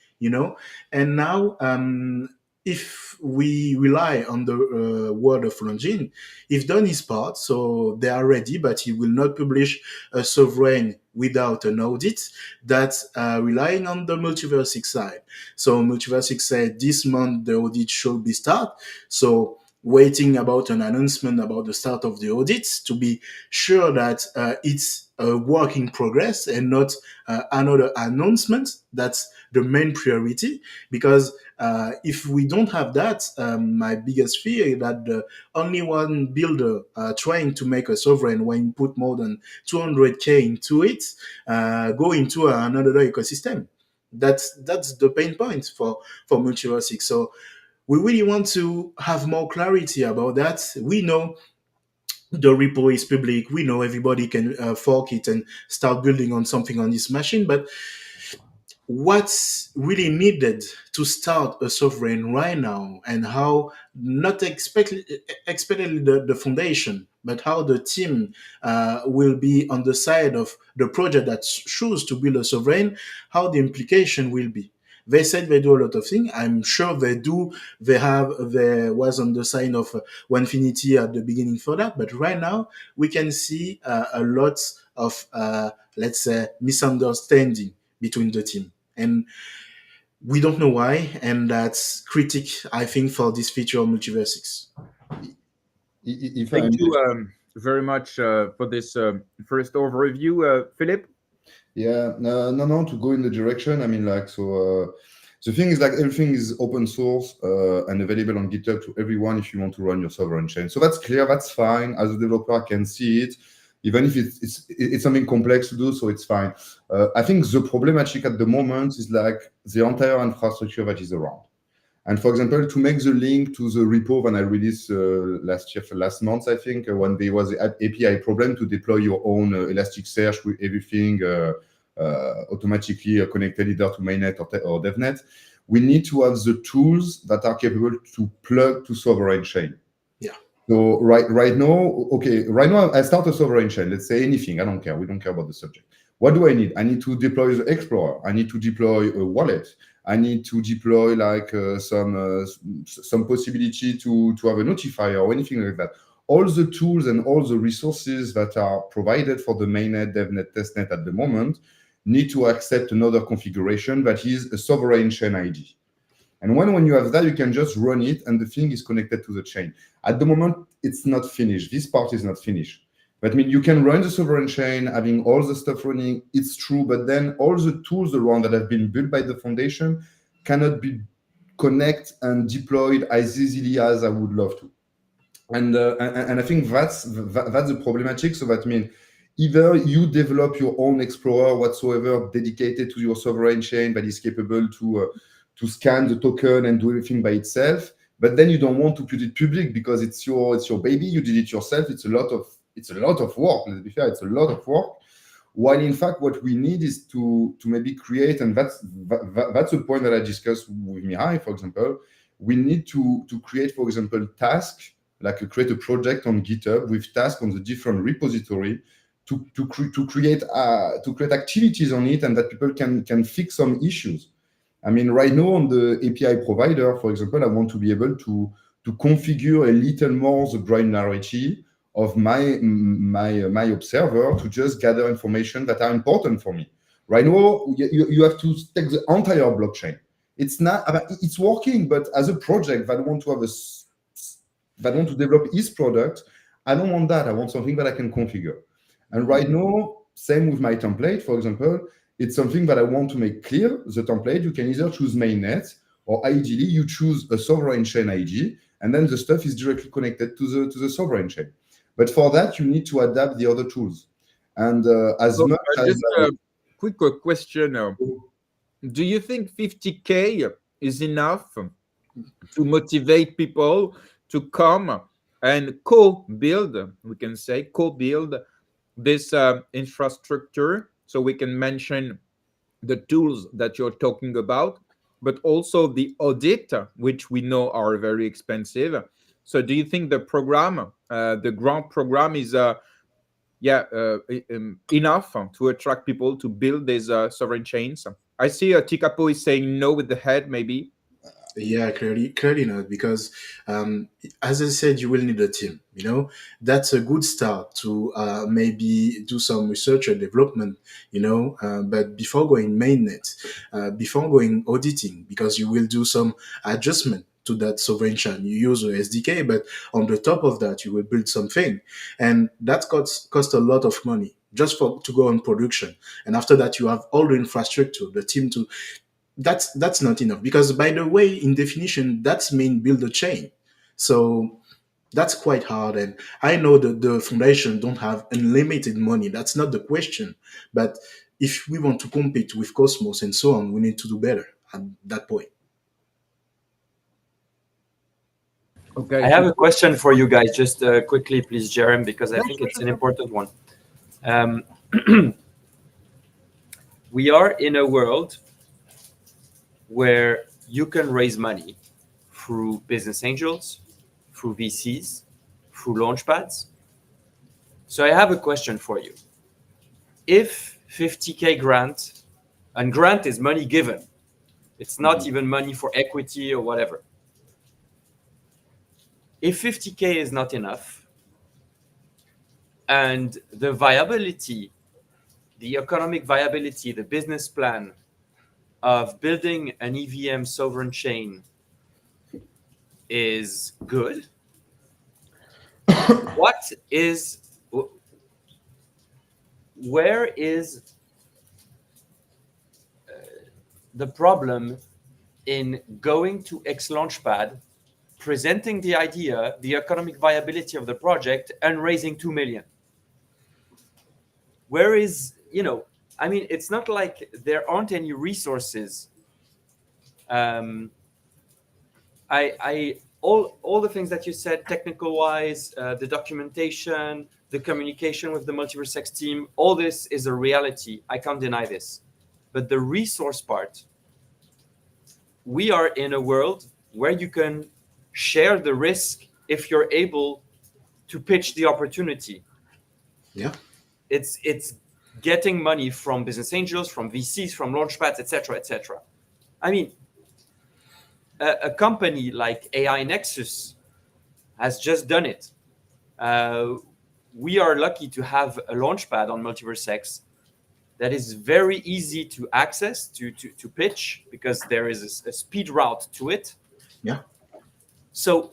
And now. If we rely on the word of Longin, he's done his part, so they are ready, but he will not publish a sovereign without an audit. That's relying on the MultiversX side. So MultiversX said this month the audit should be start. So waiting about an announcement about the start of the audits to be sure that it's a work in progress and not another announcement. That's the main priority, because if we don't have that, my biggest fear is that the only one builder trying to make a sovereign when you put more than 200K into it go into another ecosystem. That's the pain point for MultiversX. So we really want to have more clarity about that. We know the repo is public. We know everybody can fork it and start building on something on this machine, but what's really needed to start a sovereign right now, and how not expectedly the foundation, but how the team will be on the side of the project that choose to build a sovereign, how the implication will be. They said they do a lot of things. I'm sure they do. There was on the side of Onefinity at the beginning for that, but right now we can see a lot of let's say misunderstanding between the team, and we don't know why, and that's critic, I think, for this feature of MultiversX. If I Thank may, you very much for this first overview, Philippe. Yeah, no, to go in the direction. I mean, like, so the thing is, like, everything is open source and available on GitHub to everyone if you want to run your sovereign chain. So that's clear, that's fine. As a developer, I can see it, even if it's something complex to do, so it's fine. I think the problematic at the moment is like the entire infrastructure that is around. And for example, to make the link to the repo that I released last month, I think, when there was an API problem to deploy your own Elasticsearch with everything automatically connected either to mainnet or devnet, we need to have the tools that are capable to plug to sovereign chain. Yeah. So right now I start a sovereign chain. Let's say anything. I don't care. We don't care about the subject. What do I need? I need to deploy the Explorer. I need to deploy a wallet. I need to deploy like some possibility to have a notifier or anything like that. All the tools and all the resources that are provided for the mainnet, devnet, testnet at the moment need to accept another configuration that is a sovereign chain ID. And when you have that, you can just run it and the thing is connected to the chain. At the moment, it's not finished. This part is not finished. But I mean, you can run the sovereign chain, having all the stuff running, it's true, but then all the tools around that have been built by the foundation cannot be connected and deployed as easily as I would love to. And I think that's the problematic. So that means either you develop your own Explorer whatsoever dedicated to your sovereign chain that is capable to scan the token and do everything by itself, but then you don't want to put it public because it's your baby. You did it yourself. It's a lot of work. Let's be fair, it's a lot of work. While in fact, what we need is to maybe create, and that's the point that I discussed with Mihai, for example. We need to create, for example, tasks, like create a project on GitHub with tasks on the different repository to create activities on it, and that people can fix some issues. I mean, right now on the API provider, for example, I want to be able to configure a little more the granularity of my observer to just gather information that are important for me. Right now, you have to take the entire blockchain. It's working, but as a project that want to develop his product, I don't want that. I want something that I can configure. And right now, same with my template, for example, it's something that I want to make clear. The template, you can either choose mainnet, or ideally you choose a sovereign chain ID, and then the stuff is directly connected to the sovereign chain. But for that, you need to adapt the other tools. And much as just a quick question: do you think 50K is enough to motivate people to come and co-build? We can say co-build this infrastructure. So we can mention the tools that you're talking about, but also the audit, which we know are very expensive. So do you think the program, the grant program, is enough to attract people to build these sovereign chains? I see Tikapo is saying no with the head, maybe. Yeah, clearly not, because as I said, you will need a team. That's a good start to maybe do some research and development. But before going mainnet, before going auditing, because you will do some adjustment to that sovereign chain. You use a SDK, but on the top of that, you will build something, and that cost a lot of money just to go on production. And after that, you have all the infrastructure, the team to. That's not enough, because by the way, in definition, that's mean build a chain. So that's quite hard, and I know that the foundation don't have unlimited money. That's not the question, but if we want to compete with Cosmos and so on, we need to do better at that point. Okay. I have a question for you guys, just quickly, please, Jerem, because I think it's an important one. We are in a world where you can raise money through business angels, through VCs, through launchpads. So I have a question for you. If 50K grant, and grant is money given, it's not even money for equity or whatever. If 50K is not enough, and the viability, the economic viability, the business plan of building an EVM sovereign chain is good, where is the problem in going to xLaunchpad, presenting the idea, the economic viability of the project, and raising 2 million. Where is, I mean, it's not like there aren't any resources. All the things that you said, technical wise, the documentation, the communication with the MultiversX team, all this is a reality. I can't deny this. But the resource part, we are in a world where you can share the risk if you're able to pitch the opportunity. Yeah. It's getting money from business angels, from VCs, from launchpads, etc., etc. I mean, a company like AI Nexus has just done it. We are lucky to have a launchpad on MultiversX that is very easy to access, to pitch, because there is a speed route to it. Yeah. So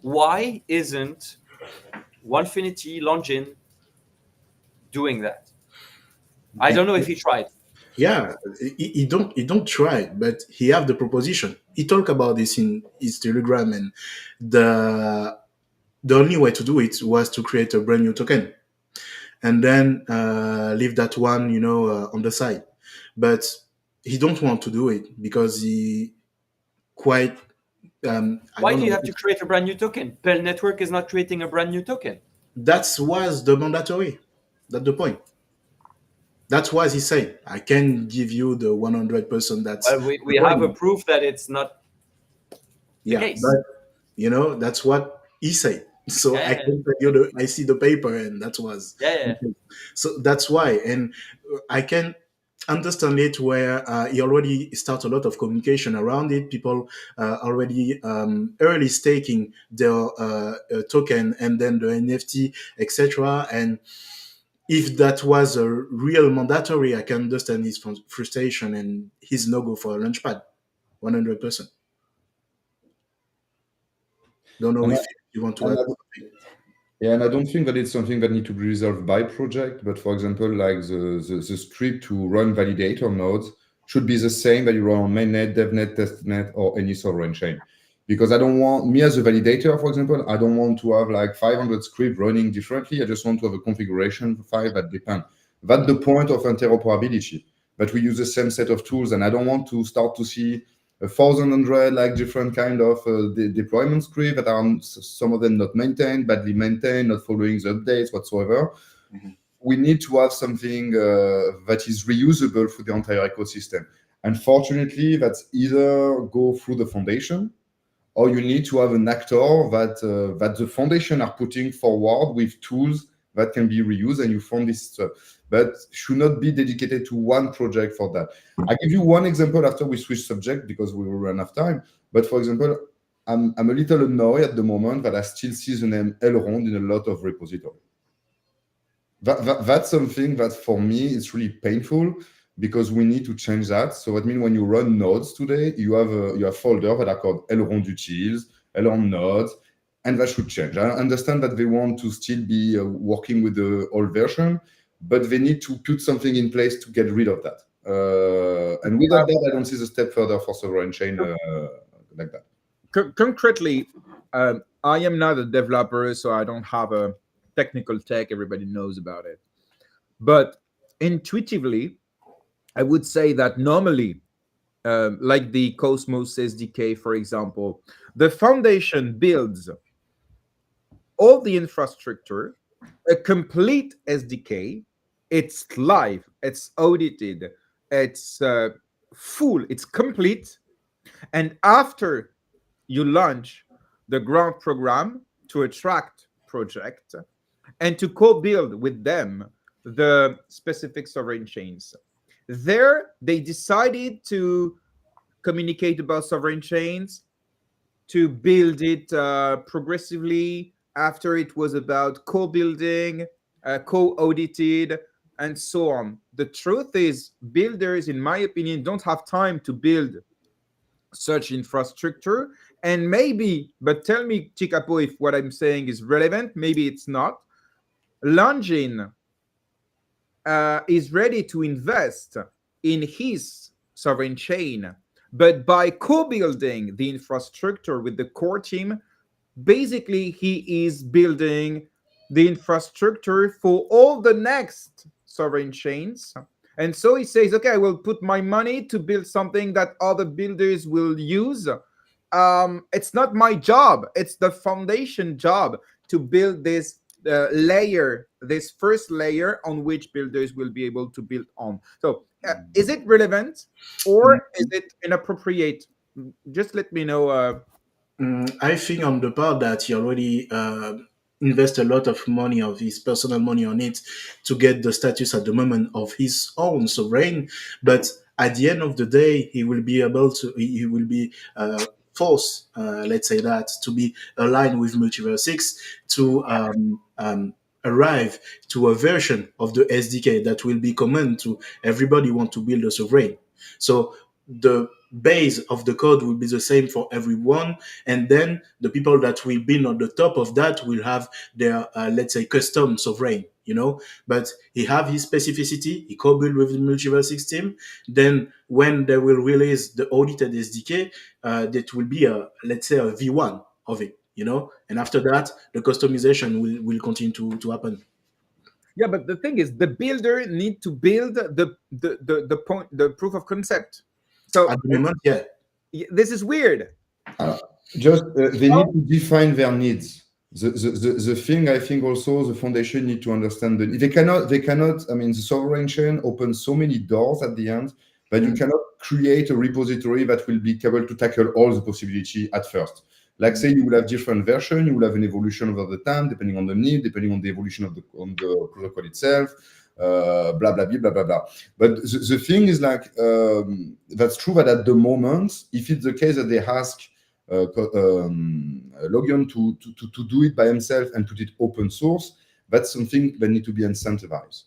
why isn't Onefinity Longin doing that? I don't know if he tried. Yeah, he don't try, but he have the proposition. He talk about this in his Telegram, and the only way to do it was to create a brand new token, and then leave that one, on the side. But he don't want to do it because he quite. Why do you have to create a brand new token? Pell Network is not creating a brand new token. That was the mandatory. That's the point. That's why he said, I can give you the 100%. That's we have a proof that it's not the case. But that's what he said. So I can tell you I see the paper, and that was So that's why, and I can understand it where he already start a lot of communication around it. People already early staking their token and then the NFT, etc. And if that was a real mandatory, I can understand his frustration and his no-go for a launchpad, 100%. Don't know if you want to add something. Yeah, and I don't think that it's something that needs to be resolved by project, but for example, like the script to run validator nodes should be the same that you run on mainnet, devnet, testnet, or any sovereign chain. Because I don't want, me as a validator, for example, I don't want to have like 500 scripts running differently. I just want to have a configuration file that depends. That's the point of interoperability. But we use the same set of tools, and I don't want to start to see 1,100 like different kind of deployment script that are some of them not maintained, badly maintained, not following the updates whatsoever. Mm-hmm. We need to have something that is reusable for the entire ecosystem. Unfortunately, that's either go through the foundation, or you need to have an actor that the foundation are putting forward with tools that can be reused, and you found this stuff. But should not be dedicated to one project for that. I give you one example after we switch subject because we will run out of time. But for example, I'm a little annoyed at the moment that I still see the name Elrond in a lot of repositories. That's something that for me is really painful because we need to change that. So that means when you run nodes today, you have folders that are called Elrond utils, Elrond nodes, and that should change. I understand that they want to still be working with the old version, but they need to put something in place to get rid of that. And without that, I don't see the step further for sovereign chain like that. Concretely, I am not a developer, so I don't have a technical tech. Everybody knows about it. But intuitively, I would say that normally, like the Cosmos SDK, for example, the foundation builds all the infrastructure, a complete SDK. It's live, it's audited, it's full, it's complete. And after you launch the grant program to attract project and to co-build with them the specific sovereign chains, there they decided to communicate about sovereign chains, to build it progressively. After it was about co-building, co-audited, and so on. The truth is, builders, in my opinion, don't have time to build such infrastructure. And maybe, but tell me, Tikapo, if what I'm saying is relevant. Maybe it's not. Longin is ready to invest in his sovereign chain. But by co-building the infrastructure with the core team, basically he is building the infrastructure for all the next sovereign chains. And so he says, okay, I will put my money to build something that other builders will use. It's not my job, it's the foundation job to build this layer, this first layer on which builders will be able to build on. So is it relevant or is it inappropriate? Just let me know. I think on the part that he already invest a lot of money of his personal money on it to get the status at the moment of his own sovereign, but at the end of the day, he will be able to. He will be forced, let's say that, to be aligned with MultiversX to arrive to a version of the SDK that will be common to everybody want to build a sovereign. So the base of the code will be the same for everyone, and then the people that will build on the top of that will have their let's say custom sovereign, but he have his specificity, he co-build with the MultiversX team. Then when they will release the audited SDK, that will be a, let's say, a v1 of it, and after that the customization will continue to happen. Yeah, but the thing is, the builder need to build the proof of concept. So At the moment, yeah. This is weird. Just they need to define their needs. The thing, I think also the foundation need to understand that they cannot. I mean, the sovereign chain opens so many doors at the end, but you cannot create a repository that will be able to tackle all the possibility at first. Like say you will have different versions, you will have an evolution over the time, depending on the need, depending on the evolution of the protocol itself, blah, blah, blah, blah, blah, blah. But the thing is like, that's true that at the moment, if it's the case that they ask Logion to do it by himself and put it open source, that's something that need to be incentivized.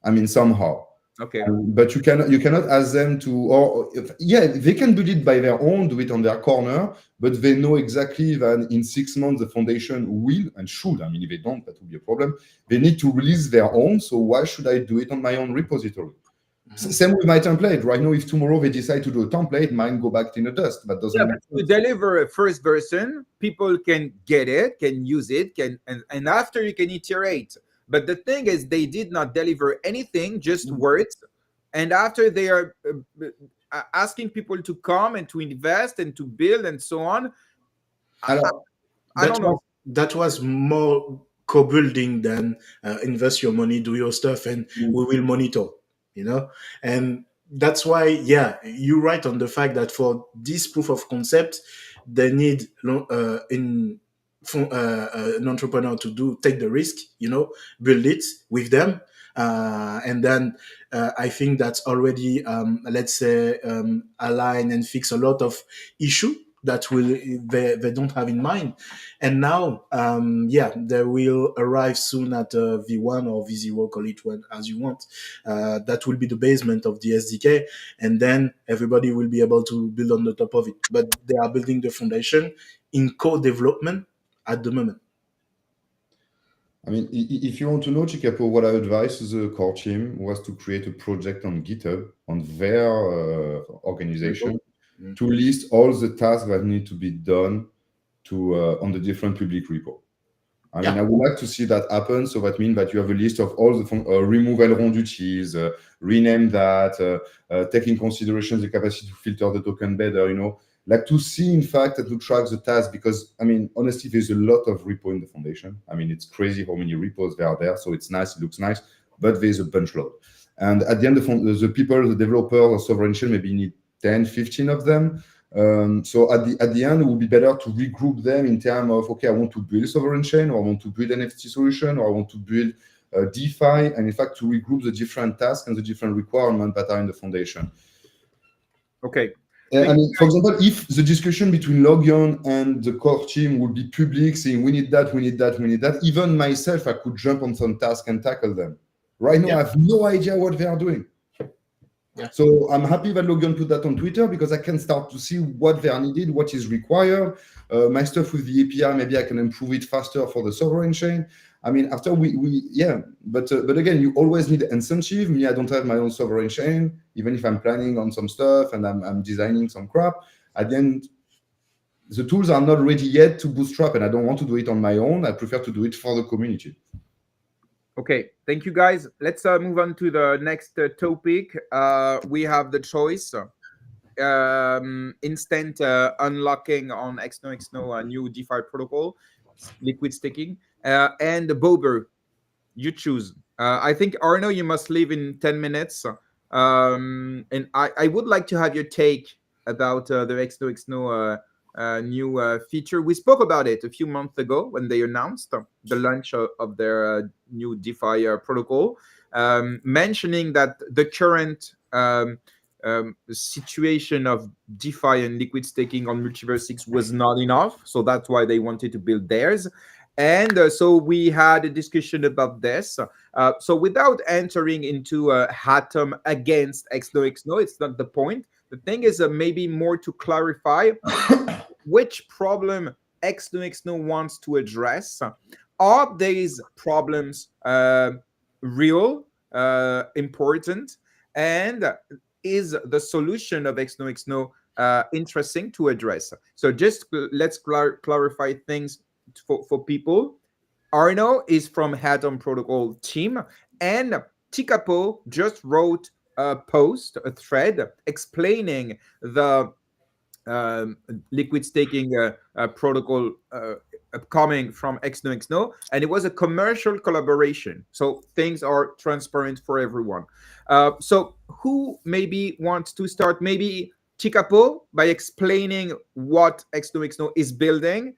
I mean, somehow. Okay. But you cannot ask them to, they can build it by their own, do it on their corner, but they know exactly that in 6 months the foundation will and should, I mean, if they don't, that would be a problem. They need to release their own, so why should I do it on my own repository? Same with my template. Right now, if tomorrow they decide to do a template, mine go back in the dust. That doesn't make sense. To deliver a first version, people can get it, can use it, and after you can iterate. But the thing is, they did not deliver anything, just words. And after they are asking people to come and to invest and to build and so on, I don't know. That was more co-building than invest your money, do your stuff, and we will monitor. And that's why, you're right on the fact that for this proof of concept, they need an entrepreneur to take the risk, build it with them. And then I think that's already, let's say, align and fix a lot of issue that they don't have in mind. And now, they will arrive soon at V1 or V0, call it one as you want. That will be the basement of the SDK, and then everybody will be able to build on the top of it. But they are building the foundation in co-development at the moment. I mean, if you want to know, Tikapo, what I advised to the core team was to create a project on GitHub, on their organization, to list all the tasks that need to be done on the different public repo. I mean, I would like to see that happen. So that means that you have a list of all the remove Elrond duties, rename that, take in consideration the capacity to filter the token better, like to see, in fact, and to track the task, because, I mean, honestly, there's a lot of repo in the foundation. I mean, it's crazy how many repos there are there. So it's nice, it looks nice, but there's a bunch load. And at the end, the people, the developers, the sovereign chain maybe need 10, 15 of them. So at the end, it would be better to regroup them in terms of, okay, I want to build a sovereign chain, or I want to build an NFT solution, or I want to build DeFi, and in fact, to regroup the different tasks and the different requirements that are in the foundation. Okay. I mean, for example, if the discussion between Logion and the core team would be public, saying we need that, we need that, we need that, even myself, I could jump on some tasks and tackle them. Right now, I have no idea what they are doing. Yeah. So I'm happy that Logan put that on Twitter because I can start to see what they are needed, what is required. My stuff with the API, maybe I can improve it faster for the sovereign chain. I mean, after but again, you always need incentive. Me, I don't have my own sovereign chain, even if I'm planning on some stuff and I'm designing some crap. At the end, the tools are not ready yet to bootstrap, and I don't want to do it on my own. I prefer to do it for the community. Okay, thank you guys. Let's move on to the next topic. We have the choice. Instant unlocking on XOXNO new DeFi protocol, liquid staking, and the Bober. You choose. I think Arno, you must leave in 10 minutes. And I would like to have your take about the XOXNO new feature. We spoke about it a few months ago when they announced the launch of their new DeFi protocol, mentioning that the current situation of DeFi and liquid staking on MultiversX was not enough. So that's why they wanted to build theirs. And so we had a discussion about this. So without entering into Atom against XOXNO, it's not the point. The thing is maybe more to clarify which problem XOXNO wants to address. Are these problems real, important, and is the solution of XOXNO interesting to address? So just let's clarify things for people. Arno is from Atom Protocol team, and Tikapo just wrote a post, a thread explaining the liquid staking protocol coming from XOXNO, and it was a commercial collaboration. So things are transparent for everyone. So who maybe wants to start? Maybe Tikapo by explaining what XOXNO is building.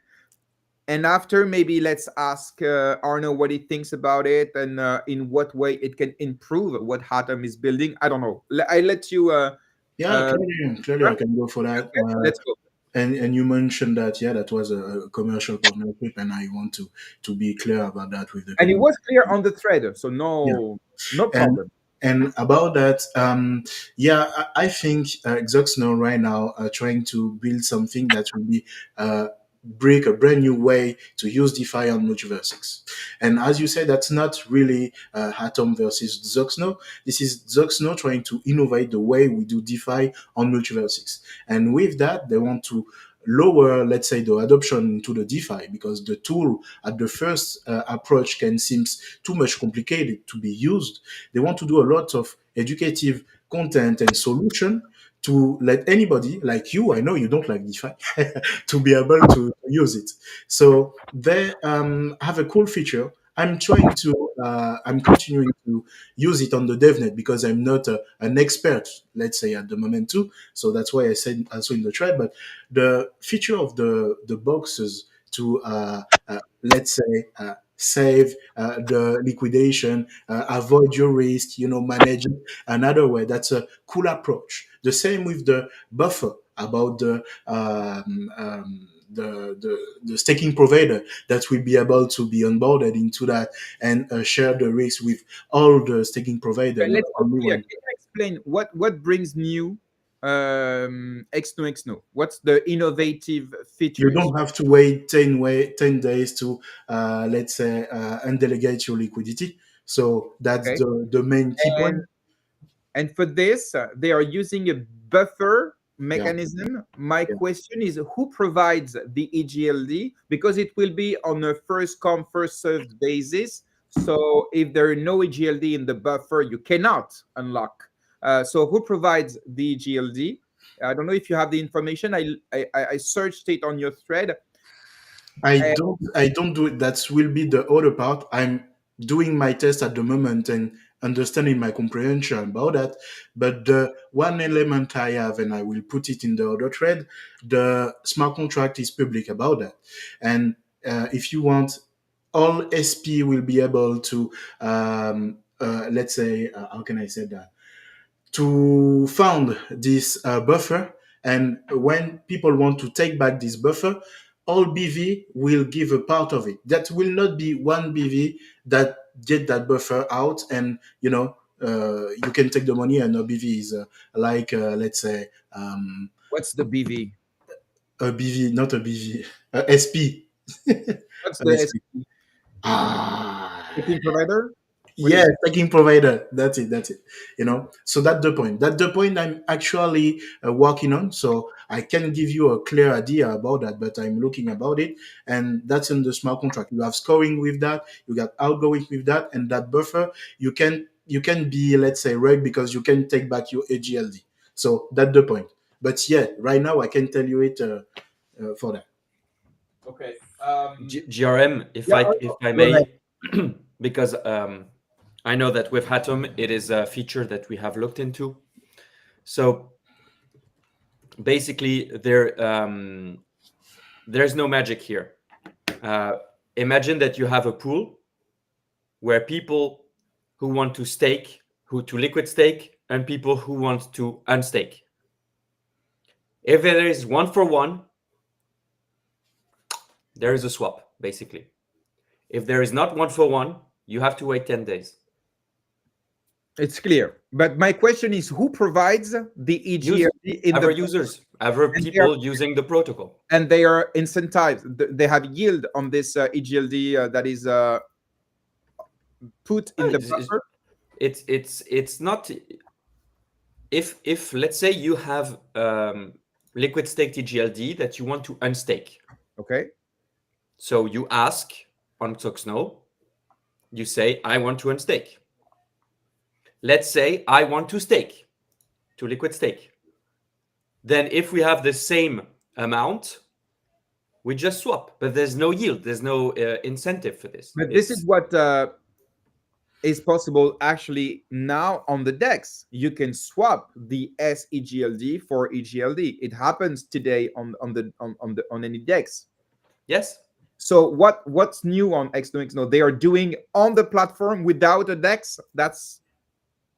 And after, maybe let's ask Arno what he thinks about it and in what way it can improve what Atom is building. I don't know. I let you. Clearly, I can go for that. Okay, let's go. And you mentioned that that was a commercial partnership, and I want to be clear about that with the And it community. was clear on the thread, so no problem. And about that, I think XOXNO right now are trying to build something that will be break a brand new way to use DeFi on MultiversX. And as you said, that's not really Atom versus XOXNO. This is XOXNO trying to innovate the way we do DeFi on MultiversX. And with that, they want to lower, let's say, the adoption to the DeFi, because the tool at the first approach can seem too much complicated to be used. They want to do a lot of educative content and solution to let anybody like you, I know you don't like DeFi, to be able to use it. So they have a cool feature. I'm continuing to use it on the DevNet because I'm not an expert, let's say, at the moment too. So that's why I said also in the thread. But the feature of the boxes to let's say save the liquidation, avoid your risk, manage it another way. That's a cool approach. The same with the buffer about the staking provider that will be able to be onboarded into that and share the risk with all the staking providers. Let's go clear. Can you explain what brings new XOXNO? What's the innovative features? You don't have to wait 10 days to, let's say, undelegate your liquidity. So that's Okay. the main key point. And for this, they are using a buffer mechanism. My question is, who provides the EGLD? Because it will be on a first come, first served basis. So if there are no EGLD in the buffer, you cannot unlock. So who provides the EGLD? I don't know if you have the information. I searched it on your thread. I don't do it. That will be the other part. I'm doing my test at the moment and understanding my comprehension about that. But the one element I have, and I will put it in the other thread, the smart contract is public about that. And if you want, all SP will be able to, let's say, how can I say that? To found this buffer, and when people want to take back this buffer, all BV will give a part of it. That will not be one BV that get that buffer out and you can take the money, and no BV is like let's say What's the BV? a BV, not a BV, a SP. What's An the SP. staking provider? What Yeah, is it? taking provider. That's it. That's it. So that's the point. That's the point I'm actually working on. So I can give you a clear idea about that, but I'm looking about it, and that's in the smart contract. You have scoring with that, you got outgoing with that, and that buffer you can be, let's say, reg, because you can take back your EGLD. So that's the point. But yeah, right now I can tell you it for that. Okay. GRM, if Yeah, I go ahead. may, because I know that with Atom, it is a feature that we have looked into. So basically, there's no magic here. Imagine that you have a pool where people who want to stake, to liquid stake, and people who want to unstake. If there is 1-for-1, there is a swap, basically. If there is not 1-for-1, you have to wait 10 days. It's clear. But my question is, who provides the EGLD in Other the users, other and people using the protocol. and they are incentivized. They have yield on this EGLD that is put in the buffer. It's not. If let's say you have liquid staked EGLD that you want to unstake. Okay. So you ask on XOXNO, you say, I want to unstake. Let's say I want to stake, to liquid stake. Then if we have the same amount, we just swap, but there's no yield. There's no incentive for this. But this is what is possible actually now on the DEX. You can swap the SEGLD for EGLD. It happens today on any DEX. Yes. So what's new on XOXNO? They are doing on the platform without a DEX. That's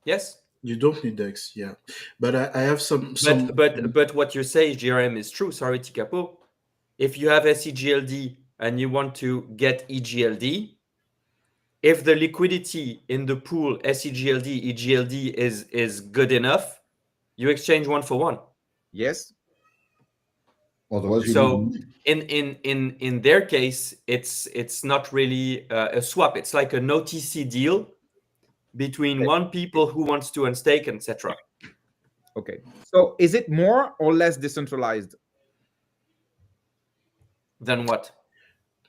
yes. You don't need DEX, yeah. But I have some. But what you say, GRM, is true. Sorry, Tikapo. If you have SEGLD and you want to get EGLD, if the liquidity in the pool SEGLD, EGLD is good enough, you exchange 1-for-1. yes. Otherwise, So in their case, it's not really a swap. It's like an OTC deal between one people who wants to unstake, etc. Okay. So is it more or less decentralized? Then what?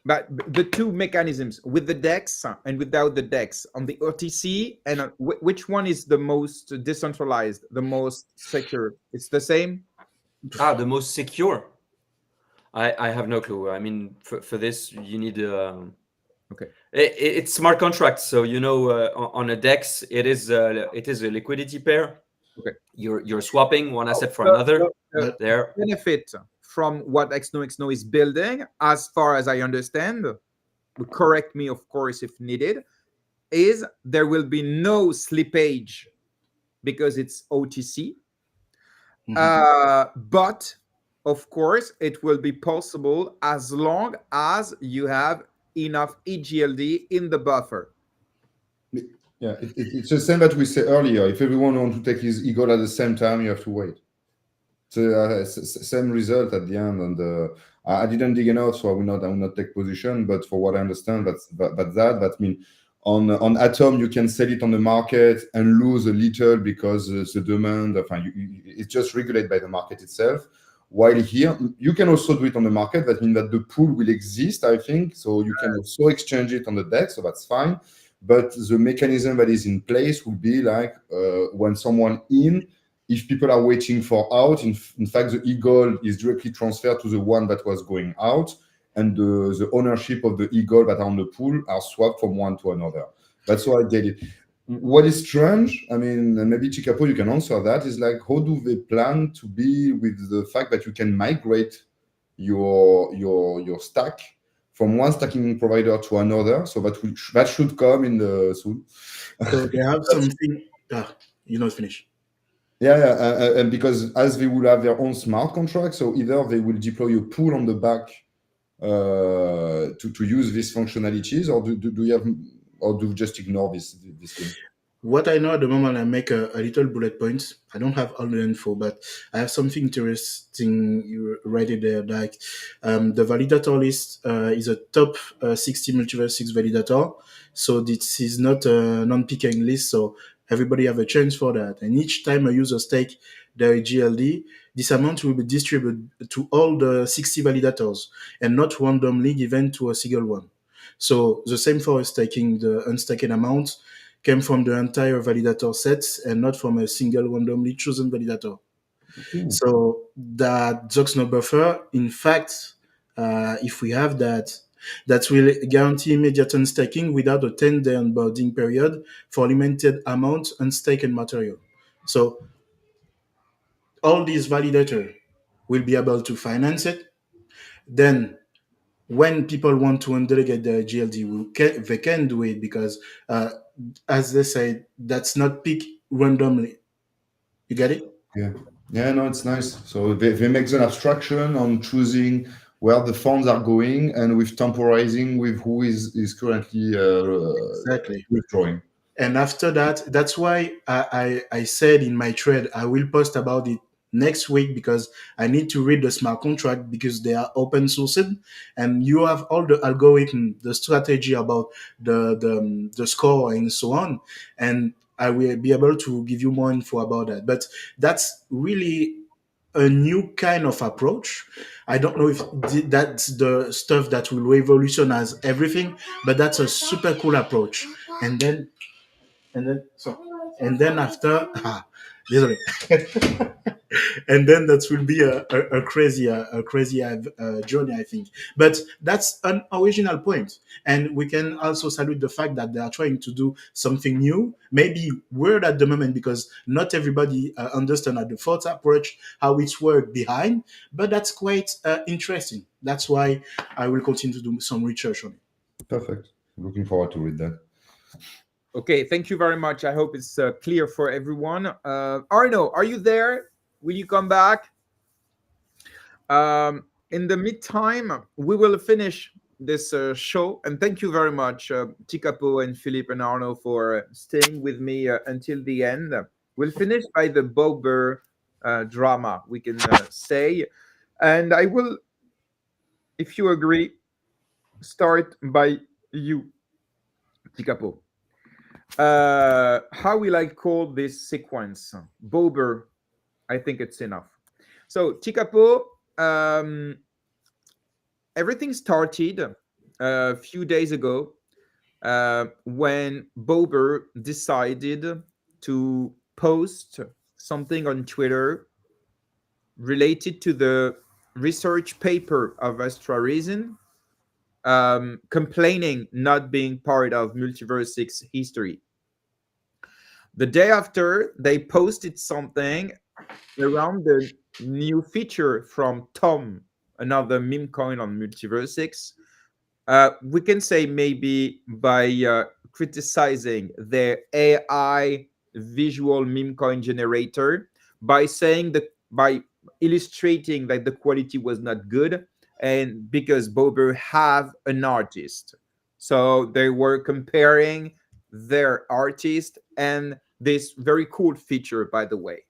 But the two mechanisms with the DEX and without the DEX on the OTC, and which one is the most decentralized, the most secure? It's the same? The most secure. I have no clue. I mean, for this, you need okay. It's smart contracts. So on a DEX, it is a liquidity pair. Okay. You're swapping one asset for another. The benefit from what XOXNO is building, as far as I understand, correct me, of course, if needed, is there will be no slippage because it's OTC. But of course, it will be possible as long as you have enough EGLD in the buffer. Yeah, it's the same that we said earlier. If everyone wants to take his EGLD at the same time, you have to wait. So same result at the end. And I didn't dig enough, so I will not take position. But for what I understand, that means on Atom you can sell it on the market and lose a little because the demand. It's just regulated by the market itself. While here you can also do it on the market. That means that the pool will exist, I think. So you can also exchange it on the DEX, so that's fine. But the mechanism that is in place will be like when someone if people are waiting for out, in fact, the EGLD is directly transferred to the one that was going out, and the ownership of the EGLD that are on the pool are swapped from one to another. That's how I get it. What is strange, I mean, and maybe Tikapo, you can answer that, is like, how do they plan to be with the fact that you can migrate your stack from one stacking provider to another? So that should come in the soon. So they have something. Finish. Yeah, and because as they will have their own smart contract, so either they will deploy a pool on the back to use these functionalities, or do you have, or do you just ignore this thing? What I know at the moment, I make a little bullet points. I don't have all the info, but I have something interesting. You write it there. Like the validator list is a top 60 multiverse validator. So this is not a non-picking list. So everybody have a chance for that. And each time a user stake their EGLD, this amount will be distributed to all the 60 validators and not randomly given to a single one. So the same for staking. The unstaked amount came from the entire validator set and not from a single randomly chosen validator. Okay. So that XOXNO buffer, in fact, if we have that, that will guarantee immediate unstaking without a 10-day onboarding period for limited amount unstaked material. So all these validators will be able to finance it. Then when people want to undelegate their GLD, they can do it because, as they say, that's not picked randomly. You get it? Yeah. Yeah, no, it's nice. So they make an abstraction on choosing where the funds are going and with temporizing with who is currently Exactly. withdrawing. And after that, that's why I said in my thread, I will post about it next week because I need to read the smart contract because they are open sourced and you have all the algorithm, the strategy about the score and so on. And I will be able to give you more info about that. But that's really a new kind of approach. I don't know if that's the stuff that will revolutionize everything, but that's a super cool approach. And then and then after désolé. And then that will be a crazy journey, I think. But that's an original point, and we can also salute the fact that they are trying to do something new, maybe weird at the moment because not everybody understand at the fourth approach how it's worked behind, but that's quite interesting. That's why I will continue to do some research on it. Perfect. Looking forward to read that. Okay, thank you very much. I hope it's clear for everyone. Arno, are you there? Will you come back? In the meantime, we will finish this show. And thank you very much, Tikapo and Philippe and Arno, for staying with me until the end. We'll finish by the Bober drama, we can say. And I will, if you agree, start by you, Tikapo. How will I call this sequence? Bober, I think it's enough. So, Tikapo, everything started a few days ago when Bober decided to post something on Twitter related to the research paper of Astra Reason, complaining not being part of MultiversX history. The day after, they posted something around the new feature from Tom, another meme coin on MultiversX. We can say maybe by criticizing their AI visual meme coin generator, by saying that, by illustrating that the quality was not good, and because Bober have an artist, so they were comparing their artist and this very cool feature, by the way.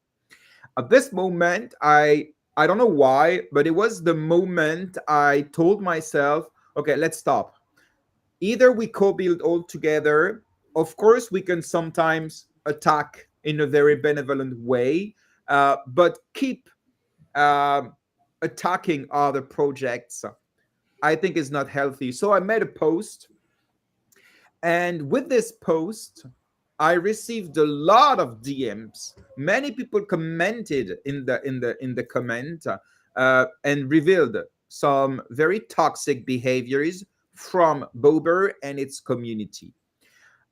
At this moment, I don't know why, but it was the moment I told myself, okay, let's stop. Either we co-build all together. Of course, we can sometimes attack in a very benevolent way, but keep attacking other projects, I think is not healthy. So I made a post, and with this post, I received a lot of DMs. Many people commented in the comment and revealed some very toxic behaviors from Bober and its community.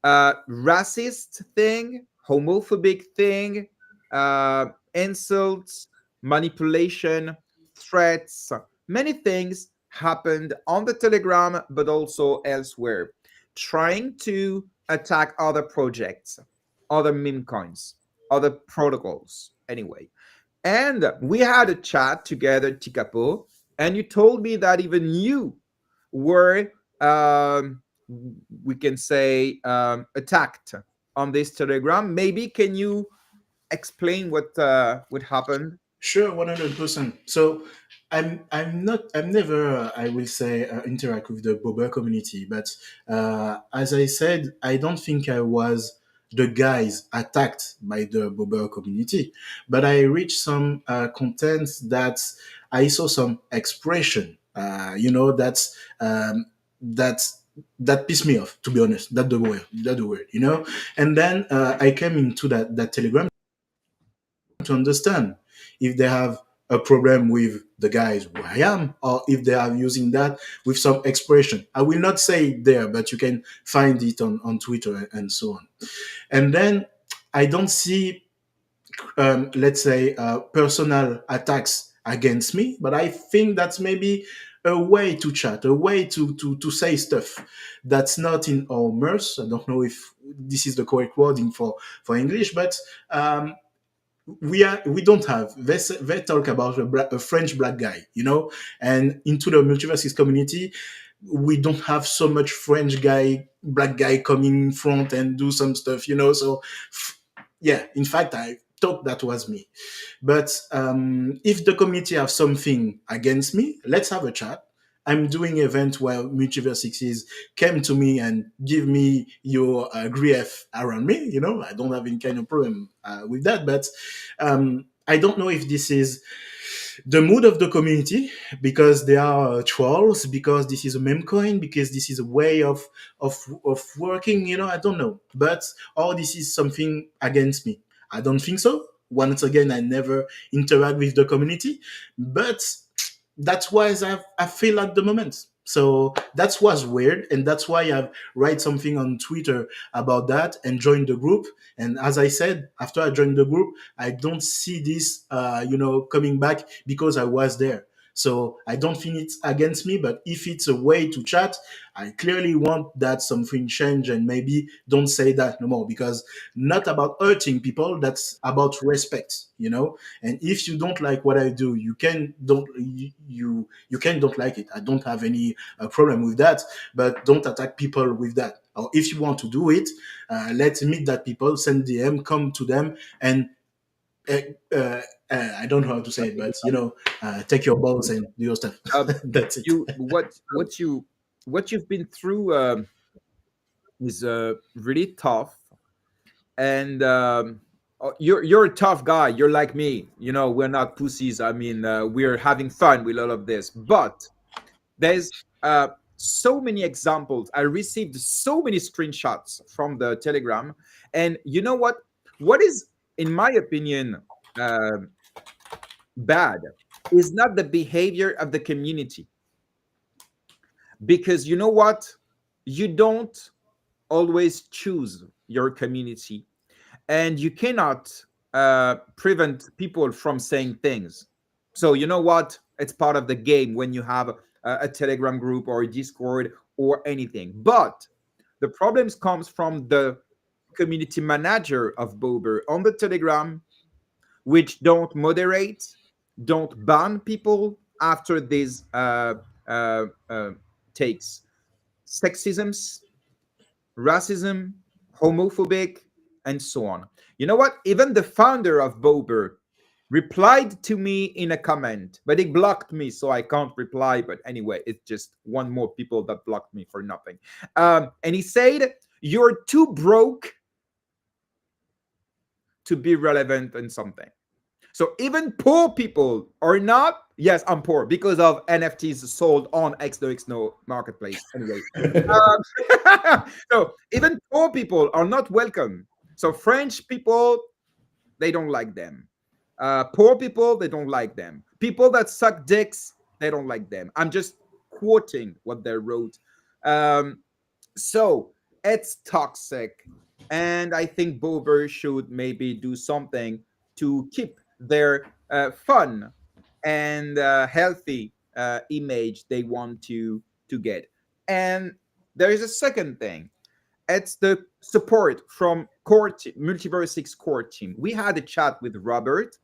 Racist thing, homophobic thing, insults, manipulation, threats, many things happened on the Telegram, but also elsewhere, trying to attack other projects, other meme coins, other protocols, anyway. And we had a chat together, Tikapo, and you told me that even you were, we can say, attacked on this Telegram. Maybe can you explain what happened? Sure, 100%. So I'm never, I will say, interact with the Bober community, but as I said, I don't think I was the guys attacked by the Bober community, but I reached some contents that I saw some expression, that's that pissed me off, to be honest. That the word, and then I came into that Telegram to understand if they have a problem with the guys who I am, or if they are using that with some expression. I will not say it there, but you can find it on Twitter and so on. And then I don't see, let's say, personal attacks against me, but I think that's maybe a way to chat, a way to say stuff that's not in our mers. I don't know if this is the correct wording for English, but we don't have they talk about a French black guy, and into the multiverses community we don't have so much French guy, black guy coming in front and do some stuff, so yeah, in fact I thought that was me. But if the community have something against me, let's have a chat. I'm doing event where MultiversX came to me and give me your grief around me. I don't have any kind of problem with that. But I don't know if this is the mood of the community because they are trolls, because this is a meme coin, because this is a way of working. I don't know. But all this is something against me. I don't think so. Once again, I never interact with the community, but that's why I feel at the moment. So that was weird, and that's why I've write something on Twitter about that and joined the group. And as I said, after I joined the group, I don't see this, coming back because I was there. So I don't think it's against me, but if it's a way to chat, I clearly want that something change and maybe don't say that no more, because not about hurting people, that's about respect. And if you don't like what I do, you can don't like it. I don't have any problem with that, but don't attack people with that. Or if you want to do it, let's meet that people, send DM, come to them, and uh, uh, I don't know how to say it, but take your balls and do your stuff. Uh, That's it. you what you've been through is really tough, and you're a tough guy. You're like me. We're not pussies. I mean, we're having fun with all of this, but there's so many examples. I received so many screenshots from the Telegram, and you know what is, in my opinion, uh, bad is not the behavior of the community, because you know what, you don't always choose your community, and you cannot prevent people from saying things. So you know what, it's part of the game when you have a Telegram group or a Discord or anything. But the problems comes from the community manager of Bober on the Telegram, which don't moderate, don't ban people after these takes, sexisms, racism, homophobic, and so on. You know what? Even the founder of Bober replied to me in a comment, but he blocked me, so I can't reply. But anyway, it's just one more people that blocked me for nothing. And he said, "You're too broke to be relevant in something." So even poor people are not. Yes, I'm poor because of NFTs sold on XOXNO marketplace. Anyway, so even poor people are not welcome. So French people, they don't like them. Poor people, they don't like them. People that suck dicks, they don't like them. I'm just quoting what they wrote. Um, so it's toxic, and I think Bober should maybe do something to keep their fun and healthy image they want to get. And there is a second thing. It's the support from MultiversX core team. We had a chat with Robert,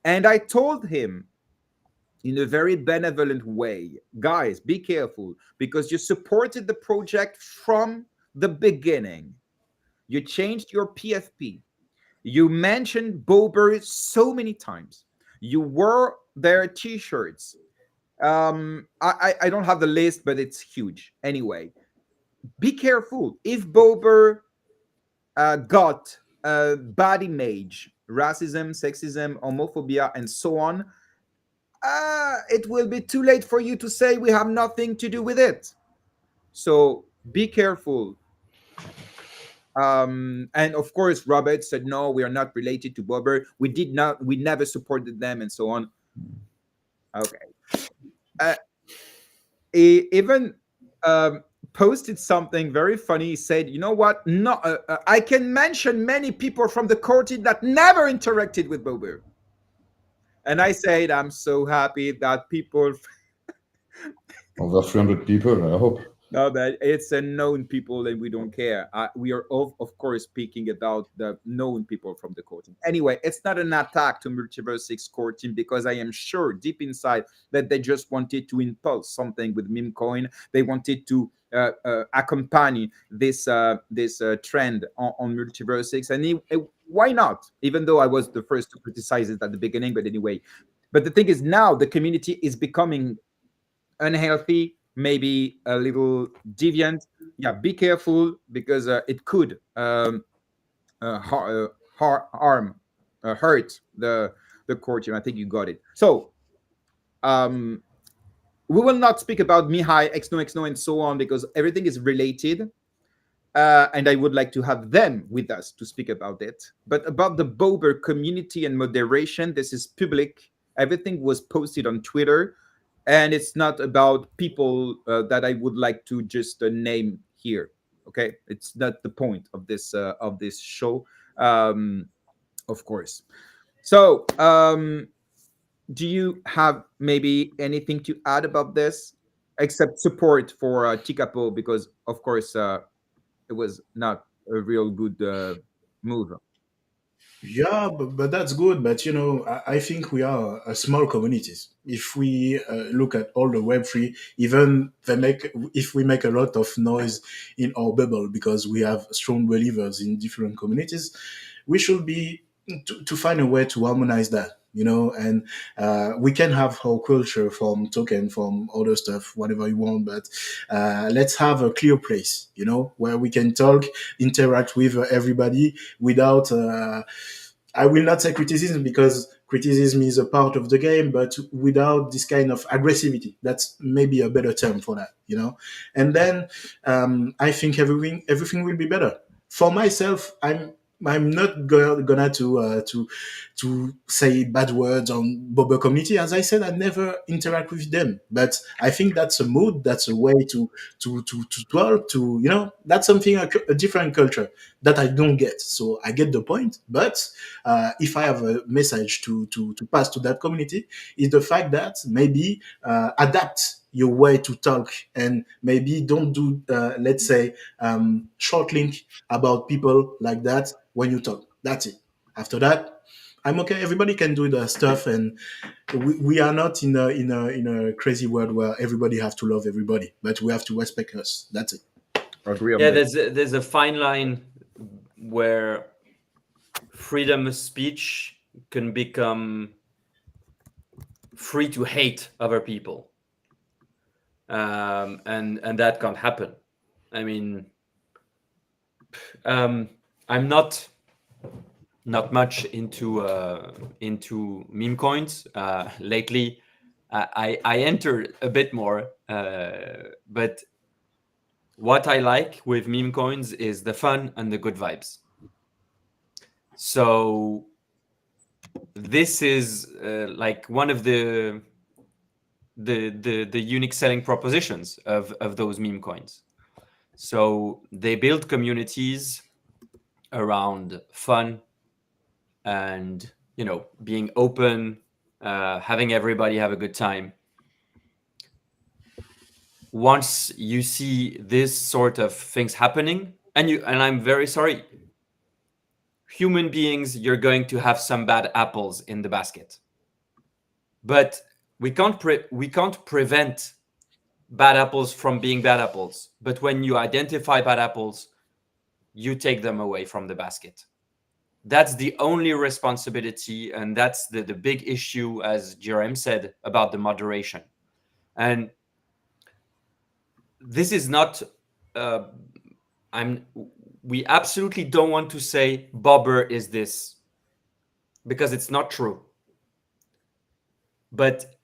and I told him in a very benevolent way, guys, be careful, because you supported the project from the beginning. You changed your PFP. You mentioned Bober so many times. You wore their T-shirts. I don't have the list, but it's huge. Anyway, be careful. If Bober got bad image, racism, sexism, homophobia, and so on, it will be too late for you to say we have nothing to do with it. So be careful. And of course, Robert said, no, we are not related to Bober. We never supported them, and so on. Okay. He even posted something very funny. He said, you know what? No, I can mention many people from the core team that never interacted with Bober. And I said, I'm so happy that people Over 300 people, I hope. no, but it's a known people and we don't care. We are, of course, speaking about the known people from the core team. Anyway, it's not an attack to MultiversX core team because I am sure deep inside that they just wanted to impulse something with meme coin. They wanted to accompany this trend on MultiversX. And why not? Even though I was the first to criticize it at the beginning, but anyway. But the thing is now the community is becoming unhealthy, maybe a little deviant. Yeah, be careful because it could hurt the core team. I think you got it. So we will not speak about Mihai, XOXNO, and so on because everything is related. And I would like to have them with us to speak about it. But about the Bober community and moderation, this is public. Everything was posted on Twitter. And it's not about people that I would like to just name here. Okay, it's not the point of this show, of course. So, do you have maybe anything to add about this, except support for Tikapo because, of course, it was not a real good move. Yeah, but that's good. But I think we are a small communities. If we look at all the Web3, even if we make a lot of noise in our bubble because we have strong believers in different communities, we should be to find a way to harmonize that. And we can have our culture from token, from other stuff, whatever you want, but let's have a clear place, where we can talk, interact with everybody without. I will not say criticism because criticism is a part of the game, but without this kind of aggressivity. That's maybe a better term for that. And then I think everything will be better. For myself, I'm not gonna to say bad words on Bobo community. As I said, I never interact with them, but I think that's a mood, that's a way to talk to. That's something a different culture that I don't get. So I get the point, but if I have a message to pass to that community, is the fact that maybe adapt your way to talk and maybe don't do let's say short link about people like that when you talk. That's it. After that, I'm okay. Everybody can do the stuff, and we are not in a crazy world where everybody have to love everybody, but we have to respect us. That's it. Agree on Yeah, that. there's a fine line where freedom of speech can become free to hate other people, and that can't happen. I mean, I'm not much into meme coins lately. I entered a bit more, but what I like with meme coins is the fun and the good vibes. So this is like one of the unique selling propositions of those meme coins. So they build communities around fun and being open, having everybody have a good time. Once you see this sort of things happening, and I'm very sorry, human beings, you're going to have some bad apples in the basket, but we can't prevent bad apples from being bad apples. But when you identify bad apples, you take them away from the basket. That's the only responsibility, and that's the big issue, as GRM said, about the moderation. And this is not, we absolutely don't want to say Bobber is this, because it's not true. But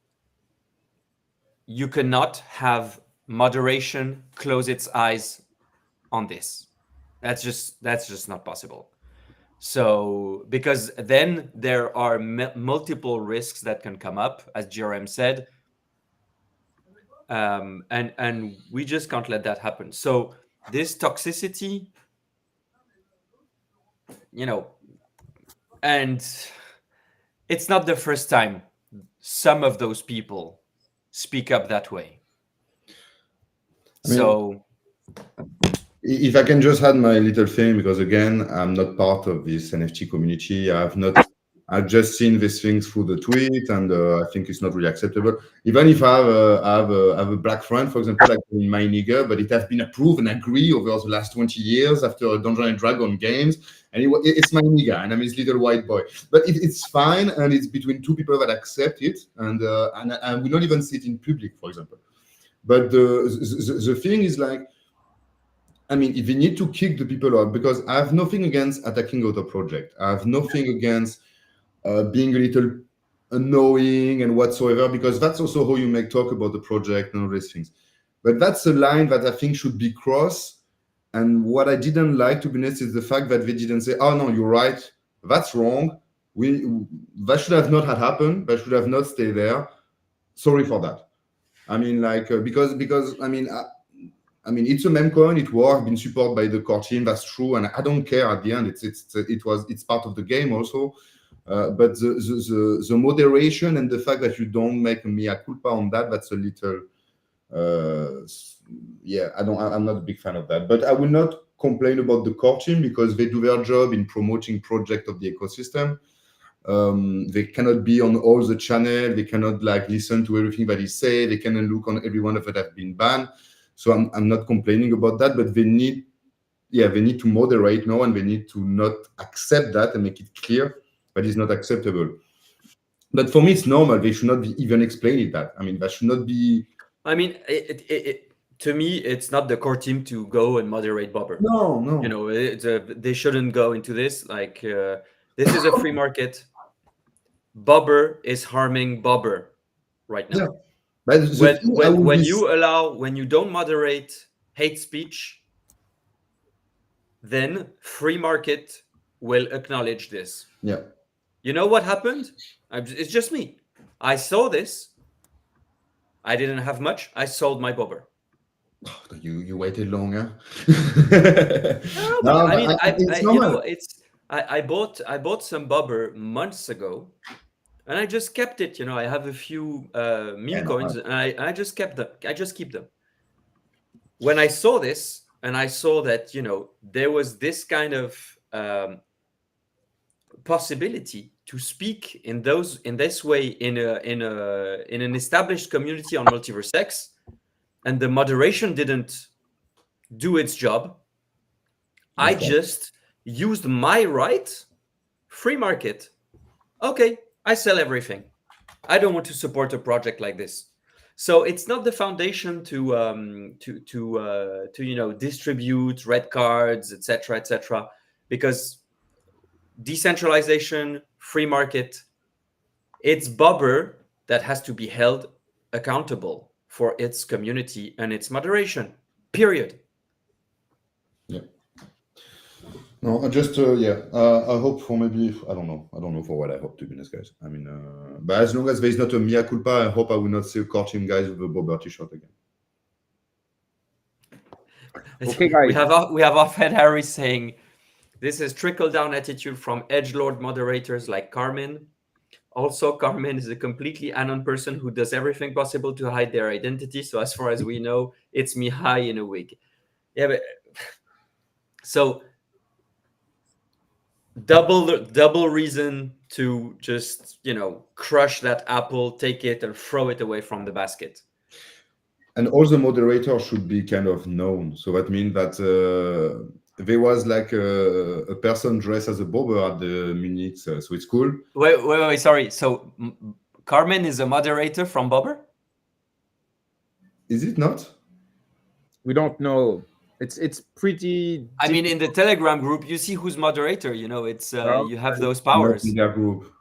you cannot have moderation close its eyes on this. That's just not possible. So, because then there are multiple risks that can come up, as GRM said, and we just can't let that happen. So this toxicity, and it's not the first time some of those people speak up that way. So if I can just add my little thing, because again, I'm not part of this NFT community. I've just seen these things through the tweet, and I think it's not really acceptable. Even if I have a black friend, for example, like in my nigger, but it has been approved and agreed over the last 20 years after Dungeons and Dragons games, and it's my nigger, and I'm his little white boy. But it's fine, and it's between two people that accept it, and we don't even see it in public, for example. But the thing is like, I mean, if we need to kick the people out, because I have nothing against attacking other project. I have nothing against being a little annoying and whatsoever, because that's also how you make talk about the project and all these things. But that's a line that I think should be crossed. And what I didn't like, to be honest, is the fact that they didn't say, "Oh no, you're right. That's wrong. That should have not had happened. That should have not stayed there. Sorry for that." I mean, like because I mean, it's a meme coin. It was been supported by the core team. That's true, and I don't care. At the end, it's part of the game also. But the moderation and the fact that you don't make a mea culpa on that's a little. I'm not a big fan of that. But I will not complain about the core team, because they do their job in promoting project of the ecosystem. They cannot be on all the channel. They cannot like listen to everything that he say. They cannot look on every one of it that have been banned. So I'm not complaining about that, but they need to moderate now, and they need to not accept that and make it clear that it's not acceptable. But for me, it's normal. They should not be even explaining that. I mean, that should not be. I mean, to me, it's not the core team to go and moderate Bobber. No. They shouldn't go into this. Like, this is a free market. Bobber is harming Bobber right now. Yeah. But when you don't moderate hate speech, then free market will acknowledge this. Yeah. You know what happened? It's just me. I saw this. I didn't have much. I sold my Bobber. Oh, you waited longer. No, I bought some Bobber months ago, and I just kept it. I have a few meme coins, and I just kept them. I just keep them. When I saw this, and I saw that there was this kind of possibility to speak in this way in an established community on MultiversX, and the moderation didn't do its job, I just used my right, free market. Okay, I sell everything. I don't want to support a project like this. So it's not the foundation to distribute red cards, etc., because decentralization, free market, it's Bobber that has to be held accountable for its community and its moderation. Period. Yeah. No, I just I hope for maybe I don't know for what I hope, to be honest, guys. I mean, but as long as there is not a mea culpa, I hope I will not see a core team guys with a Bobber t-shirt again. Okay, guys. We have Offhead Harry saying, "This is trickle-down attitude from edgelord moderators like Carmen. Also, Carmen is a completely anon person who does everything possible to hide their identity. So as far as we know, it's me high in a wig." Yeah, but so double reason to just crush that apple, take it and throw it away from the basket. And all the moderators should be kind of known. So that means that there was like a person dressed as a bobber at the Munich, so it's cool. Wait, sorry. So Carmen is a moderator from Bobber? Is it not? We don't know. It's pretty. I mean, in the Telegram group, you see who's moderator. You know, it's Well, you have those Not powers. in their group.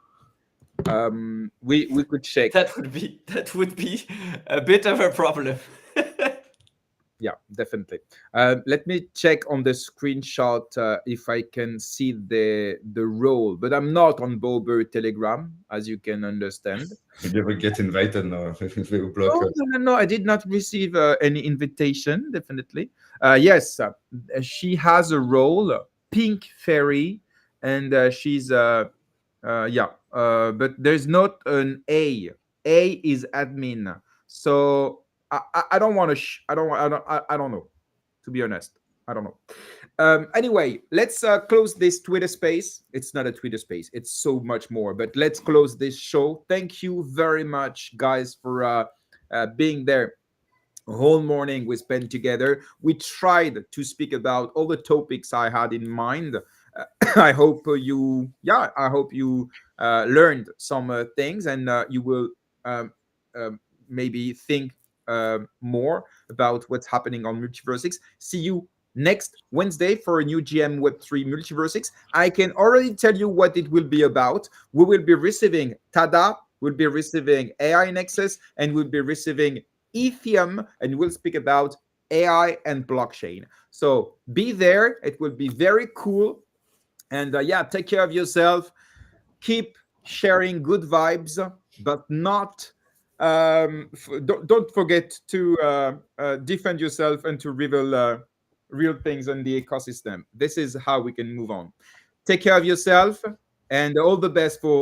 We could check. That would be a bit of a problem. Yeah, definitely. Let me check on the screenshot if I can see the role, but I'm not on Bober Telegram, as you can understand. You never get invited now. They will block us. No, I did not receive any invitation, definitely. Yes, she has a role, Pink Fairy, and she's, but there's not an A. A is admin. So I don't want to, I don't know, to be honest. I don't know. Anyway, let's close this Twitter space. It's not a Twitter space. It's so much more, but let's close this show. Thank you very much, guys, for being there. Whole morning we spent together. We tried to speak about all the topics I had in mind. I hope you learned some things, and you will maybe think more about what's happening on MultiversX. See you next Wednesday for a new GM Web3 MultiversX. I can already tell you what it will be about. We will be receiving Tada, we'll be receiving AI Nexus, and we'll be receiving Ethereum, and we'll speak about AI and blockchain. So be there. It will be very cool. And take care of yourself. Keep sharing good vibes, but not don't forget to defend yourself and to reveal real things in the ecosystem. This is how we can move on. Take care of yourself, and all the best for